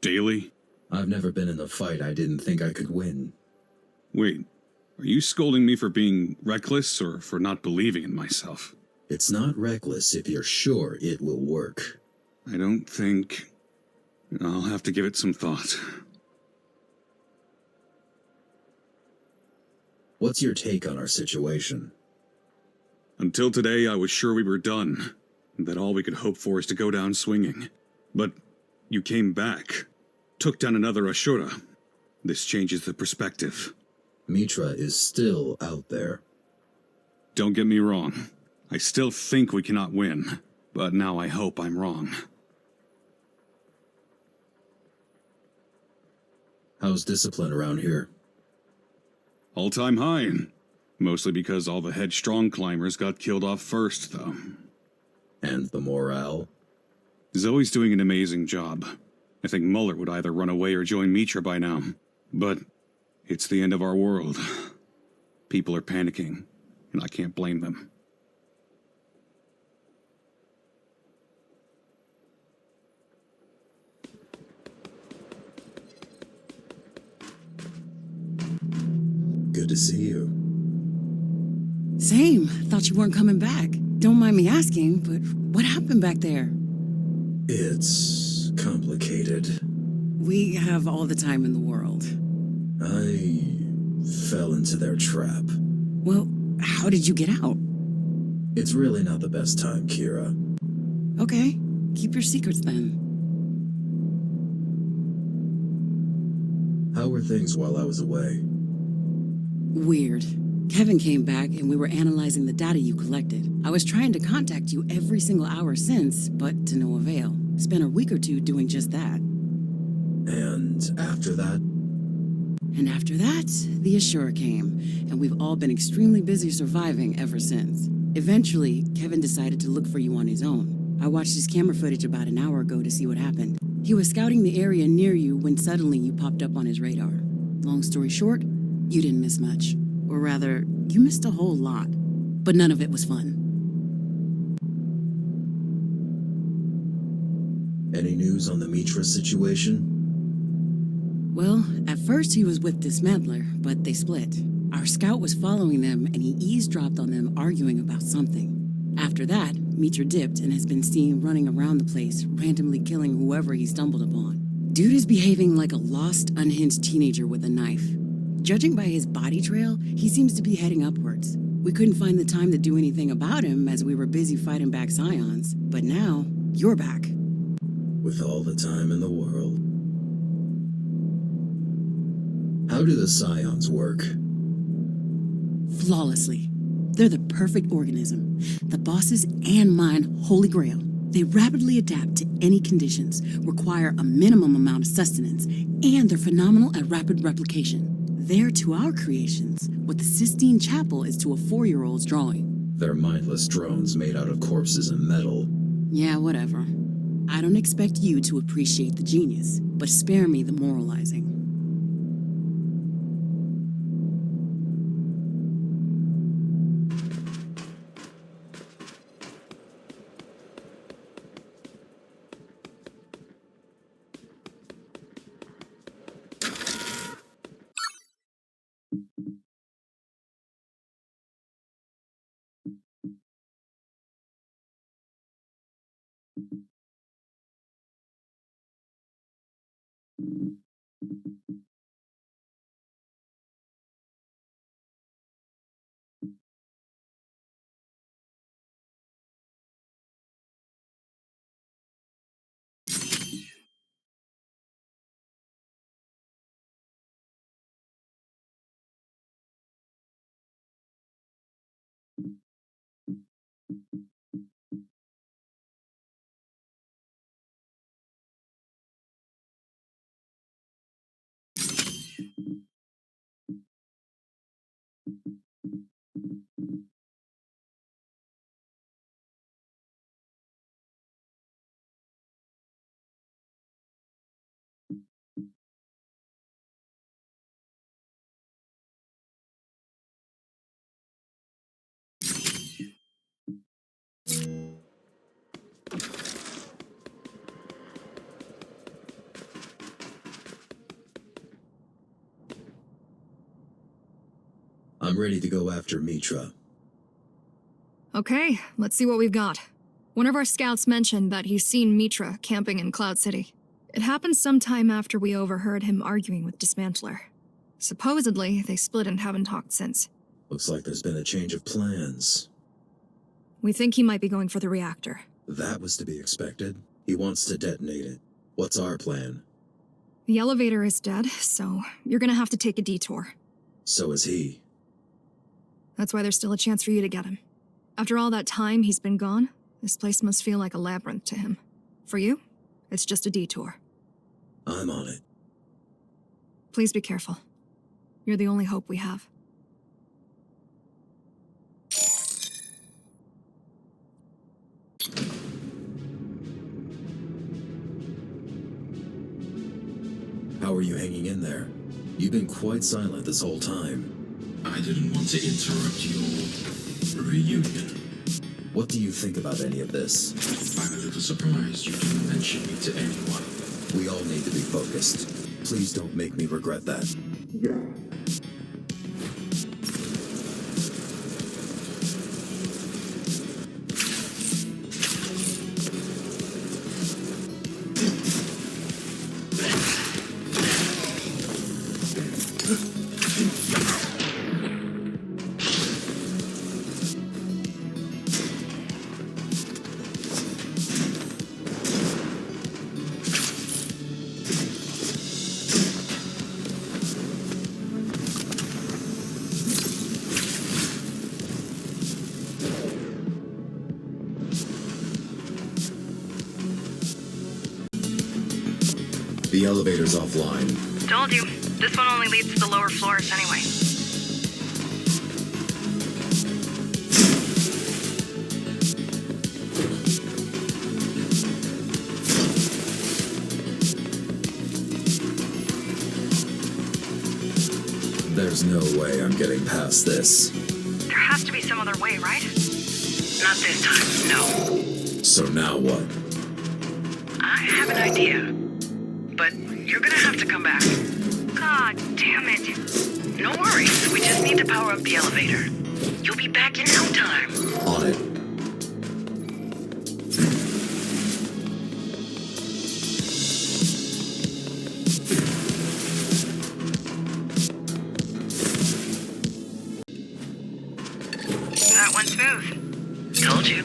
daily? I've never been in a fight I didn't think I could win. Wait, are you scolding me for being reckless or for not believing in myself? It's not reckless if you're sure it will work. I don't think... I'll have to give it some thought. What's your take on our situation? Until today, I was sure we were done, and that all we could hope for is to go down swinging. But you came back. Took down another Ashura. This changes the perspective. Mitra is still out there. Don't get me wrong. I still think we cannot win, but now I hope I'm wrong. How's discipline around here? All-time high. Mostly because all the headstrong climbers got killed off first, though. And the morale? Zoe's doing an amazing job. I think Muller would either run away or join Mitra by now. But it's the end of our world. People are panicking, and I can't blame them. Good to see you. Same. Thought you weren't coming back. Don't mind me asking, but what happened back there? It's complicated. We have all the time in the world. I fell into their trap. Well, how did you get out? It's really not the best time, Kira. Okay, keep your secrets then. How were things while I was away? Weird. Kevin came back and we were analyzing the data you collected. I was trying to contact you every single hour since, but to no avail. Spent a week or two doing just that. And after that? And after that, the Ashura came, and we've all been extremely busy surviving ever since. Eventually, Kevin decided to look for you on his own. I watched his camera footage about an hour ago to see what happened. He was scouting the area near you when suddenly you popped up on his radar. Long story short, you didn't miss much. Or rather, you missed a whole lot. But none of it was fun. Any news on the Mitra situation? Well, at first he was with Dismantler, but they split. Our scout was following them, and he eavesdropped on them arguing about something. After that, Mitra dipped and has been seen running around the place, randomly killing whoever he stumbled upon. Dude is behaving like a lost, unhinged teenager with a knife. Judging by his body trail, he seems to be heading upwards. We couldn't find the time to do anything about him as we were busy fighting back Scions, but now, you're back. With all the time in the world. How do the Scions work? Flawlessly. They're the perfect organism. The boss's and mine holy grail. They rapidly adapt to any conditions, require a minimum amount of sustenance, and they're phenomenal at rapid replication. They're to our creations what the Sistine Chapel is to a 4-year-old's drawing. They're mindless drones made out of corpses and metal. Yeah, whatever. I don't expect you to appreciate the genius, but spare me the moralizing. I'm ready to go after Mitra. Okay, let's see what we've got. One of our scouts mentioned that he's seen Mitra camping in Cloud City. It happened sometime after we overheard him arguing with Dismantler. Supposedly, they split and haven't talked since. Looks like there's been a change of plans. We think he might be going for the reactor. That was to be expected. He wants to detonate it. What's our plan? The elevator is dead, so you're gonna have to take a detour. So is he. That's why there's still a chance for you to get him. After all that time he's been gone, this place must feel like a labyrinth to him. For you, it's just a detour. I'm on it. Please be careful. You're the only hope we have. How are you hanging in there? You've been quite silent this whole time. I didn't want to interrupt your reunion. What do you think about any of this? I'm a little surprised you didn't mention me to anyone. We all need to be focused. Please don't make me regret that. The elevator's offline. Told you. This one only leads to the lower floors anyway. There's no way I'm getting past this. There has to be some other way, right? Not this time, no. So now what? I have an idea. But you're gonna have to come back. God damn it. No worries, we just need to power up the elevator. You'll be back in no time. On it. That one's smooth. Told you.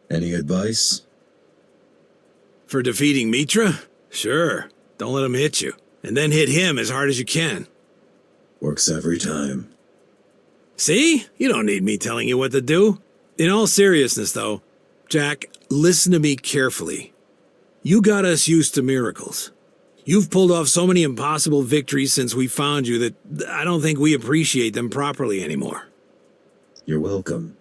Any advice? For defeating Mitra? Sure. Don't let him hit you. And then hit him as hard as you can. Works every time. See? You don't need me telling you what to do. In all seriousness, though, Jack, listen to me carefully. You got us used to miracles. You've pulled off so many impossible victories since we found you that I don't think we appreciate them properly anymore. You're welcome.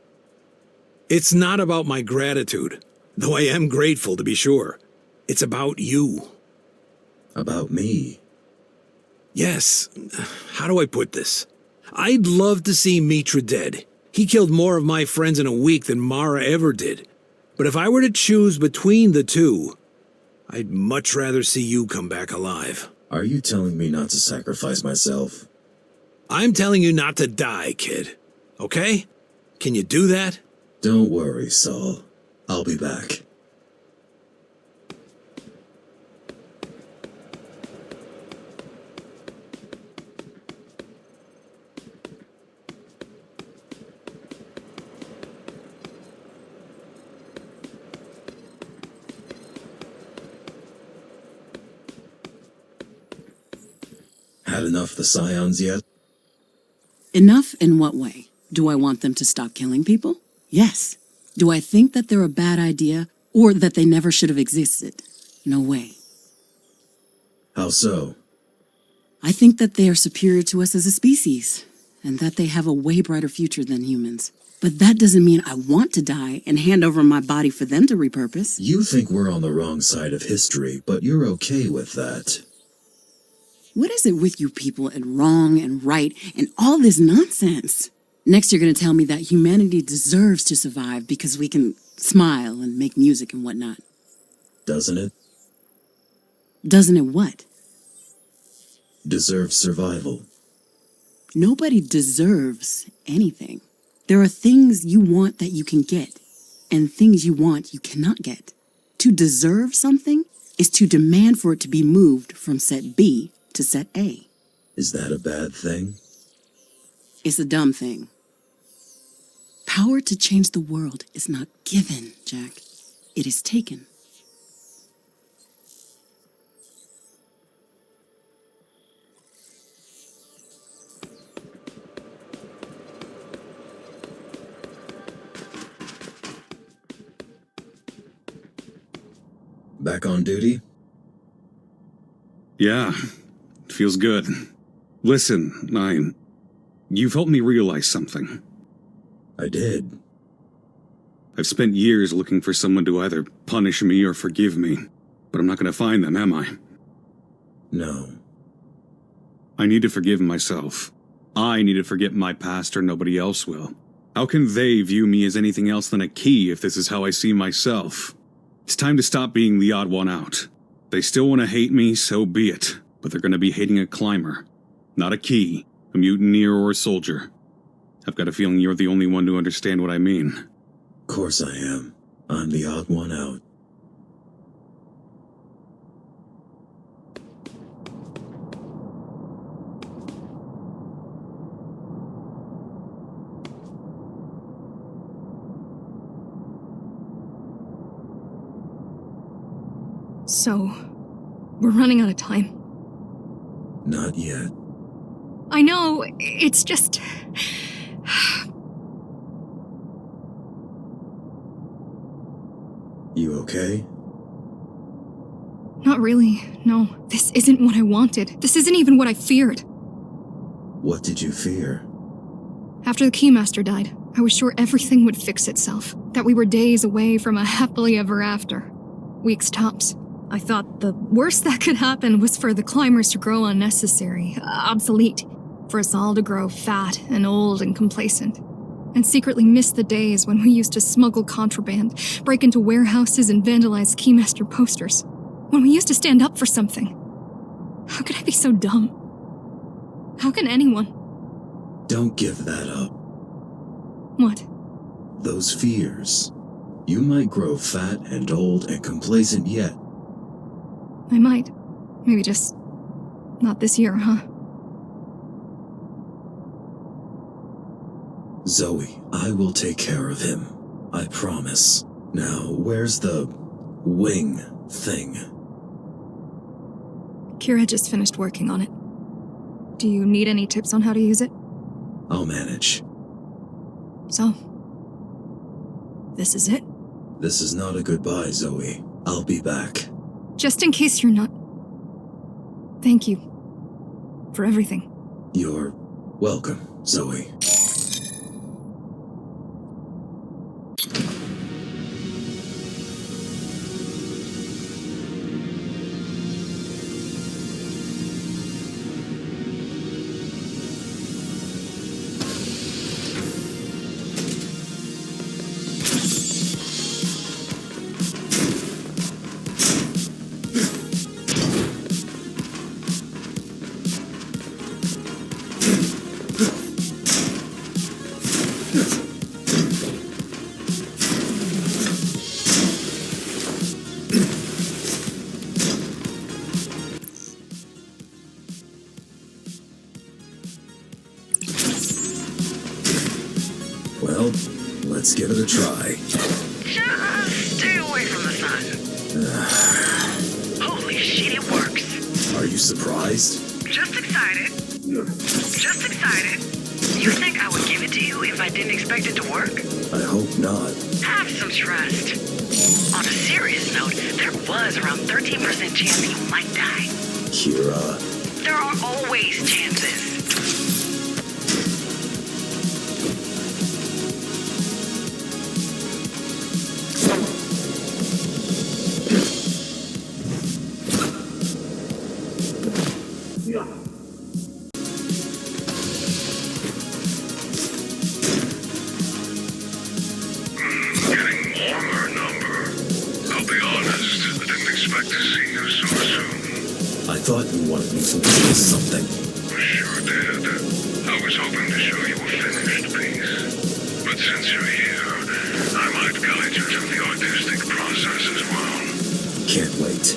It's not about my gratitude, though I am grateful to be sure. It's about you. About me? Yes. How do I put this? I'd love to see Mitra dead. He killed more of my friends in a week than Mara ever did. But if I were to choose between the two, I'd much rather see you come back alive. Are you telling me not to sacrifice myself? I'm telling you not to die, kid. Okay? Can you do that? Don't worry, Saul. I'll be back. Had enough of the Scions yet? Enough in what way? Do I want them to stop killing people? Yes. Do I think that they're a bad idea or that they never should have existed? No way. How so? I think that they are superior to us as a species and that they have a way brighter future than humans. But that doesn't mean I want to die and hand over my body for them to repurpose. You think we're on the wrong side of history, but you're okay with that. What is it with you people and wrong and right and all this nonsense? Next, you're going to tell me that humanity deserves to survive because we can smile and make music and whatnot. Doesn't it? Doesn't it what? Deserves survival. Nobody deserves anything. There are things you want that you can get, and things you want you cannot get. To deserve something is to demand for it to be moved from set B to set A. Is that a bad thing? It's a dumb thing. Power to change the world is not given, Jack. It is taken. Back on duty? Yeah, it feels good. Listen, you've helped me realize something. I did. I've spent years looking for someone to either punish me or forgive me, but I'm not going to find them, am I? No. I need to forgive myself. I need to forget my past or nobody else will. How can they view me as anything else than a key if this is how I see myself? It's time to stop being the odd one out. They still want to hate me, so be it. But they're going to be hating a climber. Not a key, a mutineer, or a soldier. I've got a feeling you're the only one to understand what I mean. Of course I am. I'm the odd one out. So, we're running out of time. Not yet. I know, it's just... You okay? Not really, no. This isn't what I wanted. This isn't even what I feared. What did you fear? After the Keymaster died, I was sure everything would fix itself. That we were days away from a happily ever after. Weeks tops. I thought the worst that could happen was for the climbers to grow unnecessary, obsolete. For us all to grow fat and old and complacent. And secretly miss the days when we used to smuggle contraband, break into warehouses and vandalize Keymaster posters. When we used to stand up for something. How could I be so dumb? How can anyone? Don't give that up. What? Those fears. You might grow fat and old and complacent yet. I might. Maybe just not this year, huh? Zoe, I will take care of him. I promise. Now, where's the wing thing? Kira just finished working on it. Do you need any tips on how to use it? I'll manage. So, this is it? This is not a goodbye, Zoe. I'll be back. Just in case you're not... Thank you. For everything. You're welcome, Zoe. Well, let's give it a try. Just stay away from the sun. Holy shit, it works. Are you surprised? Just excited. Just excited. You think I would give it to you if I didn't expect it to work? I hope not. Have some trust. On a serious note, there was around 13% chance you might die. Kira. There are always chances. I thought you wanted me to witness something. Sure did. I was hoping to show you a finished piece. But since you're here, I might guide you through the artistic process as well. Can't wait.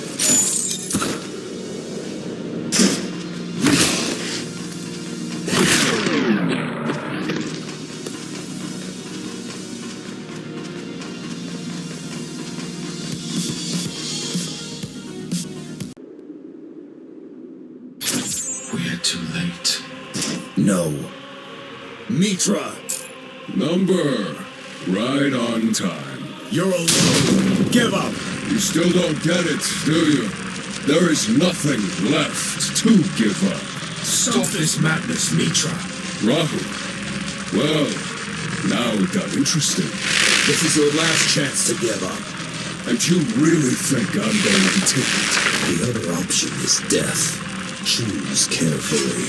Too late. No. Mitra! Number. Right on time. You're alone. Give up! You still don't get it, do you? There is nothing left to give up. Stop this madness, Mitra. Rahul. Well, now it got interesting. This is your last chance to give up. And you really think I'm going to take it? The other option is death. Choose carefully.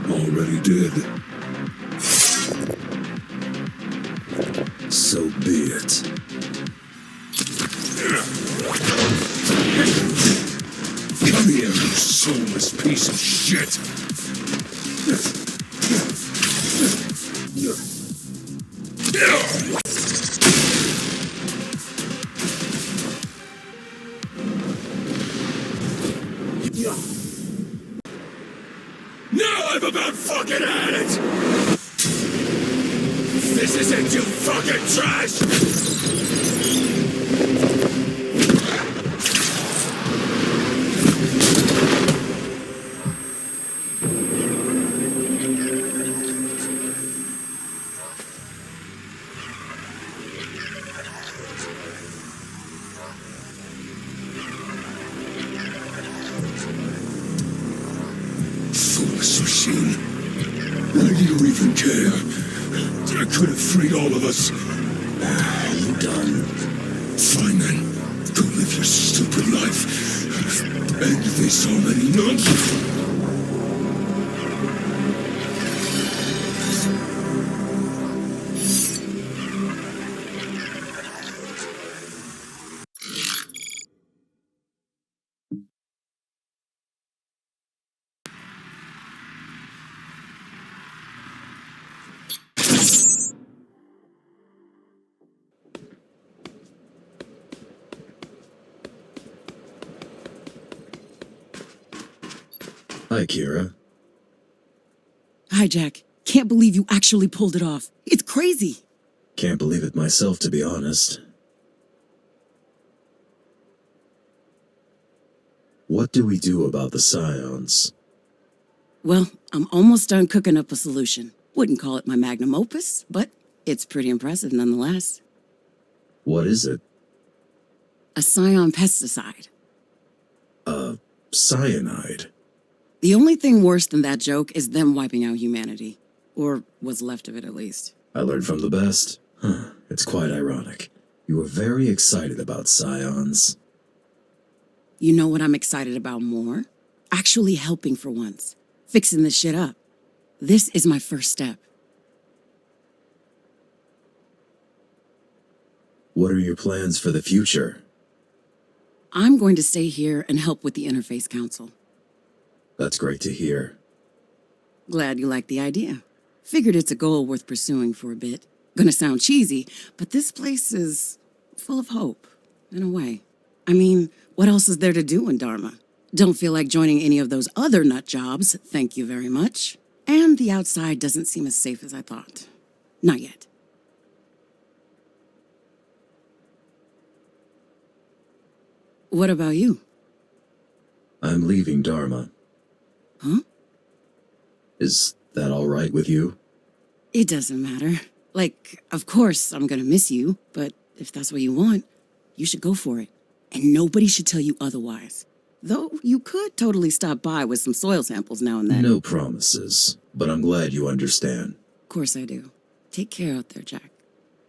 Already did. So be it. Come here, you soulless piece of shit! Now I'm about fucking at it! This is it, you fucking trash! Foolish machine. Why do you even care? I could have freed all of us. You done? Fine then. Go live your stupid life. End this already nonsense. Hi, Kira. Hi, Jack. Can't believe you actually pulled it off. It's crazy. Can't believe it myself, to be honest. What do we do about the scions? Well, I'm almost done cooking up a solution. Wouldn't call it my magnum opus, but it's pretty impressive nonetheless. What is it? A scion pesticide. Cyanide. The only thing worse than that joke is them wiping out humanity. Or what's left of it, at least. I learned from the best. Huh, it's quite ironic. You were very excited about scions. You know what I'm excited about more? Actually helping for once. Fixing this shit up. This is my first step. What are your plans for the future? I'm going to stay here and help with the Interface Council. That's great to hear. Glad you like the idea. Figured it's a goal worth pursuing for a bit. Gonna sound cheesy, but this place is full of hope, in a way. I mean, what else is there to do in Dharma? Don't feel like joining any of those other nut jobs, thank you very much. And the outside doesn't seem as safe as I thought. Not yet. What about you? I'm leaving Dharma. Huh? Is that all right with you? It doesn't matter. Like, of course I'm gonna miss you, but if that's what you want, you should go for it. And nobody should tell you otherwise. Though you could totally stop by with some soil samples now and then. No promises, but I'm glad you understand. Of course I do. Take care out there, Jack.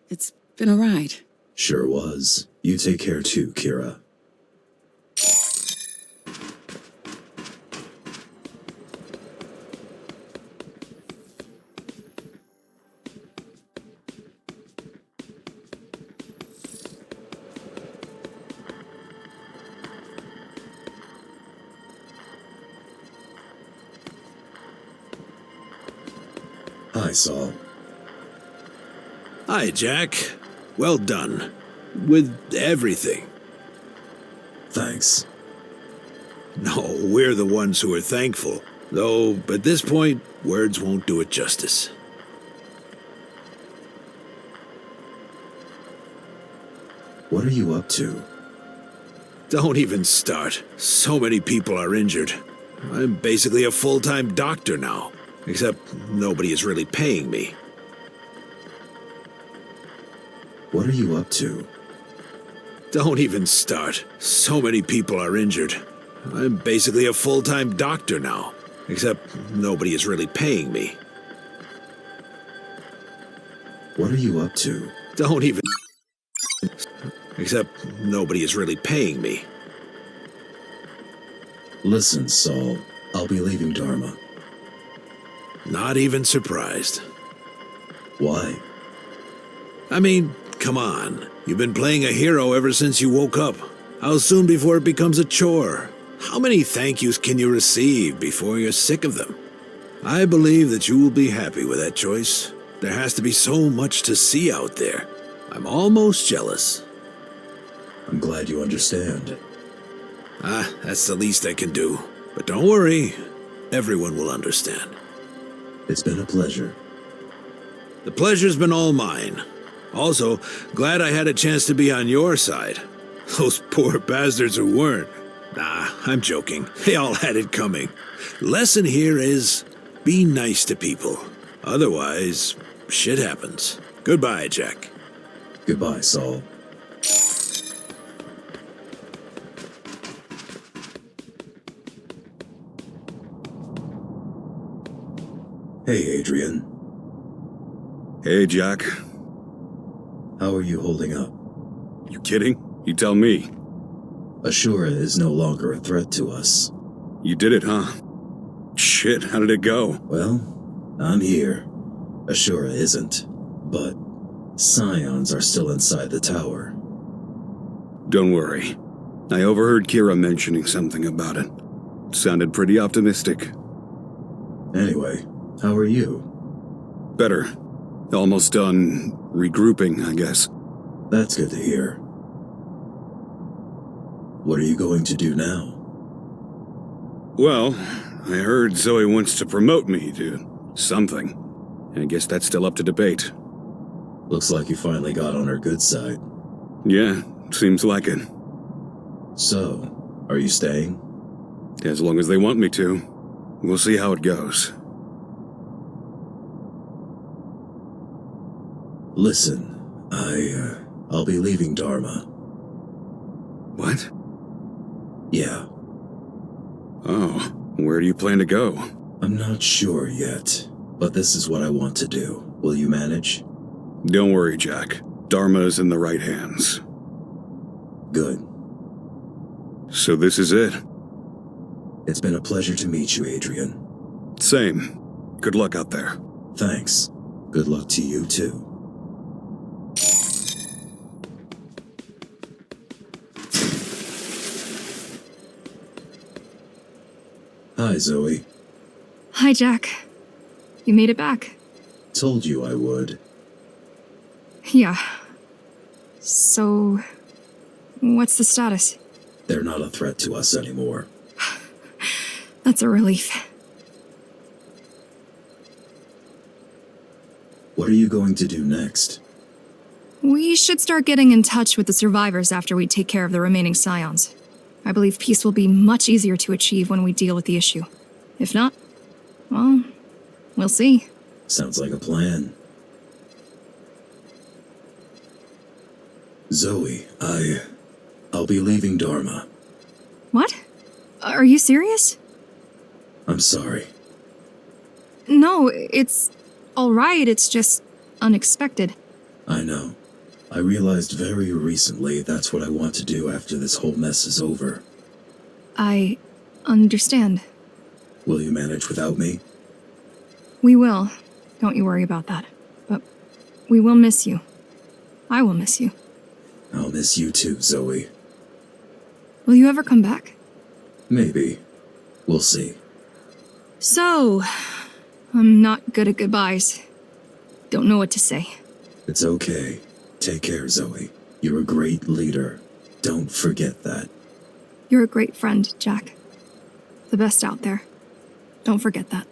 It's been a ride. Sure was. You take care too, Kira. Hi, Saul. Hi, Jack. Well done. With everything. Thanks. No, we're the ones who are thankful. Though, at this point, words won't do it justice. What are you up to? Don't even start. So many people are injured. I'm basically a full-time doctor now. Except nobody is really paying me. What are you up to? Don't even start. So many people are injured. I'm basically a full-time doctor now. Except nobody is really paying me. What are you up to? Don't even... Except nobody is really paying me. Listen, Saul, I'll be leaving Dharma. Not even surprised. Why? I mean, come on. You've been playing a hero ever since you woke up. How soon before it becomes a chore? How many thank yous can you receive before you're sick of them? I believe that you will be happy with that choice. There has to be so much to see out there. I'm almost jealous. I'm glad you understand. That's the least I can do. But don't worry, everyone will understand. It's been a pleasure. The pleasure's been all mine. Also, glad I had a chance to be on your side. Those poor bastards who weren't. Nah, I'm joking. They all had it coming. Lesson here is, be nice to people. Otherwise, shit happens. Goodbye, Jack. Goodbye, Saul. Hey, Adrian. Hey, Jack. How are you holding up? You kidding? You tell me. Ashura is no longer a threat to us. You did it, huh? Shit, how did it go? Well, I'm here. Ashura isn't. But Scions are still inside the tower. Don't worry. I overheard Kira mentioning something about it. Sounded pretty optimistic. Anyway, how are you? Better. Almost done regrouping, I guess. That's good to hear. What are you going to do now? Well, I heard Zoe wants to promote me to something. I guess that's still up to debate. Looks like you finally got on her good side. Yeah, seems like it. So, are you staying? As long as they want me to. We'll see how it goes. Listen, I'll be leaving Dharma. What? Yeah. Oh, where do you plan to go? I'm not sure yet, but this is what I want to do. Will you manage? Don't worry, Jack. Dharma is in the right hands. Good. So this is it? It's been a pleasure to meet you, Adrian. Same. Good luck out there. Thanks. Good luck to you, too. Hi, Zoe. Hi, Jack. You made it back. Told you I would. Yeah. So, what's the status? They're not a threat to us anymore. That's a relief. What are you going to do next? We should start getting in touch with the survivors after we take care of the remaining Scions. I believe peace will be much easier to achieve when we deal with the issue. If not, well, we'll see. Sounds like a plan. Zoe, I'll be leaving Dharma. What? Are you serious? I'm sorry. No, it's all right. It's just unexpected. I know. I realized very recently that's what I want to do after this whole mess is over. I understand. Will you manage without me? We will. Don't you worry about that. But we will miss you. I will miss you. I'll miss you too, Zoe. Will you ever come back? Maybe. We'll see. So, I'm not good at goodbyes. Don't know what to say. It's okay. Take care, Zoe. You're a great leader. Don't forget that. You're a great friend, Jack. The best out there. Don't forget that.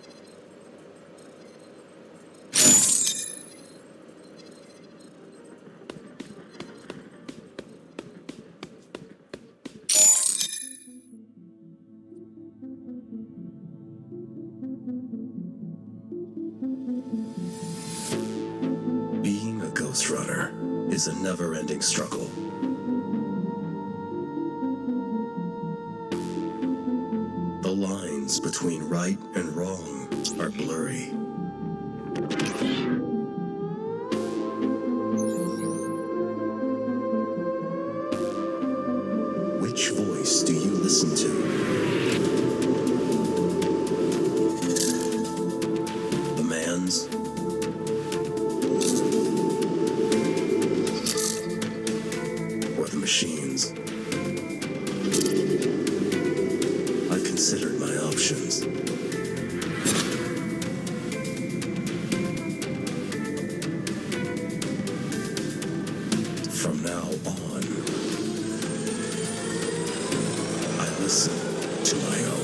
Being a Ghostrunner is a never-ending struggle. The lines between right and wrong are blurry. listen to. The man's or the machines. I considered my options. From now on, I listen to my own.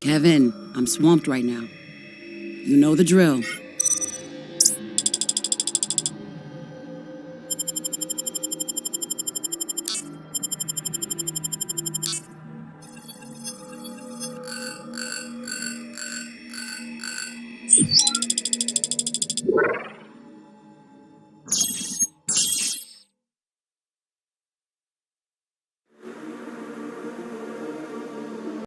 Kevin, I'm swamped right now. You know the drill.